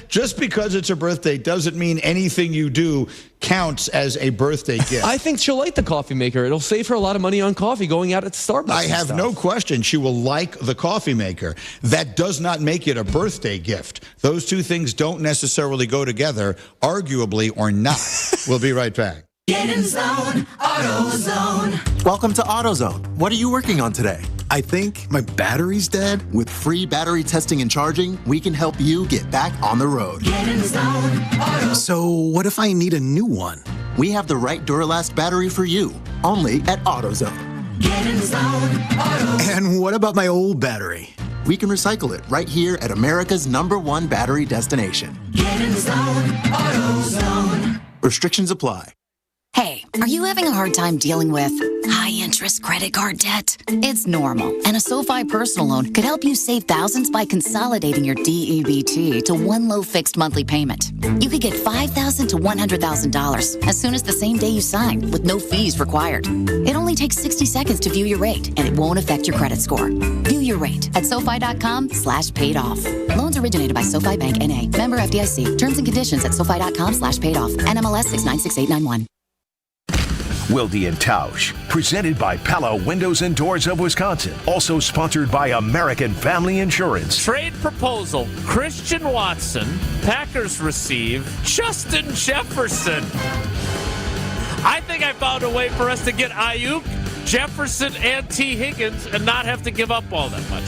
Just because it's her birthday doesn't mean anything you do counts as a birthday gift. I think she'll like the coffee maker. It'll save her a lot of money on coffee going out at Starbucks. I have no question she will like the coffee maker. That does not make it a birthday gift. Those two things don't necessarily go together, arguably or not. We'll be right back. Get in zone, AutoZone. Welcome to AutoZone. What are you working on today? I think my battery's dead. With free battery testing and charging, we can help you get back on the road. Get in zone, AutoZone. So what if I need a new one? We have the right Duralast battery for you, only at AutoZone. Get in zone, AutoZone. And what about my old battery? We can recycle it right here at America's #1 battery destination. Get in zone, AutoZone. Restrictions apply. Hey, are you having a hard time dealing with high-interest credit card debt? It's normal, and a SoFi personal loan could help you save thousands by consolidating your DEBT to one low fixed monthly payment. You could get $5,000 to $100,000 as soon as the same day you sign, with no fees required. It only takes 60 seconds to view your rate, and it won't affect your credit score. View your rate at SoFi.com/paid-off. Loans originated by SoFi Bank N.A. Member FDIC. Terms and conditions at SoFi.com/paid-off. NMLS 696891. Wilde and Tausch, presented by Pella Windows and Doors of Wisconsin. Also sponsored by American Family Insurance. Trade proposal. Christian Watson. Packers receive Justin Jefferson. I think I found a way for us to get Ayuk, Jefferson, and T. Higgins and not have to give up all that much.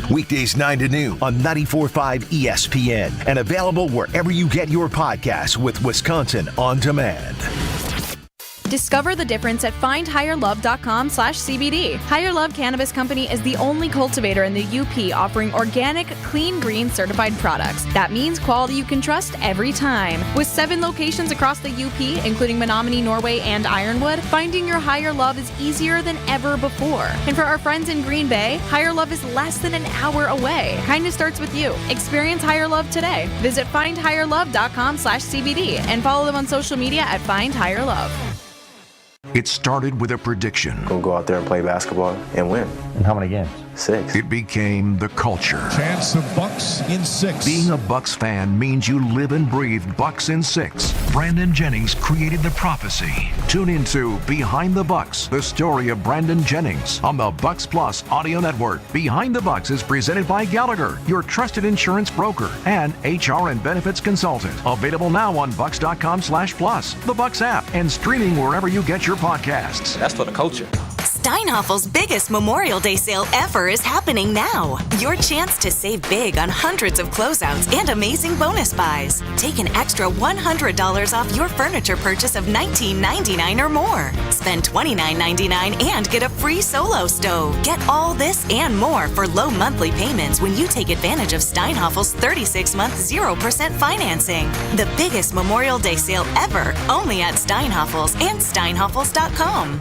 Weekdays 9 to noon on 94.5 ESPN and available wherever you get your podcasts with Wisconsin On Demand. Discover the difference at findhigherlove.com/CBD. Higher Love Cannabis Company is the only cultivator in the UP offering organic, clean green certified products. That means quality you can trust every time. With 7 locations across the UP, including Menominee, Norway, and Ironwood, finding your higher love is easier than ever before. And for our friends in Green Bay, Higher Love is less than an hour away. Kindness starts with you. Experience Higher Love today. Visit findhigherlove.com/CBD and follow them on social media at Find Higher Love. It started with a prediction. Gonna go out there and play basketball and win. And how many games? 6. It became the culture. Chance of Bucks in 6. Being a Bucks fan means you live and breathe Bucks in 6. Brandon Jennings created the prophecy. Tune into Behind the Bucks, the story of Brandon Jennings on the Bucks Plus audio network. Behind the Bucks is presented by Gallagher, your trusted insurance broker and HR and benefits consultant. Available now on Bucks.com/plus, the Bucks app, and streaming wherever you get your podcasts. That's for the culture. Steinhaffel's biggest Memorial Day sale ever is happening now. Your chance to save big on hundreds of closeouts and amazing bonus buys. Take an extra $100 off your furniture purchase of $19.99 or more. Spend $29.99 and get a free solo stove. Get all this and more for low monthly payments when you take advantage of Steinhaffel's 36-month 0% financing. The biggest Memorial Day sale ever, only at Steinhaffel's and steinhaffels.com.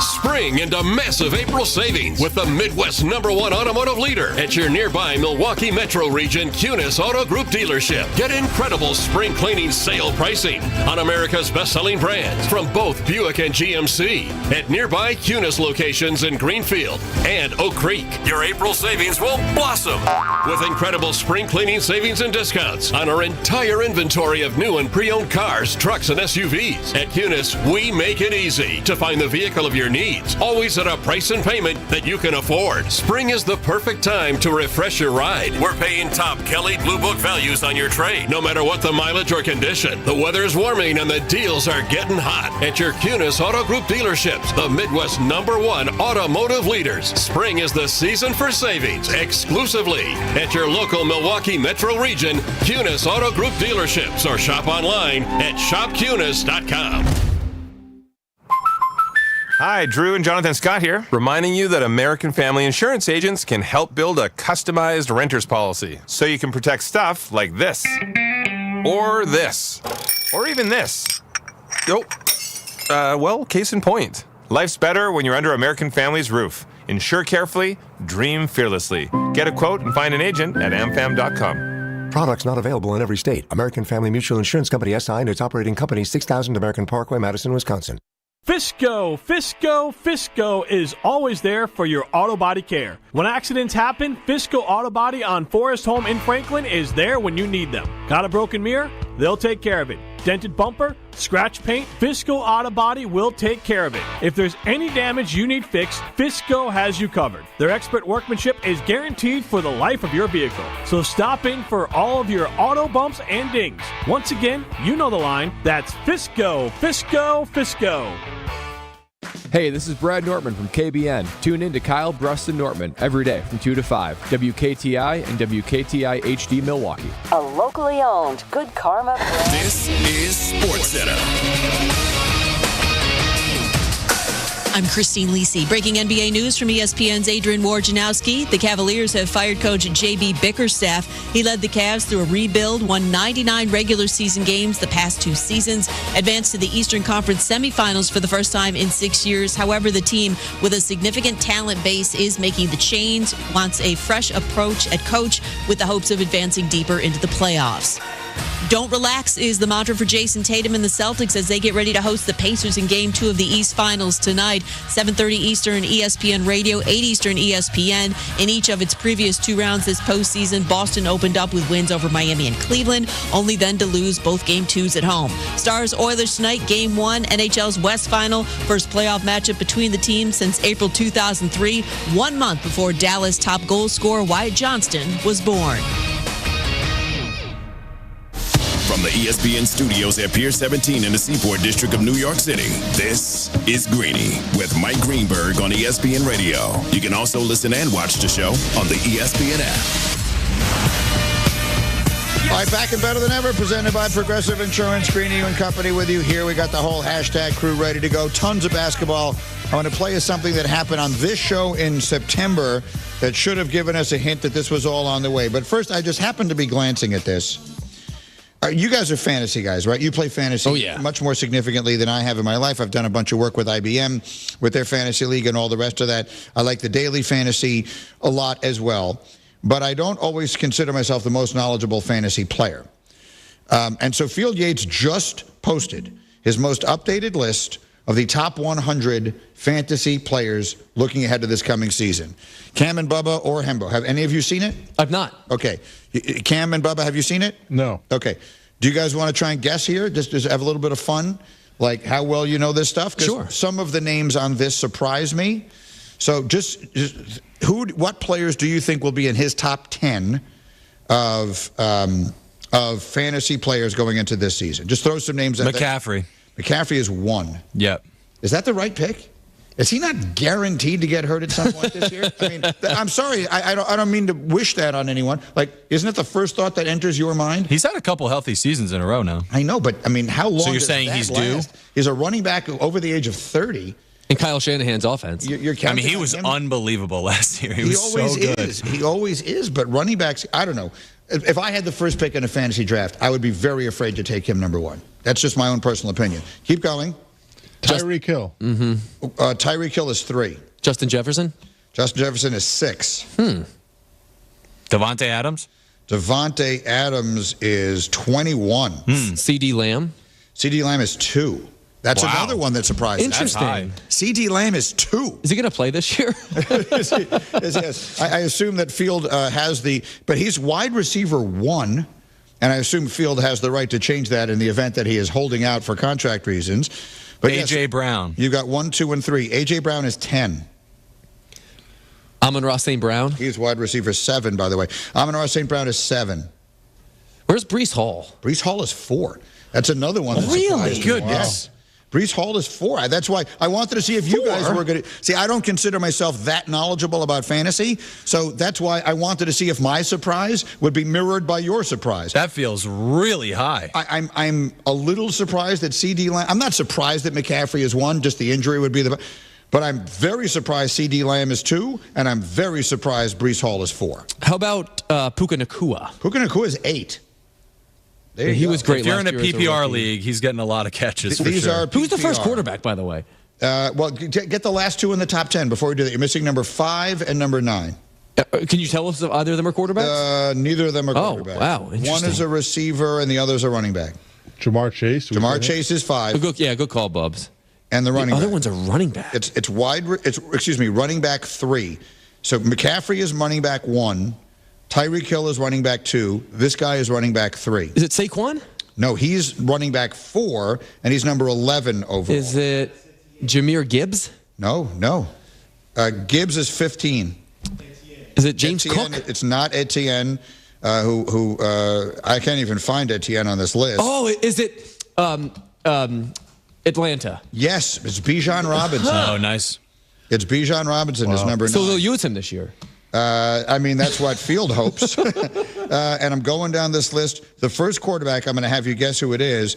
Spring into massive April savings with the Midwest #1 automotive leader at your nearby Milwaukee Metro Region Cunis Auto Group dealership. Get incredible spring cleaning sale pricing on America's best-selling brands from both Buick and GMC at nearby Cunis locations in Greenfield and Oak Creek. Your April savings will blossom with incredible spring cleaning savings and discounts on our entire inventory of new and pre-owned cars, trucks, and SUVs. At Cunis, we make it easy to find the vehicle of your needs, always at a price and payment that you can afford. Spring is the perfect time to refresh your ride. We're paying top Kelley Blue Book values on your trade, no matter what the mileage or condition. The weather's warming and the deals are getting hot at your Cunis Auto Group dealerships, the Midwest #1 automotive leaders. Spring is the season for savings, exclusively at your local Milwaukee Metro Region Cunis Auto Group dealerships, or shop online at shopcunis.com. Hi, Drew and Jonathan Scott here, reminding you that American Family Insurance agents can help build a customized renter's policy so you can protect stuff like this, or this, or even this. Well, case in point. Life's better when you're under American Family's roof. Insure carefully, dream fearlessly. Get a quote and find an agent at amfam.com. Products not available in every state. American Family Mutual Insurance Company SI and its operating company, 6000 American Parkway, Madison, Wisconsin. Fisco is always there for your auto body care. When accidents happen, Fisco Auto Body on Forest Home in Franklin is there when you need them. Got a broken mirror? They'll take care of it. Dented bumper? Scratch paint? Fisco Auto Body will take care of it. If there's any damage you need fixed, Fisco has you covered. Their expert workmanship is guaranteed for the life of your vehicle. So stop in for all of your auto bumps and dings. Once again, you know the line. That's Fisco. Hey, this is Brad Nortman from KBN. Tune in to Kyle Bruston Nortman every day from 2 to 5. WKTI and WKTI HD Milwaukee. A locally owned Good Karma brand. This is SportsCenter. I'm Christine Lisi. Breaking NBA news from ESPN's Adrian Wojnarowski. The Cavaliers have fired coach J.B. Bickerstaff. He led the Cavs through a rebuild, won 99 regular season games the past 2 seasons, advanced to the Eastern Conference semifinals for the first time in 6 years. However, the team with a significant talent base is making the change, wants a fresh approach at coach with the hopes of advancing deeper into the playoffs. Don't relax is the mantra for Jason Tatum and the Celtics as they get ready to host the Pacers in Game 2 of the East Finals tonight. 7:30 Eastern, ESPN Radio, 8 Eastern, ESPN. In each of its previous 2 rounds this postseason, Boston opened up with wins over Miami and Cleveland, only then to lose both Game 2s at home. Stars-Oilers tonight, Game 1, NHL's West Final, first playoff matchup between the teams since April 2003, 1 month before Dallas top goal scorer Wyatt Johnston was born. From the ESPN studios at Pier 17 in the Seaport District of New York City, this is Greeny with Mike Greenberg on ESPN Radio. You can also listen and watch the show on the ESPN app. All right, back and better than ever, presented by Progressive Insurance. Greeny and company with you here. We got the whole hashtag crew ready to go. Tons of basketball. I want to play you something that happened on this show in September that should have given us a hint that this was all on the way. But first, I just happened to be glancing at this. You guys are fantasy guys, right? You play fantasy much more significantly than I have in my life. I've done a bunch of work with IBM, with their fantasy league and all the rest of that. I like the daily fantasy a lot as well. But I don't always consider myself the most knowledgeable fantasy player. And so Field Yates just posted his most updated list of the top 100 fantasy players looking ahead to this coming season. Cam and Bubba or Hembo, have any of you seen it? I've not. Okay. Cam and Bubba, have you seen it? No. Okay. Do you guys want to try and guess here? Just have a little bit of fun? Like how well you know this stuff? Sure. Some of the names on this surprise me. So just what players do you think will be in his top 10 of fantasy players going into this season? Just throw some names at McCaffrey. McCaffrey is 1. Yep. Is that the right pick? Is he not guaranteed to get hurt at some point this year? I mean, I'm sorry. I don't mean to wish that on anyone. Like, isn't it the first thought that enters your mind? He's had a couple healthy seasons in a row now. I know, but I mean, how long? So you're does saying that he's last? due? He's a running back over the age of 30. In Kyle Shanahan's offense. You're I mean, he counting was on him? unbelievable last year. He was always so good. is. He always is. But running backs, I don't know. If I had the first pick in a fantasy draft, I would be very afraid to take him number 1. That's just my own personal opinion. Keep going. Tyreek Hill. Tyreek Hill is 3. Justin Jefferson? Justin Jefferson is 6. Devontae Adams? Devontae Adams is 21. C.D. Lamb? C.D. Lamb is 2. That's another one that surprised me. Interesting. C.D. Lamb is 2. Is he going to play this year? Yes. I assume that Field has but he's wide receiver 1, and I assume Field has the right to change that in the event that he is holding out for contract reasons. But A.J. Brown. You've got 1, 2, and 3. A.J. Brown is 10. Amon-Ra St. Brown? He's wide receiver 7, by the way. Amon-Ra St. Brown is 7. Where's Breece Hall? Breece Hall is 4. That's another one. That Really? Goodness. Wow. Breece Hall is 4. That's why I wanted to see if you guys were going to. See, I don't consider myself that knowledgeable about fantasy, so that's why I wanted to see if my surprise would be mirrored by your surprise. That feels really high. I'm a little surprised that C.D. Lamb. I'm not surprised that McCaffrey is 1. Just the injury would be the. But I'm very surprised C.D. Lamb is 2, and I'm very surprised Breece Hall is 4. How about Puka Nacua? Puka Nacua is 8. There he go. was great. If you're in a last year as PPR rookie. league, he's getting a lot of catches. These for sure. are Who's the first PPR. quarterback, by the way? Well, get the last 2 in the top 10 before we do that. You're missing number 5 and number 9. Can you tell us if either of them are quarterbacks? Neither of them are Oh, quarterbacks. wow, One interesting. is a receiver and the other is a running back. Jamar Chase. Jamar Chase is 5. Good call, Bubs. And the running other back. one's a running back. It's running back 3. So McCaffrey is running back 1. Tyreek Hill is running back 2. This guy is running back 3. Is it Saquon? No, he's running back 4, and he's number 11 overall. Is it Jahmyr Gibbs? No. Gibbs is 15. Is it James Etienne, Cook? It's not Etienne, who I can't even find Etienne on this list. Oh, is it Atlanta? Yes, it's Bijan Robinson. Oh, nice. It's Bijan Robinson is number 9. So they'll use him this year. I mean, that's what Field hopes. And I'm going down this list. The first quarterback, I'm going to have you guess who it is.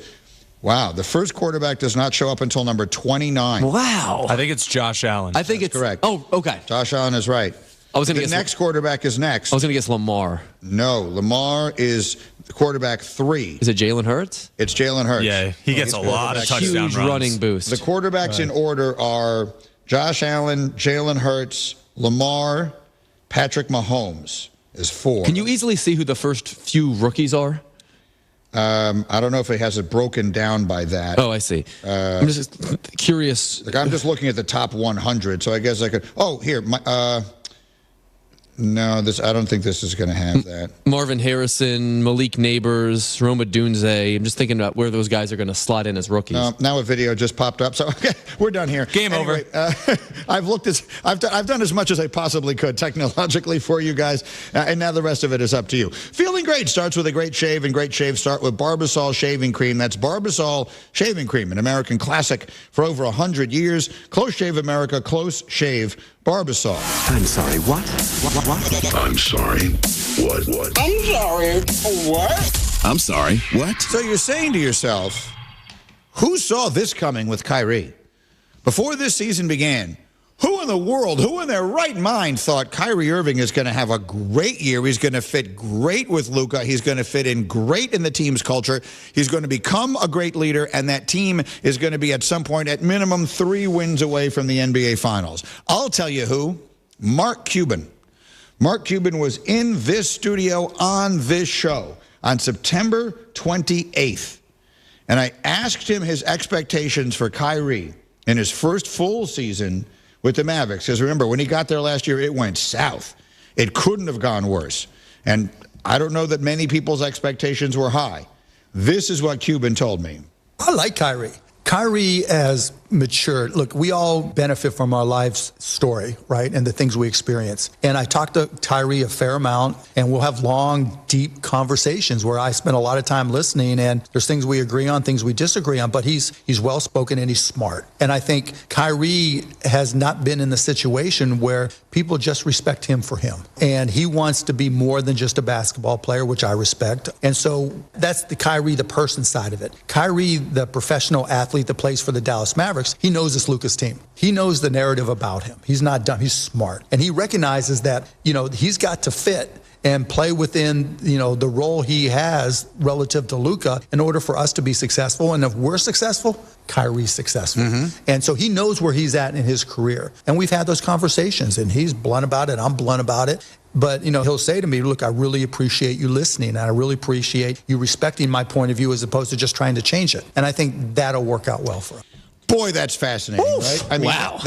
Wow, the first quarterback does not show up until number 29. Wow. I think it's Josh Allen. I think That's correct. Oh, okay. Josh Allen is right. The next quarterback is next. I was going to guess Lamar. No, Lamar is quarterback 3. Is it Jalen Hurts? It's Jalen Hurts. Yeah, he gets a lot of touchdown Huge runs. running boost. The quarterbacks in order are Josh Allen, Jalen Hurts, Lamar, Patrick Mahomes is 4. Can you easily see who the first few rookies are? I don't know if it has it broken down by that. Oh, I see. I'm just curious. Like, I'm just looking at the top 100, so I guess I could. Oh, here. No, I don't think this is going to have that. Marvin Harrison, Malik Neighbors, Roma Dunze. I'm just thinking about where those guys are going to slot in as rookies. Now a video just popped up, so okay, we're done here. Game over. I've done as much as I possibly could technologically for you guys, and now the rest of it is up to you. Feeling great starts with a great shave, and great shaves start with Barbasol shaving cream. That's Barbasol shaving cream, an American classic for over 100 years. Close Shave America, Close Shave Barbasol. I'm sorry, what? I'm sorry. What? I'm sorry. What? I'm sorry, what? So you're saying to yourself, who saw this coming with Kyrie? Before this season began, who in the world, who in their right mind thought Kyrie Irving is going to have a great year? He's going to fit great with Luka. He's going to fit in great in the team's culture. He's going to become a great leader, and that team is going to be at some point at minimum 3 wins away from the NBA Finals. I'll tell you who. Mark Cuban. Mark Cuban was in this studio on this show on September 28th. And I asked him his expectations for Kyrie in his first full season with the Mavericks. Because remember, when he got there last year, it went south. It couldn't have gone worse. And I don't know that many people's expectations were high. This is what Cuban told me. I like Kyrie. Kyrie, as matured. Look, we all benefit from our life's story, right? And the things we experience. And I talked to Kyrie a fair amount, and we'll have long, deep conversations where I spend a lot of time listening, and there's things we agree on, things we disagree on, but he's well-spoken and he's smart. And I think Kyrie has not been in the situation where people just respect him for him. And he wants to be more than just a basketball player, which I respect. And so that's the Kyrie, the person side of it. Kyrie, the professional athlete that plays for the Dallas Mavericks, he knows this Lucas team. He knows the narrative about him. He's not dumb. He's smart. And he recognizes that, he's got to fit and play within, the role he has relative to Luka in order for us to be successful. And if we're successful, Kyrie's successful. And so he knows where he's at in his career. And we've had those conversations, and he's blunt about it. I'm blunt about it. But, he'll say to me, look, I really appreciate you listening, and I really appreciate you respecting my point of view as opposed to just trying to change it. And I think that'll work out well for him. Boy, that's fascinating, right? I mean, wow.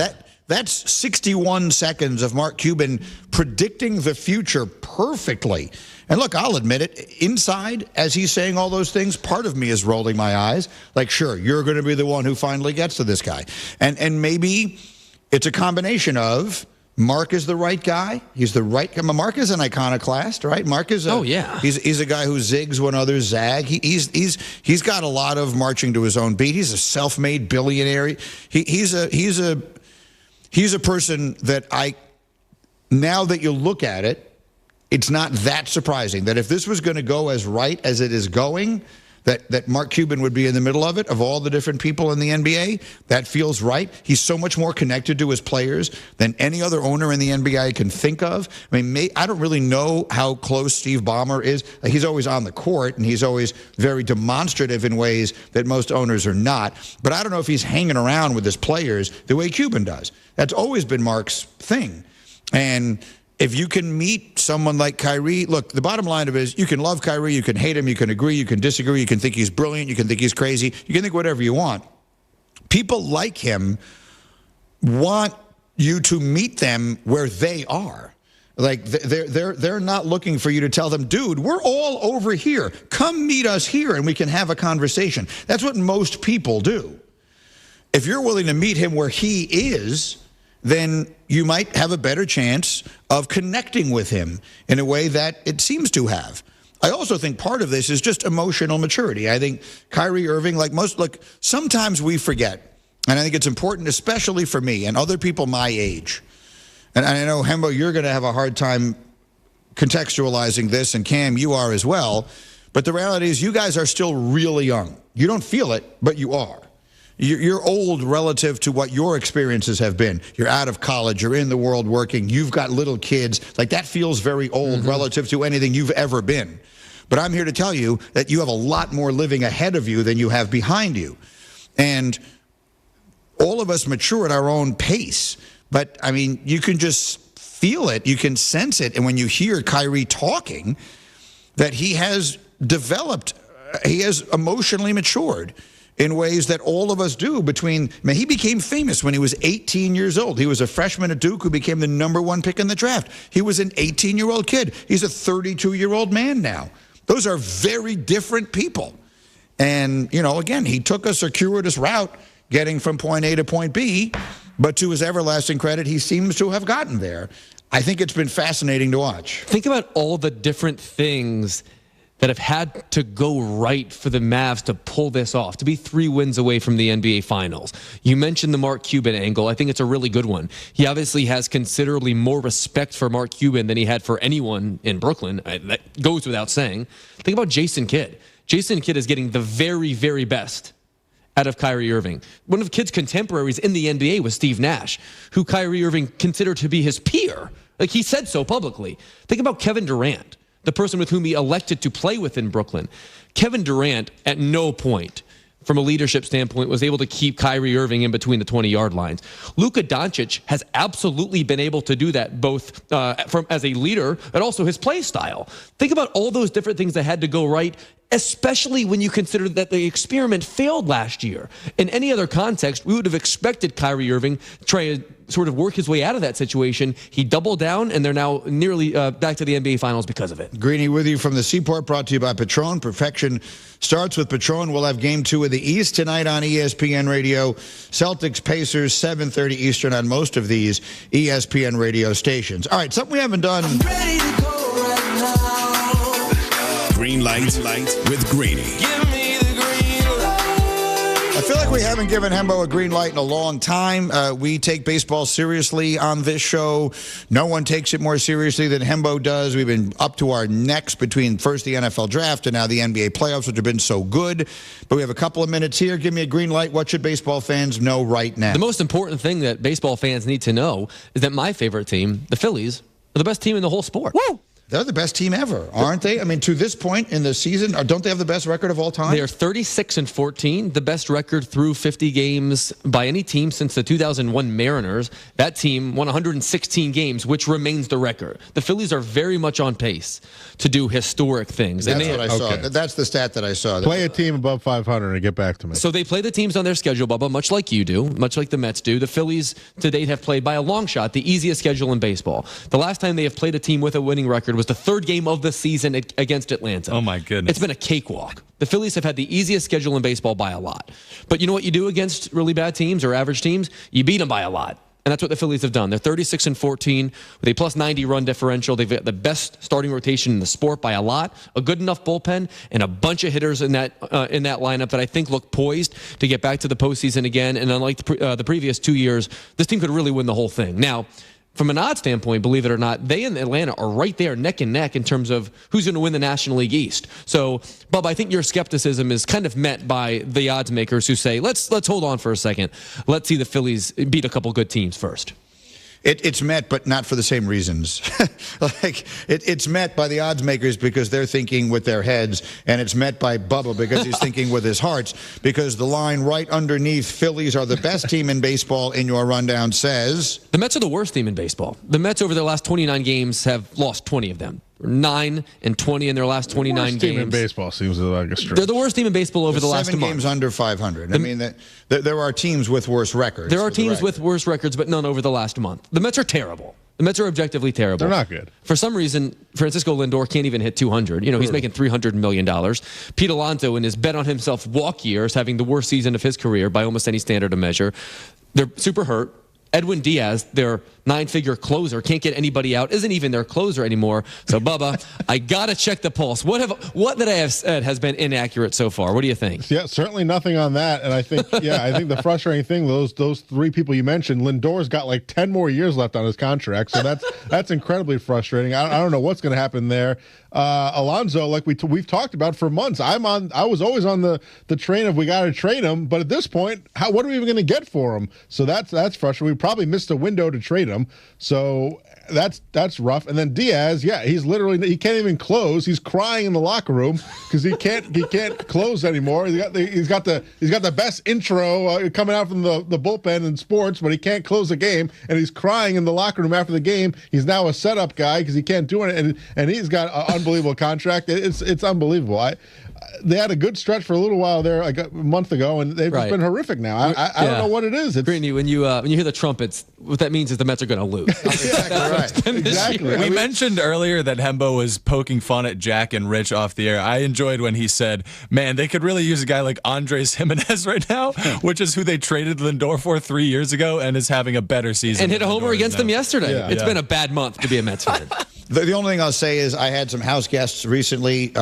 That's 61 seconds of Mark Cuban predicting the future perfectly. And look, I'll admit it, inside, as he's saying all those things, part of me is rolling my eyes. Like, sure, you're going to be the one who finally gets to this guy. And maybe it's a combination of Mark is the right guy. He's the right guy. Mark is an iconoclast, right? Mark is he's a guy who zigs when others zag. He's got a lot of marching to his own beat. He's a self-made billionaire. He's a person that now that you look at it, it's not that surprising that if this was going to go as right as it is going, that Mark Cuban would be in the middle of it, of all the different people in the NBA. That feels right. He's so much more connected to his players than any other owner in the NBA can think of. I mean, I don't really know how close Steve Ballmer is. He's always on the court, and he's always very demonstrative in ways that most owners are not. But I don't know if he's hanging around with his players the way Cuban does. That's always been Mark's thing. And if you can meet someone like Kyrie, look, the bottom line of it is you can love Kyrie, you can hate him, you can agree, you can disagree, you can think he's brilliant, you can think he's crazy, you can think whatever you want. People like him want you to meet them where they are. Like they're not looking for you to tell them, dude, we're all over here. Come meet us here and we can have a conversation. That's what most people do. If you're willing to meet him where he is, then you might have a better chance of connecting with him in a way that it seems to have. I also think part of this is just emotional maturity. I think Kyrie Irving, sometimes we forget, and I think it's important, especially for me and other people my age. And I know, Hembo, you're going to have a hard time contextualizing this, and Cam, you are as well. But the reality is you guys are still really young. You don't feel it, but you are. You're old relative to what your experiences have been. You're out of college. You're in the world working. You've got little kids. Like, that feels very old relative to anything you've ever been. But I'm here to tell you that you have a lot more living ahead of you than you have behind you. And all of us mature at our own pace. But, I mean, you can just feel it. You can sense it. And when you hear Kyrie talking, that he has developed, he has emotionally matured in ways that all of us do. He became famous when he was 18 years old. He was a freshman at Duke who became the #1 pick in the draft. He was an 18-year-old kid. He's a 32-year-old man now. Those are very different people. And, again, he took a circuitous route getting from point A to point B, but to his everlasting credit, he seems to have gotten there. I think it's been fascinating to watch. Think about all the different things that have had to go right for the Mavs to pull this off, to be 3 wins away from the NBA Finals. You mentioned the Mark Cuban angle. I think it's a really good one. He obviously has considerably more respect for Mark Cuban than he had for anyone in Brooklyn. That goes without saying. Think about Jason Kidd. Jason Kidd is getting the very, very best out of Kyrie Irving. One of Kidd's contemporaries in the NBA was Steve Nash, who Kyrie Irving considered to be his peer. Like, he said so publicly. Think about Kevin Durant, the person with whom he elected to play with in Brooklyn. Kevin Durant, at no point, from a leadership standpoint, was able to keep Kyrie Irving in between the 20-yard lines. Luka Doncic has absolutely been able to do that, both as a leader and also his play style. Think about all those different things that had to go right. especially when you consider that the experiment failed last year. In any other context, we would have expected Kyrie Irving to try to sort of work his way out of that situation. He doubled down, and they're now nearly back to the NBA Finals because of it. Greeny with you from the Seaport, brought to you by Patron. Perfection starts with Patron. We'll have Game 2 of the East tonight on ESPN Radio. Celtics, Pacers, 7:30 Eastern on most of these ESPN radio stations. All right, something we haven't done. I'm ready to go right now. Green light with Greeny. Give me the green light. I feel like we haven't given Hembo a green light in a long time. We take baseball seriously on this show. No one takes it more seriously than Hembo does. We've been up to our necks between first the NFL draft and now the NBA playoffs, which have been so good. But we have a couple of minutes here. Give me a green light. What should baseball fans know right now? The most important thing that baseball fans need to know is that my favorite team, the Phillies, are the best team in the whole sport. Woo! They're the best team ever, aren't they? I mean, to this point in the season, don't they have the best record of all time? They are 36-14, the best record through 50 games by any team since the 2001 Mariners. That team won 116 games, which remains the record. The Phillies are very much on pace to do historic things. That's what I saw. That's the stat that I saw. Play a team above 500 and get back to me. So they play the teams on their schedule, Bubba, much like you do, much like the Mets do. The Phillies to date have played by a long shot the easiest schedule in baseball. The last time they have played a team with a winning record was the third game of the season against Atlanta. Oh, my goodness. It's been a cakewalk. The Phillies have had the easiest schedule in baseball by a lot. But you know what you do against really bad teams or average teams? You beat them by a lot. And that's what the Phillies have done. They're 36-14 with a plus 90 run differential. They've got the best starting rotation in the sport by a lot, a good enough bullpen, and a bunch of hitters in that lineup that I think look poised to get back to the postseason again. And unlike the previous 2 years, this team could really win the whole thing. Now, from an odds standpoint, believe it or not, they and Atlanta are right there neck and neck in terms of who's going to win the National League East. So, Bub, I think your skepticism is kind of met by the odds makers who say, let's hold on for a second. Let's see the Phillies beat a couple good teams first. It's met, but not for the same reasons. It's met by the odds makers because they're thinking with their heads, and it's met by Bubba because he's thinking with his hearts, because the line right underneath Phillies are the best team in baseball in your rundown says... The Mets are the worst team in baseball. The Mets over their last 29 games have lost 20 of them. 9-20 in their last 29 games. Team in baseball seems like a stretch. They're the worst team in baseball over the last month. 7 games under 500. I mean, there are teams with worse records. There are teams with worse records, but none over the last month. The Mets are terrible. The Mets are objectively terrible. They're not good. For some reason, Francisco Lindor can't even hit 200. You know, he's making $300 million. Pete Alonso, in his bet on himself walk year, is having the worst season of his career by almost any standard of measure. They're super hurt. Edwin Diaz, their 9-figure closer, can't get anybody out, isn't even their closer anymore. So, Bubba, I got to check the pulse. What that I have said has been inaccurate so far? What do you think? Yeah, certainly nothing on that. And I think, I think the frustrating thing, those 3 people you mentioned, Lindor's got like 10 more years left on his contract. So that's incredibly frustrating. I don't know what's going to happen there. Alonso, like we've talked about for months, I was always on the train of we got to trade him, but at this point, what are we even going to get for him? So that's frustrating. We probably missed a window to trade him, so that's rough. And then Diaz, he can't even close. He's crying in the locker room because he can't close anymore. He's got the best intro coming out from the bullpen in sports, but he can't close a game, and he's crying in the locker room after the game. He's now a setup guy because he can't do it, and he's got an unbelievable contract. It's unbelievable. They had a good stretch for a little while there, like a month ago, and they've just been horrific now. I don't know what it is. Greeny, when you hear the trumpets, what that means is the Mets are going to lose. Exactly. We mentioned earlier that Hembo was poking fun at Jack and Rich off the air. I enjoyed when he said, man, they could really use a guy like Andres Jimenez right now, which is who they traded Lindor for 3 years ago and is having a better season. And hit a homer against them yesterday. Yeah. It's been a bad month to be a Mets fan. The only thing I'll say is I had some house guests recently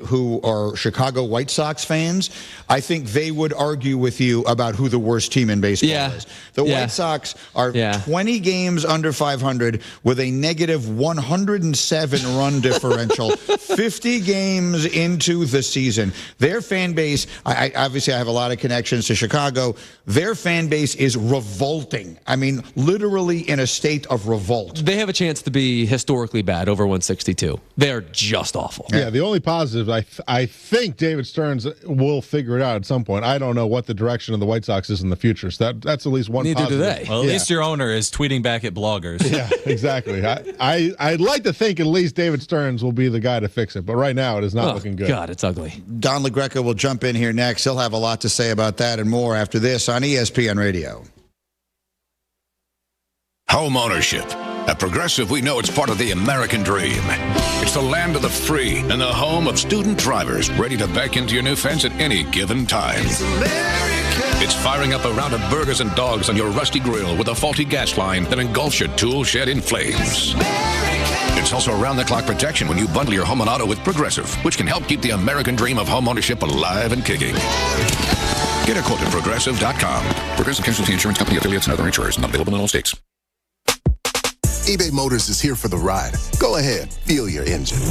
who are Chicago White Sox fans. I think they would argue with you about who the worst team in baseball is. The White Sox are 20 games under 500 with a negative 107 run differential, 50 games into the season. Their fan base, obviously I have a lot of connections to Chicago. Their fan base is revolting. I mean, literally in a state of revolt. They have a chance to be historically bad. bad over 162. They are just awful. Yeah, the only positive, I think David Stearns will figure it out at some point. I don't know what the direction of the White Sox is in the future. So that's at least one Neither positive. do they. Well, at least your owner is tweeting back at bloggers. Yeah, exactly. I'd like to think at least David Stearns will be the guy to fix it, but right now it is not looking good. God, it's ugly. Don LaGreca will jump in here next. He'll have a lot to say about that and more after this on ESPN Radio. Home ownership. At Progressive, we know it's part of the American dream. It's the land of the free and the home of student drivers ready to back into your new fence at any given time. It's firing up a round of burgers and dogs on your rusty grill with a faulty gas line that engulfs your tool shed in flames. It's also around-the-clock protection when you bundle your home and auto with Progressive, which can help keep the American dream of home ownership alive and kicking. Get a quote at Progressive.com. Progressive Casualty Insurance Company, affiliates, and other insurers. Not available in all states. eBay Motors is here for the ride. Go ahead, feel your engine.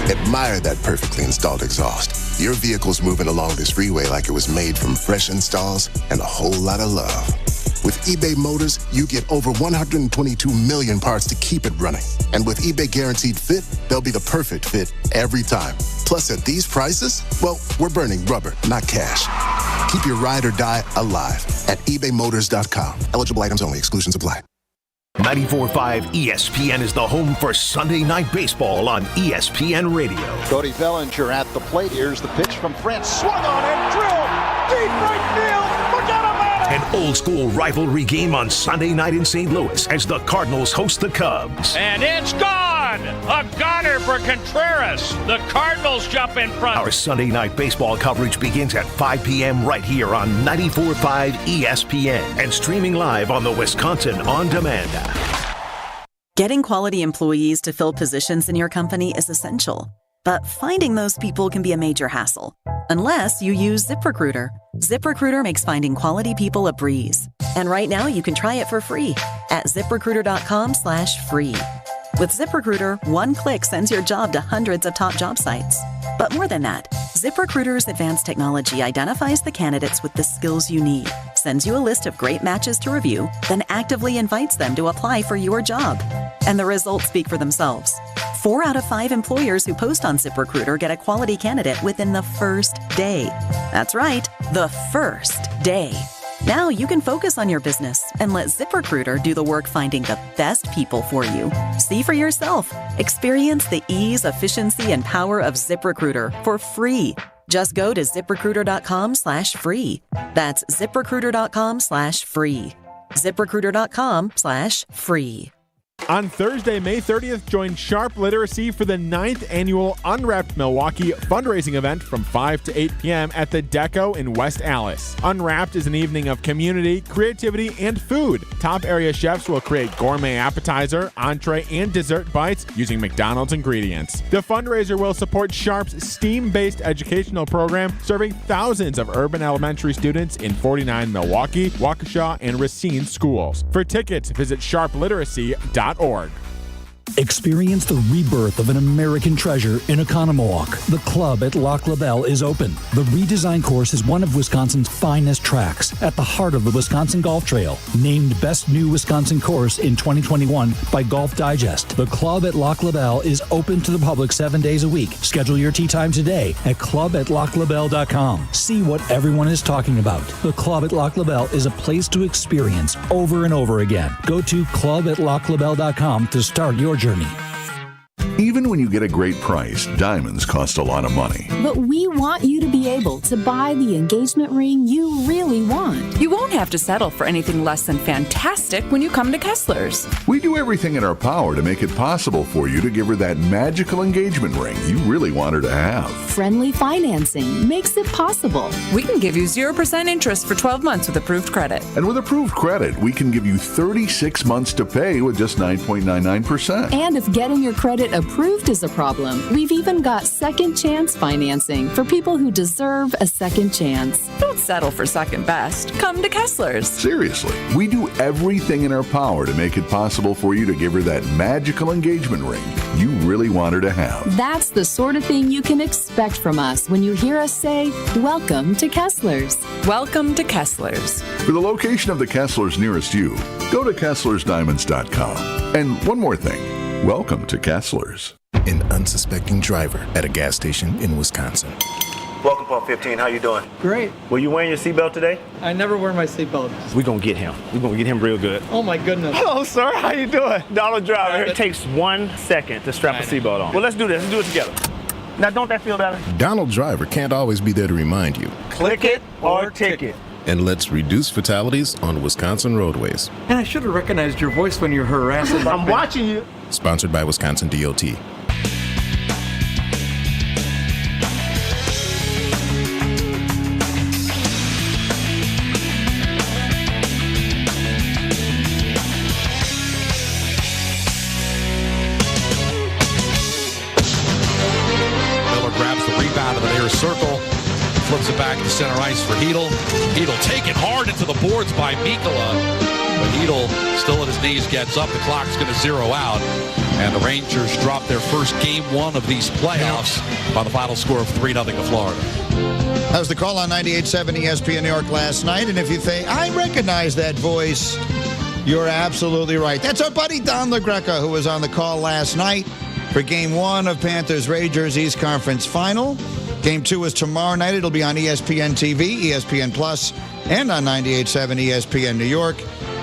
Admire that perfectly installed exhaust. Your vehicle's moving along this freeway like it was made from fresh installs and a whole lot of love. With eBay Motors, you get over 122 million parts to keep it running. And with eBay Guaranteed Fit, they'll be the perfect fit every time. Plus, at these prices, well, we're burning rubber, not cash. Keep your ride or die alive at ebaymotors.com. Eligible items only. Exclusions apply. 94.5 ESPN is the home for Sunday Night Baseball on ESPN Radio. Cody Bellinger at the plate. Here's the pitch from France. Swung on and drilled. Deep right field. Forget about it. An old-school rivalry game on Sunday night in St. Louis as the Cardinals host the Cubs. And it's gone! A goner for Contreras. The Cardinals jump in front. Our Sunday night baseball coverage begins at 5 p.m. right here on 94.5 ESPN and streaming live on the Wisconsin On Demand app. Getting quality employees to fill positions in your company is essential, but finding those people can be a major hassle, unless you use ZipRecruiter. ZipRecruiter makes finding quality people a breeze. And right now you can try it for free at ZipRecruiter.com/free. With ZipRecruiter, one click sends your job to hundreds of top job sites. But more than that, ZipRecruiter's advanced technology identifies the candidates with the skills you need, sends you a list of great matches to review, then actively invites them to apply for your job. And the results speak for themselves. 4 out of 5 employers who post on ZipRecruiter get a quality candidate within the first day. That's right, the first day. Now you can focus on your business and let ZipRecruiter do the work finding the best people for you. See for yourself. Experience the ease, efficiency, and power of ZipRecruiter for free. Just go to ZipRecruiter.com/free. That's ZipRecruiter.com/free. ZipRecruiter.com/free. On Thursday, May 30th, join Sharp Literacy for the 9th annual Unwrapped Milwaukee fundraising event from 5 to 8 p.m. at the Deco in West Allis. Unwrapped is an evening of community, creativity, and food. Top area chefs will create gourmet appetizer, entree, and dessert bites using McDonald's ingredients. The fundraiser will support Sharp's STEAM-based educational program, serving thousands of urban elementary students in 49 Milwaukee, Waukesha, and Racine schools. For tickets, visit sharpliteracy.org. Experience the rebirth of an American treasure in Oconomowoc. The club at Lac La Belle is open. The redesigned course is one of Wisconsin's finest tracks at the heart of the Wisconsin Golf Trail. Named Best New Wisconsin Course in 2021 by Golf Digest. The club at Lac La Belle is open to the public 7 days a week. Schedule your tee time today at clubatlaclabelle.com. See what everyone is talking about. The club at Lac La Belle is a place to experience over and over again. Go to clubatlaclabelle.com to start your journey. Even when you get a great price, diamonds cost a lot of money. But we want you to be able to buy the engagement ring you really want. You won't have to settle for anything less than fantastic when you come to Kessler's. We do everything in our power to make it possible for you to give her that magical engagement ring you really want her to have. Friendly financing makes it possible. We can give you 0% interest for 12 months with approved credit. And with approved credit, we can give you 36 months to pay with just 9.99%. And if getting your credit approved is a problem, we've even got second chance financing for people who deserve a second chance. Don't settle for second best. Come to Kessler's. Seriously, we do everything in our power to make it possible for you to give her that magical engagement ring you really want her to have. That's the sort of thing you can expect from us when you hear us say, "Welcome to Kessler's." Welcome to Kessler's. For the location of the Kessler's nearest you, go to KesslersDiamonds.com. And one more thing. Welcome to Kessler's. An unsuspecting driver at a gas station in Wisconsin. Welcome, Pump 15. How you doing? Great. Were you wearing your seatbelt today? I never wear my seatbelt. We're going to get him. We're going to get him real good. Oh, my goodness. Hello, sir. How you doing? Donald Driver. It takes 1 second to strap a seatbelt on. Well, let's do this. Let's do it together. Now, don't that feel better? Donald Driver can't always be there to remind you. Click it or ticket. And let's reduce fatalities on Wisconsin roadways. And I should have recognized your voice when you're harassing. I'm watching you. Sponsored by Wisconsin DOT. Circle, flips it back to center ice for Hedel. Hedel taken hard into the boards by Mikkola, but Hedel still at his knees gets up. The clock's going to zero out, and the Rangers drop their first game 1 of these playoffs by the final score of 3-0 to Florida. That was the call on 98.7 ESPN New York last night, and if you think, I recognize that voice, you're absolutely right. That's our buddy Don LaGreca, who was on the call last night for Game 1 of Panthers-Rangers East Conference Final. Game 2 is tomorrow night. It'll be on ESPN TV, ESPN Plus, and on 98.7 ESPN New York.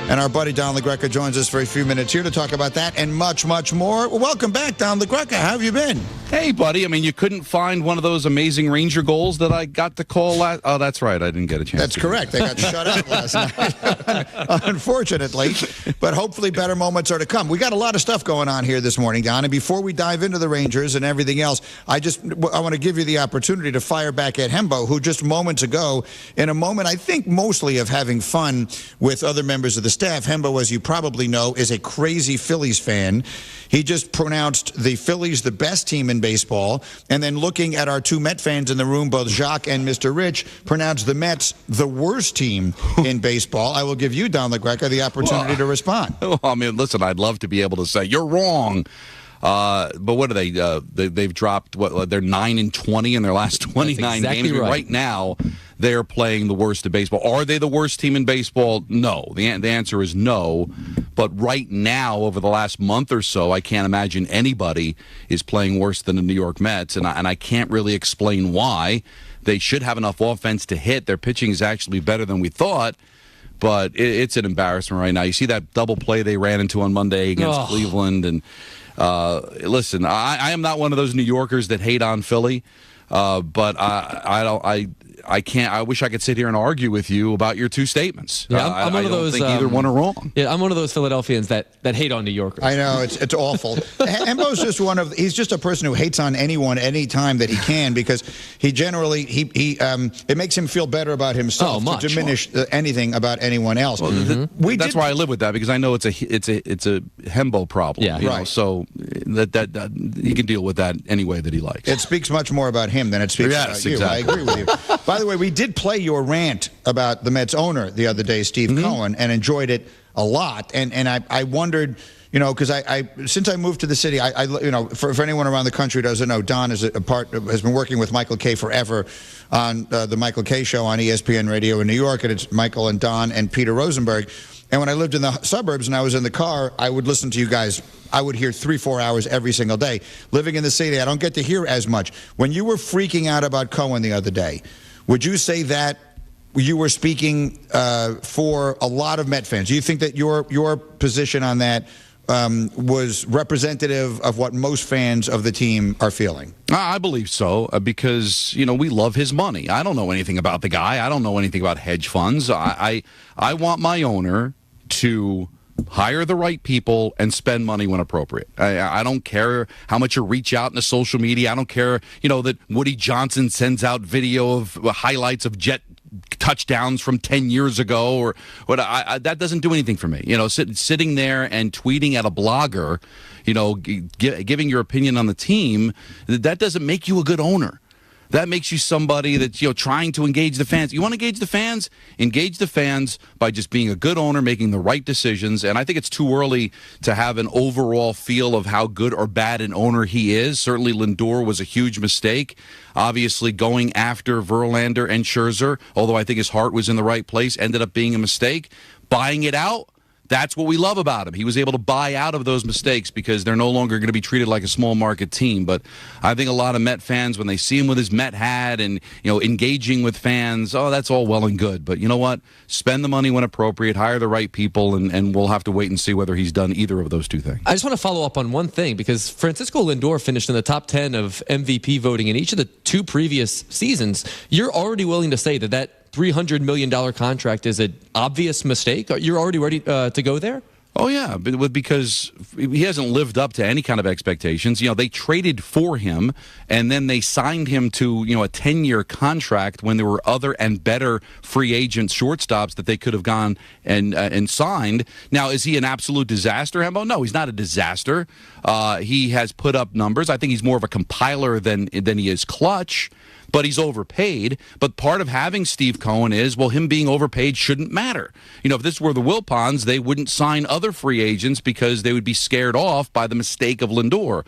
And our buddy Don LaGreca joins us for a few minutes here to talk about that and much, much more. Welcome back, Don LaGreca. How have you been? Hey, buddy. I mean, you couldn't find one of those amazing Ranger goals that I got to call last... Oh, that's right. I didn't get a chance. That's correct. They got shut out last night, unfortunately. But hopefully better moments are to come. We got a lot of stuff going on here this morning, Don. And before we dive into the Rangers and everything else, I want to give you the opportunity to fire back at Hembo, who just moments ago, in a moment, I think mostly of having fun with other members of the staff, Hembo, as you probably know, is a crazy Phillies fan. He just pronounced the Phillies the best team in baseball, and then looking at our 2 Met fans in the room, both Jacques and Mr. Rich, pronounced the Mets the worst team in baseball. I will give you, Don LaGreca, the opportunity to respond. Well, I mean, listen, I'd love to be able to say, you're wrong. But what are they? They've dropped, they're 9-20 in their last 29 games. Right now, they're playing the worst of baseball. Are they the worst team in baseball? No. The answer is no. But right now, over the last month or so, I can't imagine anybody is playing worse than the New York Mets, and I can't really explain why. They should have enough offense to hit. Their pitching is actually better than we thought. But it's an embarrassment right now. You see that double play they ran into on Monday against Cleveland, and listen, I am not one of those New Yorkers that hate on Philly, but I can't. I wish I could sit here and argue with you about your 2 statements. Yeah, I'm one of those. I don't think either one are wrong. Yeah, I'm one of those Philadelphians that hate on New Yorkers. I know it's awful. Hembo's just he's just a person who hates on anyone anytime that he can, because he generally it makes him feel better about himself to diminish anything about anyone else. Well, that's why I live with that, because I know it's a Hembo problem. Yeah, you know, so that he can deal with that any way that he likes. It speaks much more about him than it speaks about you. Exactly. I agree with you. By the way, we did play your rant about the Mets owner the other day, Steve Cohen, and enjoyed it a lot. And I wondered, you know, because since I moved to the city, for anyone around the country who doesn't know, Don has been working with Michael Kay forever on the Michael Kay Show on ESPN Radio in New York, and it's Michael and Don and Peter Rosenberg. And when I lived in the suburbs and I was in the car, I would listen to you guys. I would hear 3-4 hours every single day. Living in the city, I don't get to hear as much. When you were freaking out about Cohen the other day, would you say that you were speaking for a lot of Met fans? Do you think that your position on that was representative of what most fans of the team are feeling? I believe so, because, you know, we love his money. I don't know anything about the guy. I don't know anything about hedge funds. I want my owner to hire the right people and spend money when appropriate. I don't care how much you reach out into social media. I don't care, you know, that Woody Johnson sends out video of highlights of Jet touchdowns from 10 years ago, or what. That doesn't do anything for me. You know, sitting there and tweeting at a blogger, you know, giving your opinion on the team, that doesn't make you a good owner. That makes you somebody that's, you know, trying to engage the fans. You want to engage the fans? Engage the fans by just being a good owner, making the right decisions. And I think it's too early to have an overall feel of how good or bad an owner he is. Certainly Lindor was a huge mistake. Obviously going after Verlander and Scherzer, although I think his heart was in the right place, ended up being a mistake. Buying it out, That's what we love about him. He was able to buy out of those mistakes because they're no longer going to be treated like a small market team. But I think a lot of Met fans, when they see him with his Met hat and engaging with fans, that's all well and good. But you know what? Spend the money when appropriate, hire the right people, and we'll have to wait and see whether he's done either of those two things. I just want to follow up on one thing, because Francisco Lindor finished in the top 10 of MVP voting in each of the 2 previous seasons. You're already willing to say that $300 million contract is an obvious mistake? You're already ready to go there? Oh, yeah, because he hasn't lived up to any kind of expectations. They traded for him, and then they signed him to, a 10-year contract when there were other and better free agent shortstops that they could have gone and signed. Now, is he an absolute disaster, Hembo? No, he's not a disaster. He has put up numbers. I think he's more of a compiler than he is clutch. But he's overpaid. But part of having Steve Cohen is, him being overpaid shouldn't matter. If this were the Wilpons, they wouldn't sign other free agents because they would be scared off by the mistake of Lindor.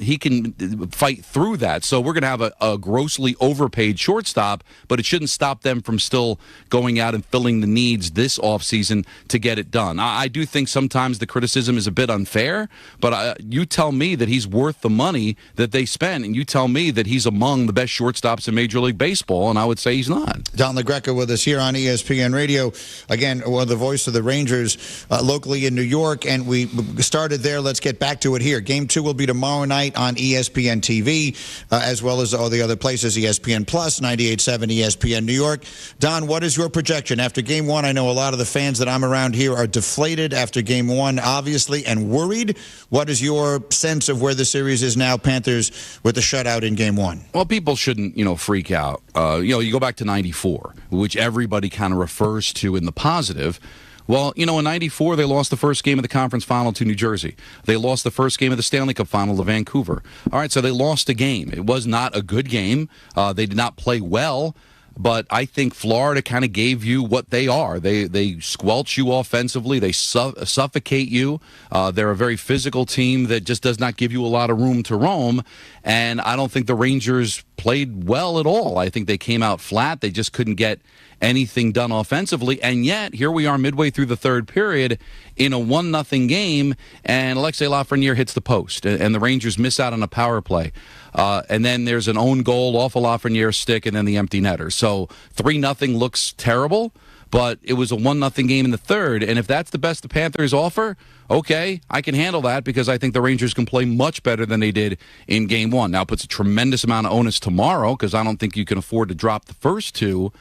He can fight through that. So we're going to have a grossly overpaid shortstop, but it shouldn't stop them from still going out and filling the needs this offseason to get it done. I do think sometimes the criticism is a bit unfair, but you tell me that he's worth the money that they spend, and you tell me that he's among the best shortstops in Major League Baseball, and I would say he's not. Don LaGreca with us here on ESPN Radio. Again, the voice of the Rangers locally in New York, and we started there. Let's get back to it here. Game 2 will be tomorrow night on ESPN TV, as well as all the other places, ESPN Plus, 98.7 ESPN New York. Don, what is your projection? After Game 1, I know a lot of the fans that I'm around here are deflated after Game 1, obviously, and worried. What is your sense of where the series is now, Panthers, with the shutout in Game 1? Well, people shouldn't freak out. You go back to 94, which everybody kind of refers to in the positive. Well, in 94, they lost the first game of the conference final to New Jersey. They lost the first game of the Stanley Cup final to Vancouver. All right, so they lost a game. It was not a good game. They did not play well. But I think Florida kind of gave you what they are. They squelch you offensively. They suffocate you. They're a very physical team that just does not give you a lot of room to roam. And I don't think the Rangers played well at all. I think they came out flat. They just couldn't get anything done offensively. And yet, here we are midway through the third period in a 1-0 game, and Alexei Lafreniere hits the post, and the Rangers miss out on a power play. And then there's an own goal off of Lafreniere's stick and then the empty netter. So 3-0 looks terrible, but it was a 1-0 game in the third. And if that's the best the Panthers offer, okay, I can handle that because I think the Rangers can play much better than they did in Game 1. Now, it puts a tremendous amount of onus tomorrow because I don't think you can afford to drop the first two,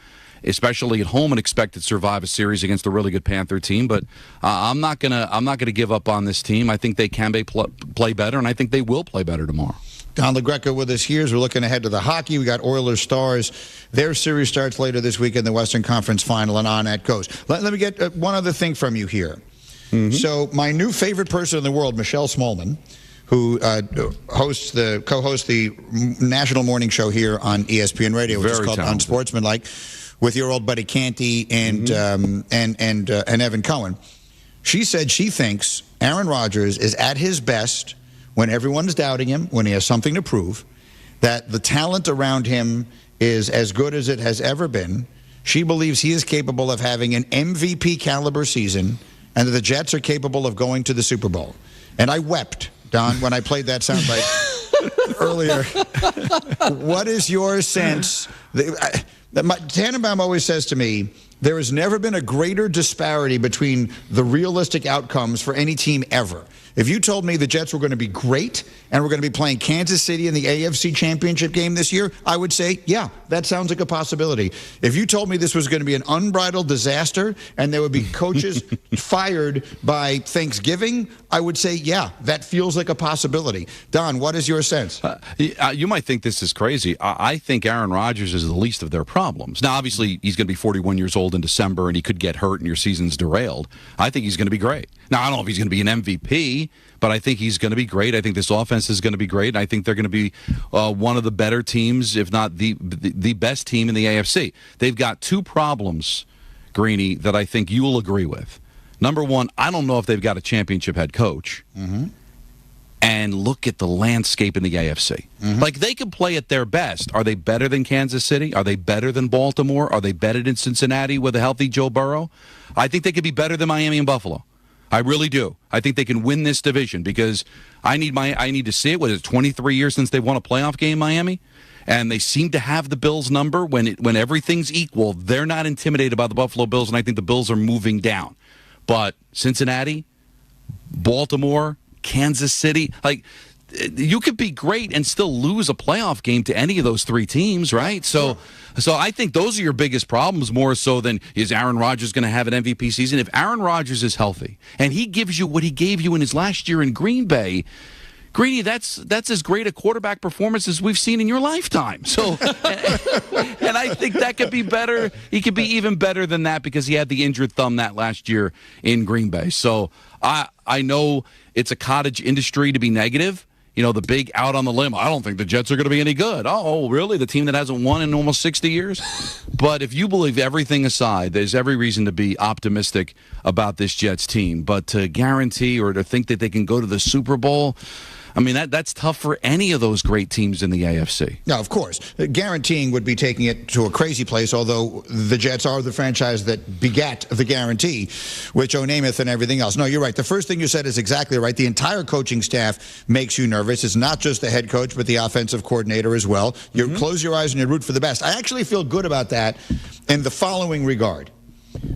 especially at home, and expect to survive a series against a really good Panther team. But I'm not gonna give up on this team. I think they can play better, and I think they will play better tomorrow. Don LaGreca with us here as we're looking ahead to the hockey. We got Oilers Stars. Their series starts later this week in the Western Conference Final, and on that goes. Let me get one other thing from you here. Mm-hmm. So my new favorite person in the world, Michelle Smallman, who co-hosts the national morning show here on ESPN Radio, which is called Unsportsmanlike, with your old buddy Canty and Evan Cohen. She said she thinks Aaron Rodgers is at his best when everyone is doubting him, when he has something to prove, that the talent around him is as good as it has ever been. She believes he is capable of having an MVP caliber season, and that the Jets are capable of going to the Super Bowl. And I wept, Don, when I played that soundbite earlier. What is your sense? Tannenbaum always says to me, there has never been a greater disparity between the realistic outcomes for any team ever. If you told me the Jets were going to be great and we're going to be playing Kansas City in the AFC Championship game this year, I would say, yeah, that sounds like a possibility. If you told me this was going to be an unbridled disaster and there would be coaches fired by Thanksgiving, I would say, yeah, that feels like a possibility. Don, what is your sense? You might think this is crazy. I think Aaron Rodgers is the least of their problems. Now, obviously, he's going to be 41 years old in December, and he could get hurt and your season's derailed. I think he's going to be great. Now, I don't know if he's going to be an MVP, but I think he's going to be great. I think this offense is going to be great, and I think they're going to be one of the better teams, if not the best team in the AFC. They've got two problems, Greeny, that I think you'll agree with. Number one, I don't know if they've got a championship head coach. Mm-hmm. And look at the landscape in the AFC. Mm-hmm. Like, they can play at their best. Are they better than Kansas City? Are they better than Baltimore? Are they better than Cincinnati with a healthy Joe Burrow? I think they could be better than Miami and Buffalo. I really do. I think they can win this division because I need to see it. What is it, 23 years since they won a playoff game, Miami? And they seem to have the Bills' number when everything's equal. They're not intimidated by the Buffalo Bills, and I think the Bills are moving down. But Cincinnati, Baltimore, Kansas City, like, you could be great and still lose a playoff game to any of those three teams, right? So I think those are your biggest problems more so than is Aaron Rodgers going to have an MVP season? If Aaron Rodgers is healthy and he gives you what he gave you in his last year in Green Bay, Greeny, that's as great a quarterback performance as we've seen in your lifetime. So, and I think that could be better. He could be even better than that because he had the injured thumb that last year in Green Bay. So I know it's a cottage industry to be negative. You know, the big out on the limb. I don't think the Jets are going to be any good. Oh, really? The team that hasn't won in almost 60 years? But if you believe everything aside, there's every reason to be optimistic about this Jets team. But to guarantee or to think that they can go to the Super Bowl, I mean, that's tough for any of those great teams in the AFC. No, of course. Guaranteeing would be taking it to a crazy place, although the Jets are the franchise that begat the guarantee, which Namath and everything else. No, you're right. The first thing you said is exactly right. The entire coaching staff makes you nervous. It's not just the head coach, but the offensive coordinator as well. You close your eyes and you root for the best. I actually feel good about that in the following regard,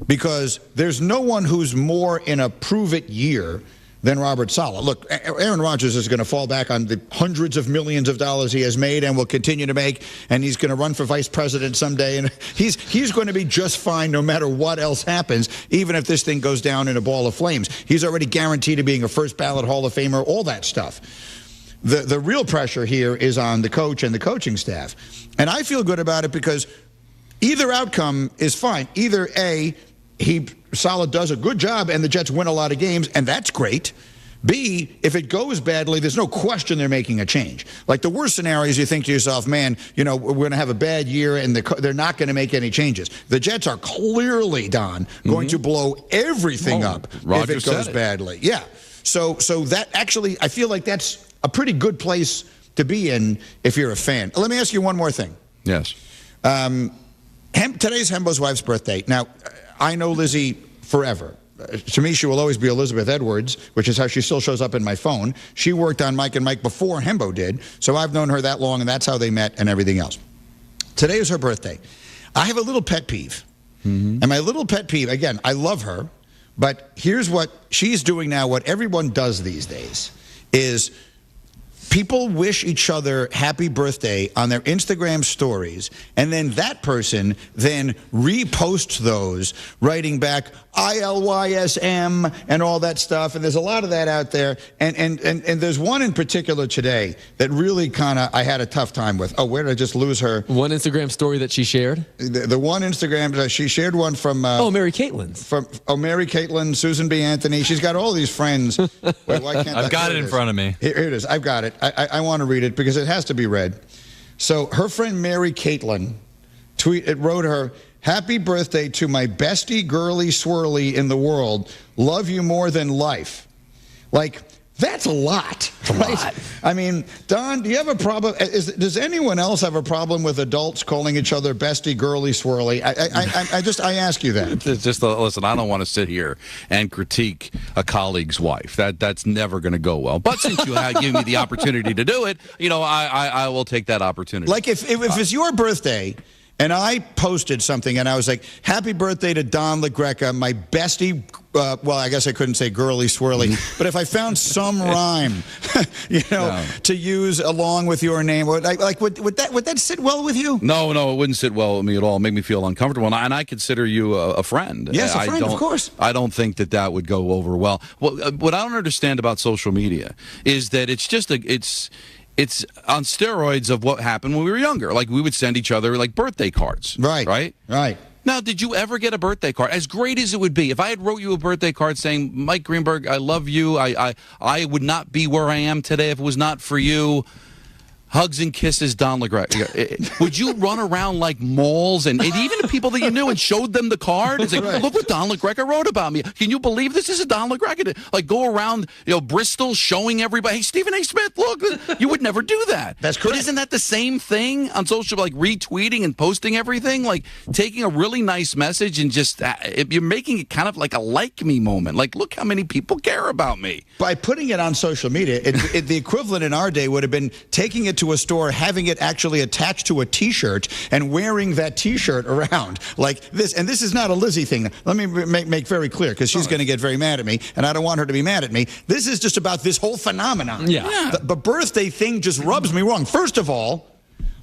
because there's no one who's more in a prove-it year than Robert Saleh. Look, Aaron Rodgers is going to fall back on the hundreds of millions of dollars he has made and will continue to make, and he's going to run for vice president someday, and he's going to be just fine no matter what else happens, even if this thing goes down in a ball of flames. He's already guaranteed to being a first-ballot Hall of Famer, all that stuff. The real pressure here is on the coach and the coaching staff, and I feel good about it because either outcome is fine. Either A, Saleh does a good job and the Jets win a lot of games, and that's great. B, if it goes badly, there's no question they're making a change. Like the worst scenario is you think to yourself, man, you know, we're going to have a bad year and they're not going to make any changes. The Jets are clearly, Don, going to blow everything up if it goes badly. Yeah. So that actually, I feel like that's a pretty good place to be in if you're a fan. Let me ask you one more thing. Yes. Today's Hembo's wife's birthday. Now, I know Lizzie forever. To me, she will always be Elizabeth Edwards, which is how she still shows up in my phone. She worked on Mike and Mike before Hembo did, so I've known her that long, and that's how they met and everything else. Today is her birthday. I have a little pet peeve. And my little pet peeve, again, I love her, but here's what she's doing now, what everyone does these days, is people wish each other happy birthday on their Instagram stories, and then that person then reposts those, writing back ILYSM and all that stuff. And there's a lot of that out there. And there's one in particular today that really kind of I had a tough time with. Oh, where did I just lose her? One Instagram story that she shared? The one Instagram, she shared one from... Mary Caitlin's. Mary Caitlin, Susan B. Anthony. She's got all these friends. Wait, why can't I've got it in front of me. Here it is. I've got it. I want to read it because it has to be read. So her friend Mary Caitlin wrote her, "Happy birthday to my bestie girly swirly in the world. Love you more than life." Like, that's a lot, right? I mean, Don, do you have a problem? Does anyone else have a problem with adults calling each other bestie, girly, swirly? I ask you that. Listen, I don't want to sit here and critique a colleague's wife. That's never going to go well. But since you have given me the opportunity to do it, you know, I will take that opportunity. Like if it's your birthday, and I posted something, and I was like, "Happy birthday to Don LaGreca, my bestie." Well, I guess I couldn't say girly swirly, but if I found some rhyme, to use along with your name, would that sit well with you? No, it wouldn't sit well with me at all. It made me feel uncomfortable, and I consider you a friend. Yes, a friend, of course. I don't think that would go over well. What I don't understand about social media is that it's just it's on steroids of what happened when we were younger. Like, we would send each other, like, birthday cards. Right. Now, did you ever get a birthday card? As great as it would be, if I had wrote you a birthday card saying, "Mike Greenberg, I love you. I would not be where I am today if it was not for you." Hugs and kisses, Don LaGreca. Would you run around like malls and even the people that you knew and showed them the card? It's like, look what Don LaGreca wrote about me. Can you believe this is a Don LaGreca? Like go around, Bristol showing everybody, hey, Stephen A. Smith, look. You would never do that. That's correct. But isn't that the same thing on social, like retweeting and posting everything? Like taking a really nice message and just, you're making it kind of like a like me moment. Like, look how many people care about me. By putting it on social media, the equivalent in our day would have been taking it to a store, having it actually attached to a T-shirt and wearing that T-shirt around like this. And this is not a Lizzie thing. Let me make very clear, because she's going to get very mad at me, and I don't want her to be mad at me. This is just about this whole phenomenon. Yeah. The birthday thing just rubs me wrong. First of all,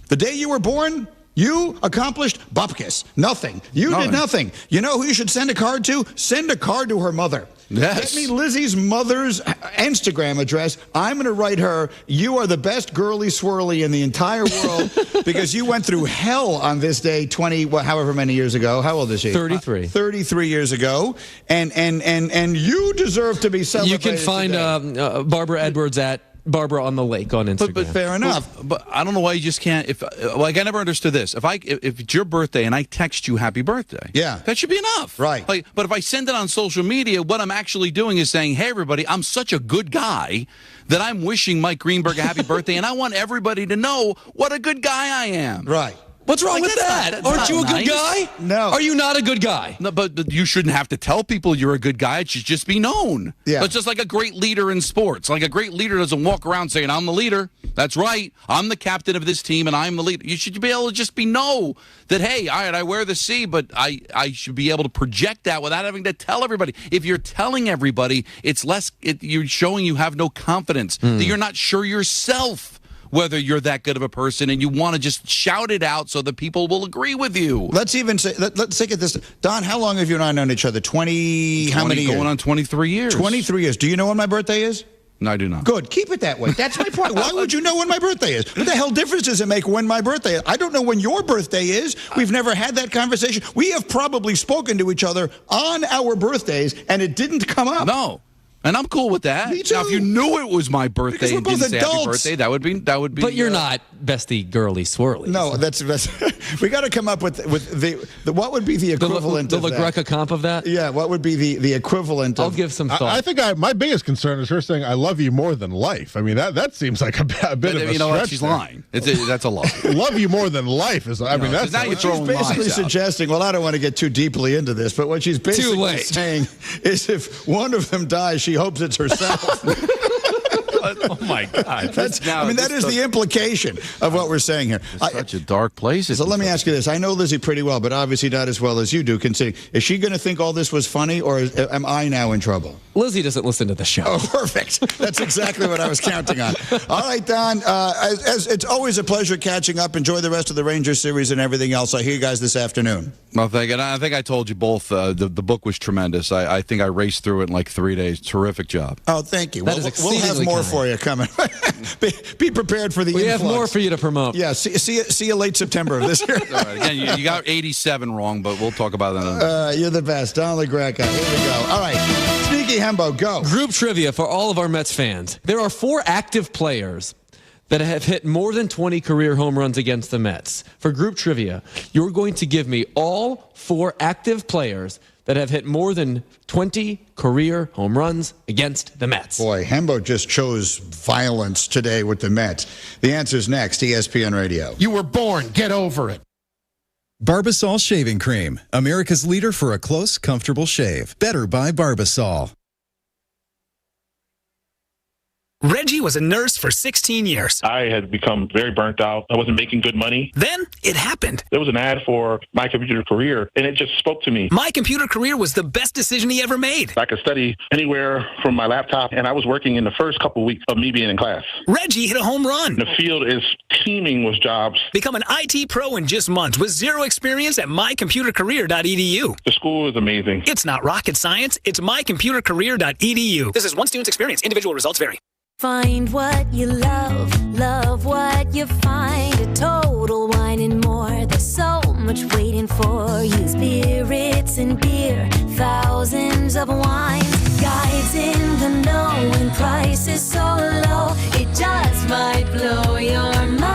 the day you were born, you accomplished bupkis. Nothing. You did nothing. You know who you should send a card to? Send a card to her mother. Yes. Get me Lizzie's mother's Instagram address. I'm going to write her, you are the best girly swirly in the entire world because you went through hell on this day 20, however many years ago. How old is she? 33. 33 years ago. And you deserve to be celebrated. You can find Barbara Edwards at Barbara on the Lake on Instagram. But fair enough. But I don't know why you just can't. I never understood this. If it's your birthday and I text you happy birthday, that should be enough, right? But if I send it on social media, what I'm actually doing is saying, "Hey, everybody, I'm such a good guy that I'm wishing Mike Greenberg a happy birthday, and I want everybody to know what a good guy I am." Right. What's wrong with that? Aren't you a good guy? No. Are you not a good guy? No, but you shouldn't have to tell people you're a good guy. It should just be known. Yeah. It's just like a great leader in sports. Like a great leader doesn't walk around saying, I'm the leader. That's right. I'm the captain of this team, and I'm the leader. You should be able to just know that, hey, all right, I wear the C, but I should be able to project that without having to tell everybody. If you're telling everybody, it's less. You're showing you have no confidence, that you're not sure yourself whether you're that good of a person, and you want to just shout it out so that people will agree with you. Let's even say, let's take it this. Don, how long have you and I known each other? 20 how many years? Going on 23 years. 23 years. Do you know when my birthday is? No, I do not. Good. Keep it that way. That's my point. Why would you know when my birthday is? What the hell difference does it make when my birthday is? I don't know when your birthday is. We've never had that conversation. We have probably spoken to each other on our birthdays, and it didn't come up. No. And I'm cool with that. Me too. Now, if you knew it was my birthday and didn't say happy adults. birthday, that would be. But you're not bestie girly swirly. No, that's we got to come up with the what would be the equivalent of the LaGreca comp of that? Yeah, what would be the equivalent I'll of give some thought. I think my biggest concern is her saying, I love you more than life. I mean, that seems like a bit of a stretch. You know what? She's lying. That's a lie. Love you more than life is, I mean, that's now you're she's throwing basically lies out. suggesting, well, I don't want to get too deeply into this, but what she's basically saying is if one of them dies, she hopes it's herself. Oh my God! That is the implication of what we're saying here. Such a dark place. So let me ask you this: I know Lizzie pretty well, but obviously not as well as you do. Considering, is she going to think all this was funny, or am I now in trouble? Lizzie doesn't listen to the show. Oh, perfect. That's exactly what I was counting on. All right, Don. As it's always a pleasure catching up. Enjoy the rest of the Rangers series and everything else. I'll hear you guys this afternoon. Well, thank you. And I think I told you both. The book was tremendous. I think I raced through it in like 3 days. Terrific job. Oh, thank you. That We'll is have more kind. for you coming. be prepared for the We influx. have more for you to promote. Yeah, see you late September of this year. All right, again, you got 87 wrong, but we'll talk about that. You're the best. Don LaGreca. Here we go. All right. Sneaky Hembo, go. Group trivia for all of our Mets fans. There are 4 active players that have hit more than 20 career home runs against the Mets. For group trivia, you're going to give me all 4 active players that have hit more than 20 career home runs against the Mets. Boy, Hembo just chose violence today with the Mets. The answer's next, ESPN Radio. You were born. Get over it. Barbasol Shaving Cream, America's leader for a close, comfortable shave. Better by Barbasol. Reggie was a nurse for 16 years. I had become very burnt out. I wasn't making good money. Then it happened. There was an ad for My Computer Career, and it just spoke to me. My Computer Career was the best decision he ever made. I could study anywhere from my laptop, and I was working in the first couple of weeks of me being in class. Reggie hit a home run. The field is teeming with jobs. Become an IT pro in just months with zero experience at mycomputercareer.edu. The school is amazing. It's not rocket science. It's mycomputercareer.edu. This is one student's experience. Individual results vary. Find what you love, love what you find. A Total Wine and More. There's so much waiting for you. Spirits and beer, thousands of wines. Guides in the know and prices so low, it just might blow your mind.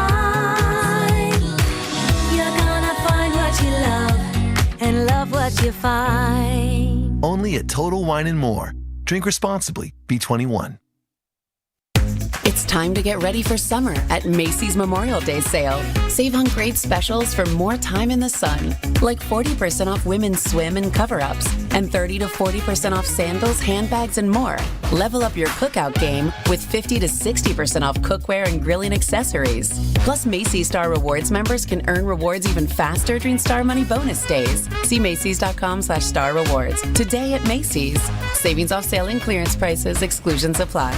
fine. Only at Total Wine & More. Drink responsibly. Be 21. It's time to get ready for summer at Macy's Memorial Day sale. Save on great specials for more time in the sun, like 40% off women's swim and cover-ups, and 30 to 40% off sandals, handbags, and more. Level up your cookout game with 50 to 60% off cookware and grilling accessories. Plus, Macy's Star Rewards members can earn rewards even faster during Star Money bonus days. See Macys.com/Star Rewards. Today at Macy's. Savings off sale and clearance prices. Exclusions apply.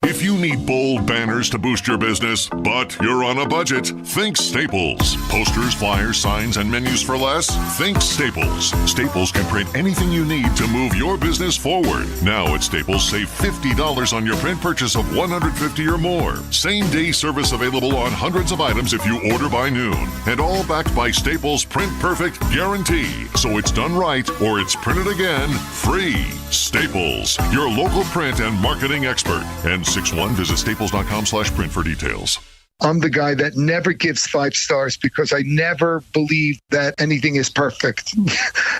If you need bold banners to boost your business, but you're on a budget, think Staples. Posters, flyers, signs, and menus for less? Think Staples. Staples can print anything you need to move your business forward. Now at Staples, save $50 on your print purchase of $150 or more. Same-day service available on hundreds of items if you order by noon. And all backed by Staples' Print Perfect guarantee. So it's done right or it's printed again free. Staples, your local print and marketing expert. And 61, visit staples.com/print for details. I'm the guy that never gives 5 stars because I never believe that anything is perfect.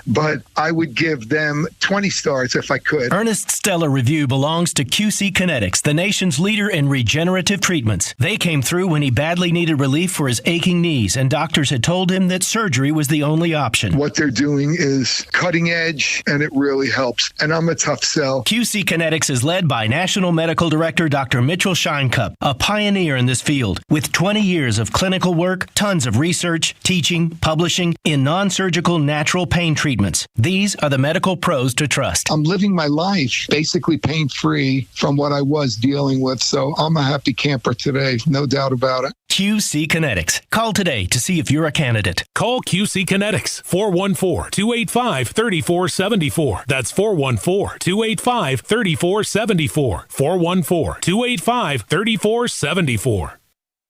But I would give them 20 stars if I could. Ernest's stellar review belongs to QC Kinetics, the nation's leader in regenerative treatments. They came through when he badly needed relief for his aching knees, and doctors had told him that surgery was the only option. What they're doing is cutting edge, and it really helps. And I'm a tough sell. QC Kinetics is led by National Medical Director Dr. Mitchell Scheinkup, a pioneer in this field. With 20 years of clinical work, tons of research, teaching, publishing in non-surgical natural pain treatments. These are the medical pros to trust. I'm living my life basically pain-free from what I was dealing with, so I'm a happy camper today, no doubt about it. QC Kinetics. Call today to see if you're a candidate. Call QC Kinetics, 414-285-3474. That's 414-285-3474. 414-285-3474.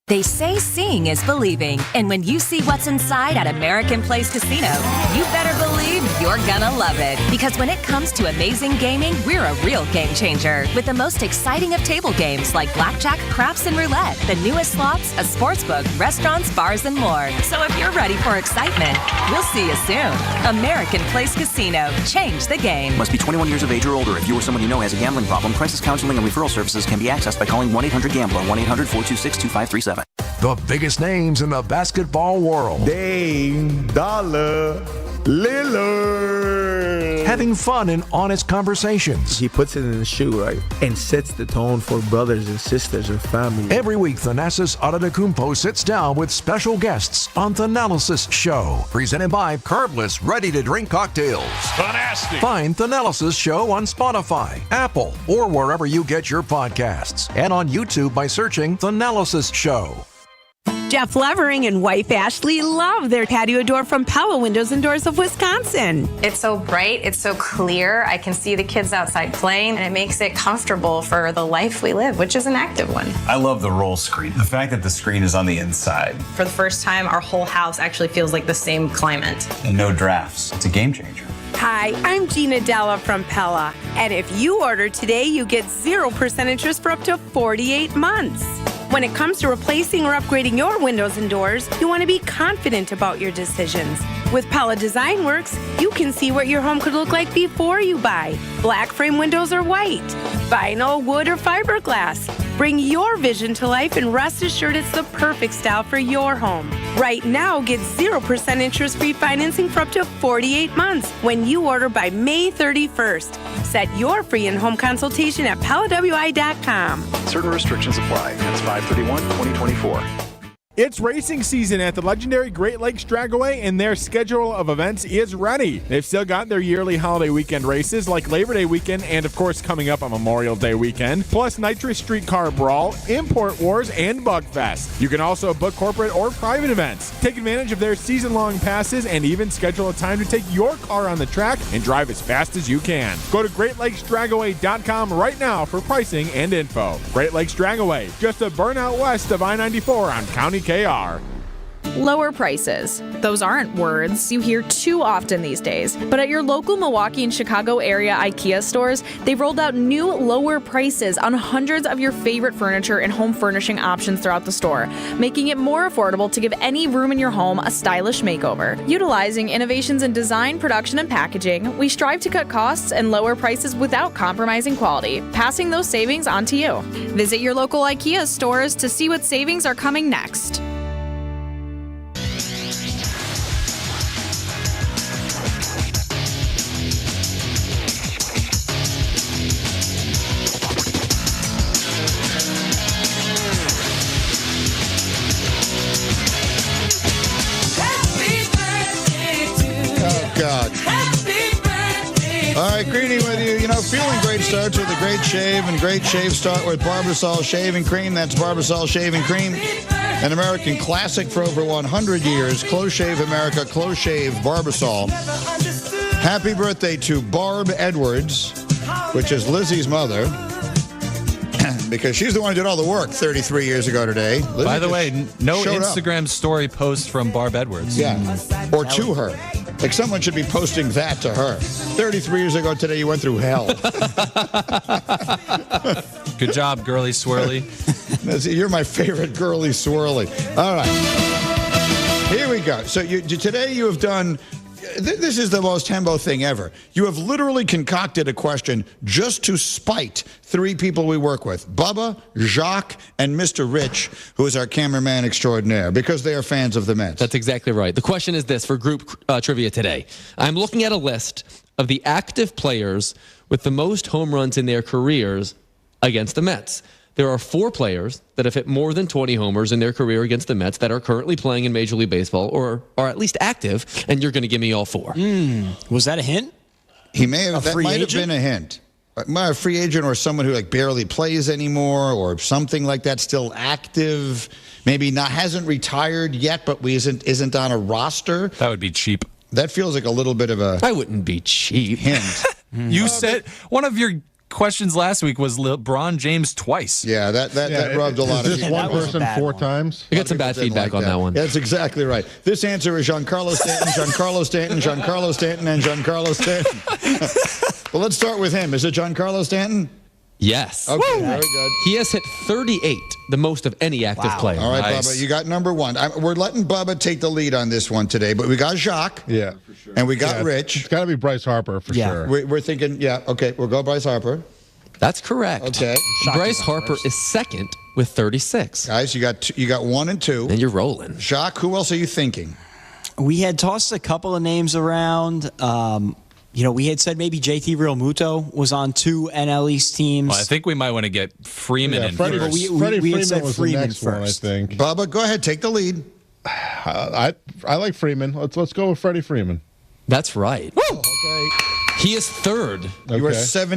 They say seeing is believing, and when you see what's inside at American Place Casino, you better believe you're gonna love it. Because when it comes to amazing gaming, we're a real game changer. With the most exciting of table games like blackjack, craps, and roulette, the newest slots, a sportsbook, restaurants, bars, and more. So if you're ready for excitement, we'll see you soon. American Place Casino. Change the game. Must be 21 years of age or older. If you or someone you know has a gambling problem, crisis counseling and referral services can be accessed by calling 1-800-GAMBLER, 1-800-426-2537. The biggest names in the basketball world. Dame Dollar Lillard. Having fun and honest conversations. He puts it in the shoe, right? And sets the tone for brothers and sisters and family. Every week, Thanasis Adetokounmpo sits down with special guests on Thanalysis Show. Presented by Carbless Ready-to-Drink Cocktails. Fantastic. Find Thanalysis Show on Spotify, Apple, or wherever you get your podcasts. And on YouTube by searching Thanalysis Show. Jeff Levering and wife Ashley love their patio door from Pella Windows and Doors of Wisconsin. It's so bright, it's so clear. I can see the kids outside playing, and it makes it comfortable for the life we live, which is an active one. I love the roll screen. The fact that the screen is on the inside. For the first time, our whole house actually feels like the same climate. And no drafts. It's a game changer. Hi, I'm Gina Della from Pella. And if you order today, you get 0% interest for up to 48 months. When it comes to replacing or upgrading your windows and doors, you want to be confident about your decisions. With Pella Design Works, you can see what your home could look like before you buy. Black frame windows or white, vinyl, wood, or fiberglass. Bring your vision to life and rest assured it's the perfect style for your home. Right now, get 0% interest-free financing for up to 48 months when you order by May 31st. Set your free in-home consultation at PellaWI.com. Certain restrictions apply. That's 5/31/2024. It's racing season at the legendary Great Lakes Dragway, and their schedule of events is ready. They've still got their yearly holiday weekend races like Labor Day weekend and, of course, coming up on Memorial Day weekend, plus Nitrous Streetcar Brawl, Import Wars, and Bugfest. You can also book corporate or private events. Take advantage of their season-long passes and even schedule a time to take your car on the track and drive as fast as you can. Go to GreatLakesDragaway.com right now for pricing and info. Great Lakes Dragaway, just a burnout west of I-94 on County KR. Lower prices. Those aren't words you hear too often these days. But at your local Milwaukee and Chicago area IKEA stores, they've rolled out new lower prices on hundreds of your favorite furniture and home furnishing options throughout the store, making it more affordable to give any room in your home a stylish makeover. Utilizing innovations in design, production, and packaging, we strive to cut costs and lower prices without compromising quality, passing those savings on to you. Visit your local IKEA stores to see what savings are coming next. God. All right, greeting with you. You know, feeling great starts with a great shave, and great shaves start with Barbasol Shaving Cream. That's Barbasol Shaving Cream, an American classic for over 100 years. Close Shave America, Close Shave Barbasol. Happy birthday to Barb Edwards, which is Lizzie's mother, because she's the one who did all the work 33 years ago today. Lizzie, by the way, no Instagram up. Story post from Barb Edwards. Yeah, or to her. Like someone should be posting that to her. 33 years ago today, you went through hell. Good job, girly swirly. You're my favorite girly swirly. All right. Here we go. So today you have done... This is the most Hembo thing ever. You have literally concocted a question just to spite three people we work with. Bubba, Jacques, and Mr. Rich, who is our cameraman extraordinaire, because they are fans of the Mets. That's exactly right. The question is this for group trivia today. I'm looking at a list of the active players with the most home runs in their careers against the Mets. There are 4 players that have hit more than 20 homers in their career against the Mets that are currently playing in Major League Baseball or are at least active, and you're going to give me all 4. Was that a hint? He may have. That might have been a hint. A free agent or someone who like barely plays anymore or something like that, still active, maybe not hasn't retired yet, but isn't on a roster. That would be cheap. That feels like a little bit of a... I wouldn't be cheap. Hint. You said one of your questions last week was LeBron James twice. Yeah, that rubbed a lot of people. One person 4 times? I got some bad feedback on that one. That's exactly right. This answer is Giancarlo Stanton, Giancarlo Stanton, Giancarlo Stanton, and Giancarlo Stanton. Well, let's start with him. Is it Giancarlo Stanton? Yes. Okay, very good. He has hit 38, the most of any active player. All right, Nice. Bubba, you got number 1. We're letting Bubba take the lead on this one today, but we got Jacques. Yeah, for sure. And we got Rich. It's got to be Bryce Harper for sure. We're thinking, okay, we'll go Bryce Harper. That's correct. Okay. Bryce Harper is second with 36. Guys, you got 1 and 2. And you're rolling. Jacques, who else are you thinking? We had tossed a couple of names around. We had said maybe JT Realmuto was on 2 NL East teams. Well, I think we might want to get Freeman in Freddie, first. Freddie we had Freeman said was Freeman the next first. one, I think. Bubba, go ahead, take the lead. I like Freeman. Let's go with Freddie Freeman. That's right. Okay. He is third. You are 7